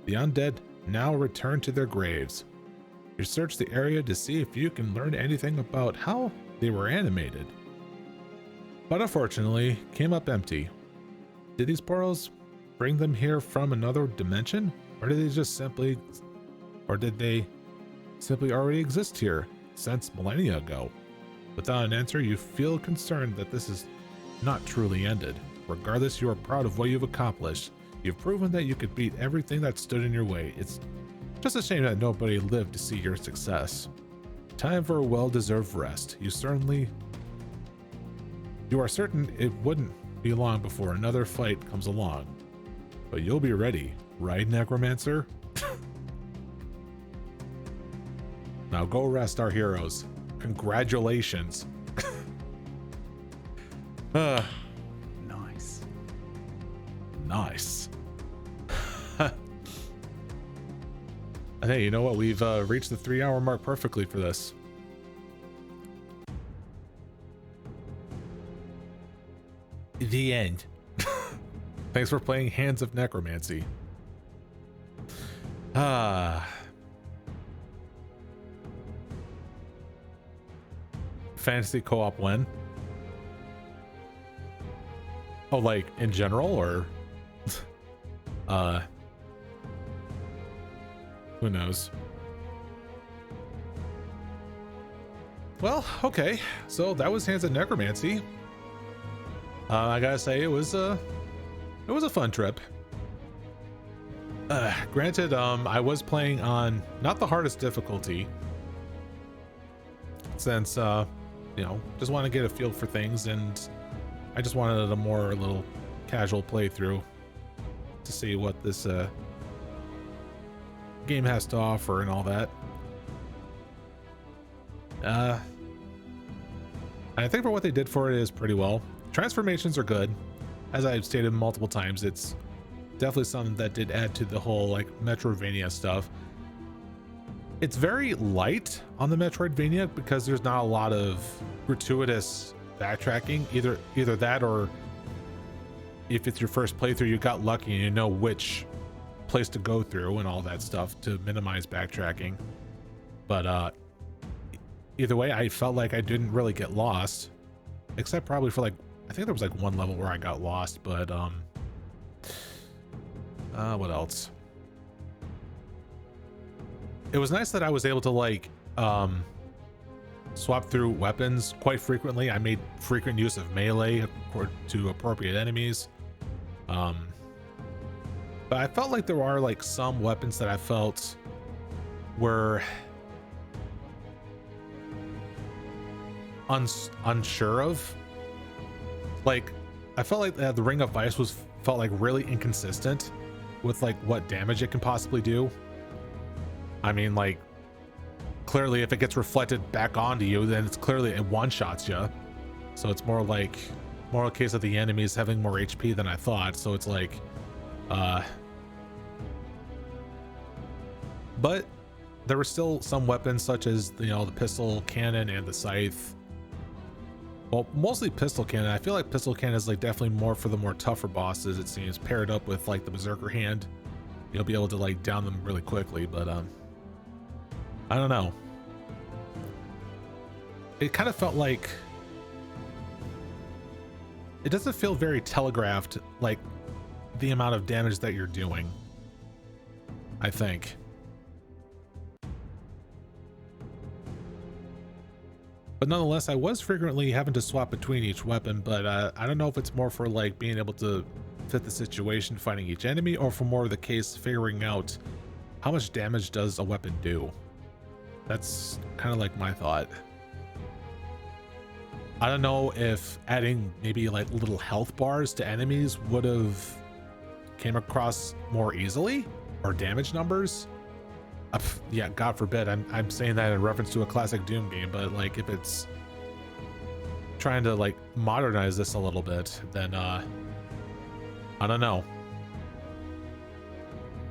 The undead now return to their graves. You search the area to see if you can learn anything about how they were animated, but unfortunately came up empty. Did these portals bring them here from another dimension, or did they simply already exist here since millennia ago? Without an answer, you feel concerned that this is not truly ended. Regardless, you are proud of what you've accomplished. You've proven that you could beat everything that stood in your way. It's just a shame that nobody lived to see your success. Time for a well-deserved rest. You are certain it wouldn't be long before another fight comes along. But you'll be ready, right, Necromancer? Now go rest our heroes. Congratulations. Nice. Nice. Hey, you know what? We've reached the 3-hour mark perfectly for this. The end. Thanks for playing Hands of Necromancy. Fantasy co-op when? Oh, like in general, or who knows? Well, okay, so that was Hands of Necromancy. I gotta say, it was a fun trip. Granted, I was playing on not the hardest difficulty, since you know, just want to get a feel for things, and I just wanted a more little casual playthrough to see what this game has to offer and all that. I think for what they did for it is pretty well. Transformations are good. As I've stated multiple times, it's definitely something that did add to the whole like metroidvania stuff. It's very light on the metroidvania because there's not a lot of gratuitous backtracking. Either that, or if it's your first playthrough, you got lucky and you know which place to go through and all that stuff to minimize backtracking. But either way, I felt like I didn't really get lost, except probably for like, I think there was like one level where I got lost, but what else? It was nice that I was able to like swap through weapons quite frequently. I made frequent use of melee to appropriate enemies. But I felt like there are like some weapons that I felt were unsure of. Like, I felt like the Ring of Ice felt like really inconsistent with like what damage it can possibly do. I mean, like, clearly if it gets reflected back onto you, then it's clearly it one-shots you. So it's more a case of the enemies having more HP than I thought. So it's like, but there were still some weapons such as, you know, the pistol cannon and the scythe. Well, mostly pistol cannon. I feel like pistol cannon is like definitely more for the more tougher bosses, it seems, paired up with like the berserker hand. You'll be able to like down them really quickly, but I don't know. It kind of felt like it doesn't feel very telegraphed, like the amount of damage that you're doing, I think. But nonetheless, I was frequently having to swap between each weapon, but I don't know if it's more for like being able to fit the situation fighting each enemy, or for more of the case figuring out how much damage does a weapon do. That's kind of like my thought. I don't know if adding maybe like little health bars to enemies would have came across more easily, or damage numbers. Yeah, God forbid I'm saying that in reference to a classic Doom game, but like if it's trying to like modernize this a little bit, then I don't know.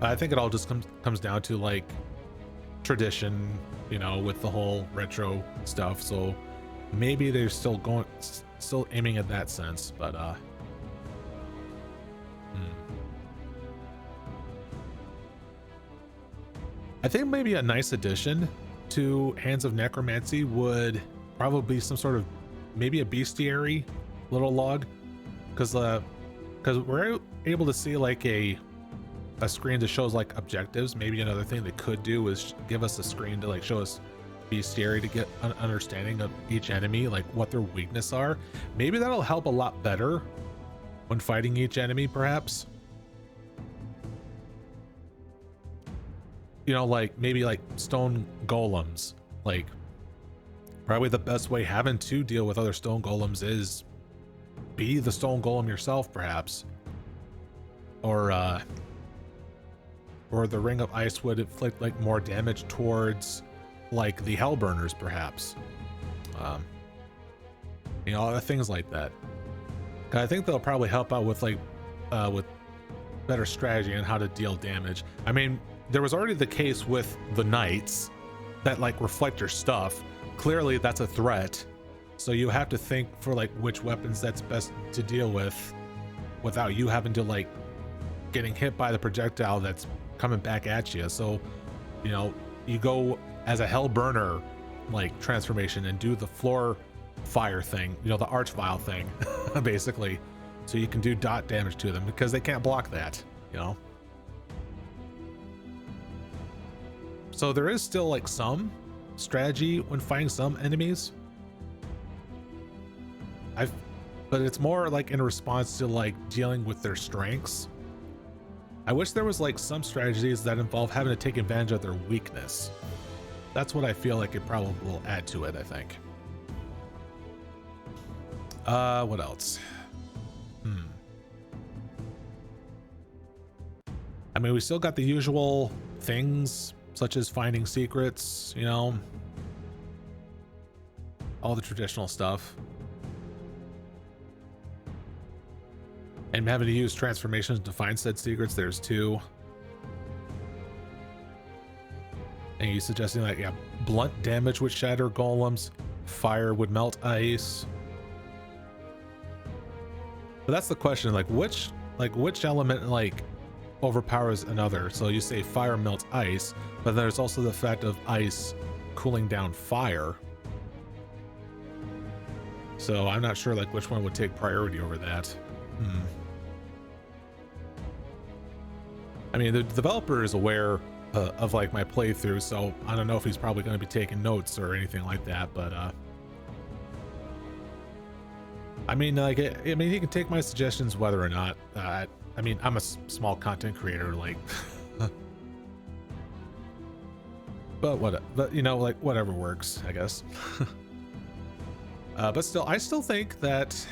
I think it all just comes down to like tradition, you know, with the whole retro stuff. So maybe they're still aiming at that sense, but I think maybe a nice addition to Hands of Necromancy would probably be some sort of maybe a bestiary little log, because we're able to see like a screen that shows like objectives. Maybe another thing they could do is give us a screen to like show us bestiary to get an understanding of each enemy, like what their weakness are. Maybe that'll help a lot better when fighting each enemy, perhaps. You know, like maybe like stone golems, like probably the best way having to deal with other stone golems is be the stone golem yourself, perhaps. Or the ring of ice would inflict like more damage towards like the hellburners, perhaps. You know, things like that. I think they'll probably help out with like with better strategy on how to deal damage. I mean, there was already the case with the knights that like reflect your stuff. Clearly that's a threat, so you have to think for like which weapons that's best to deal with without you having to like getting hit by the projectile that's coming back at you. So, you know, you go as a hell burner like transformation and do the floor fire thing, you know, the archvile thing basically, so you can do dot damage to them because they can't block that, you know. So there is still like some strategy when fighting some enemies. But it's more like in response to like dealing with their strengths. I wish there was like some strategies that involve having to take advantage of their weakness. That's what I feel like it probably will add to it, I think. What else? I mean, we still got the usual things, such as finding secrets, you know, all the traditional stuff. And having to use transformations to find said secrets, there's two. And you suggesting that, yeah, blunt damage would shatter golems, fire would melt ice. But that's the question, like which element like overpowers another? So you say fire melts ice, but there's also the fact of ice cooling down fire. So I'm not sure like which one would take priority over that. I mean, the developer is aware of like my playthrough, so I don't know if he's probably going to be taking notes or anything like that, but I mean, like, I mean, he can take my suggestions whether or not. I mean, I'm a small content creator, like, but you know, like whatever works, I guess. But still, I still think that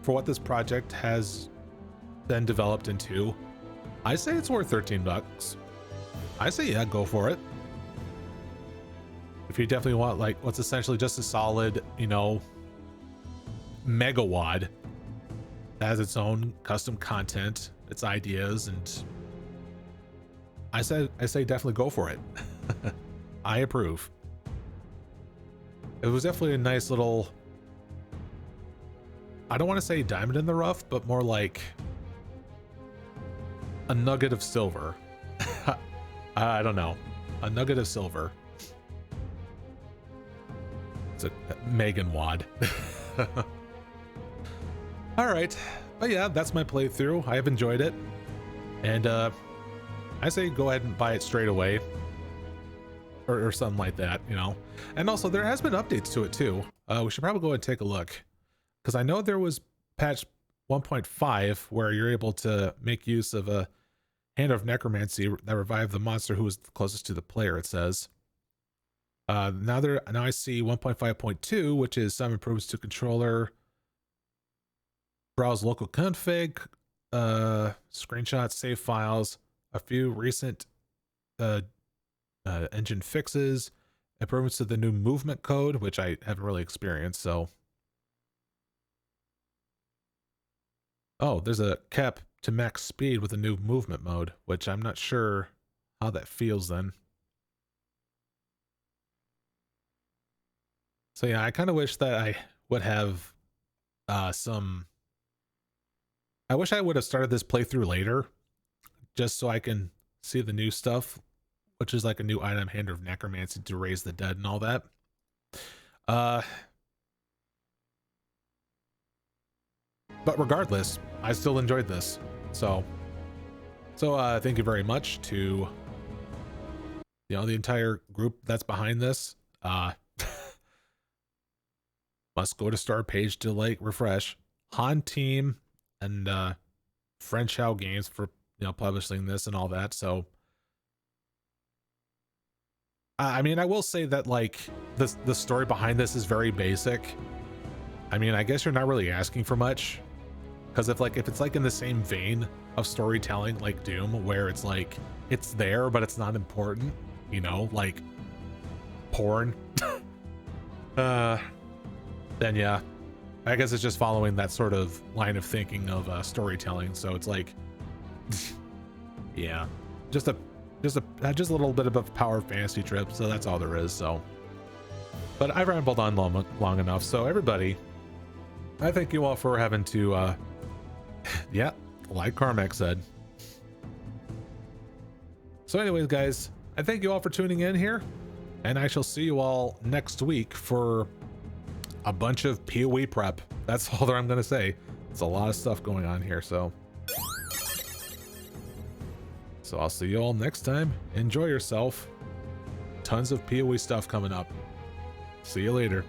for what this project has been developed into, I say it's worth $13. I say, yeah, go for it. If you definitely want like what's essentially just a solid, you know, mega WOD has its own custom content, its ideas, and I say definitely go for it. I approve. It was definitely a nice little, I don't want to say diamond in the rough, but more like a nugget of silver. I don't know. A nugget of silver. It's a Megan WOD. All right. But yeah, that's my playthrough. I have enjoyed it. And I say go ahead and buy it straight away. Or something like that, you know. And also, there has been updates to it too. We should probably go and take a look. Because I know there was patch 1.5 where you're able to make use of a Hand of Necromancy that revived the monster who was closest to the player, it says. Now I see 1.5.2, which is some improvements to controller. Browse local config, screenshots, save files, a few recent engine fixes, improvements to the new movement code, which I haven't really experienced, so. Oh, there's a cap to max speed with a new movement mode, which I'm not sure how that feels then. So yeah, I kind of wish that I would have I wish I would have started this playthrough later, just so I can see the new stuff, which is like a new item, Hand of Necromancy, to raise the dead and all that. But regardless, I still enjoyed this. So thank you very much to, you know, the entire group that's behind this. Must go to start page to like refresh. Han Team and French How Games for, you know, publishing this and all that. So I mean, I will say that like the story behind this is very basic. I mean, I guess you're not really asking for much, because if it's like in the same vein of storytelling like Doom, where it's like it's there but it's not important, you know, like porn, then yeah, I guess it's just following that sort of line of thinking of storytelling. So it's like, yeah, just a little bit of a power fantasy trip. So that's all there is. So, but I rambled on long enough. So everybody, I thank you all for having to, yeah, like Carmack said. So anyways, guys, I thank you all for tuning in here, and I shall see you all next week for a bunch of PoE prep. That's all that I'm going to say. There's a lot of stuff going on here. So I'll see you all next time. Enjoy yourself. Tons of PoE stuff coming up. See you later.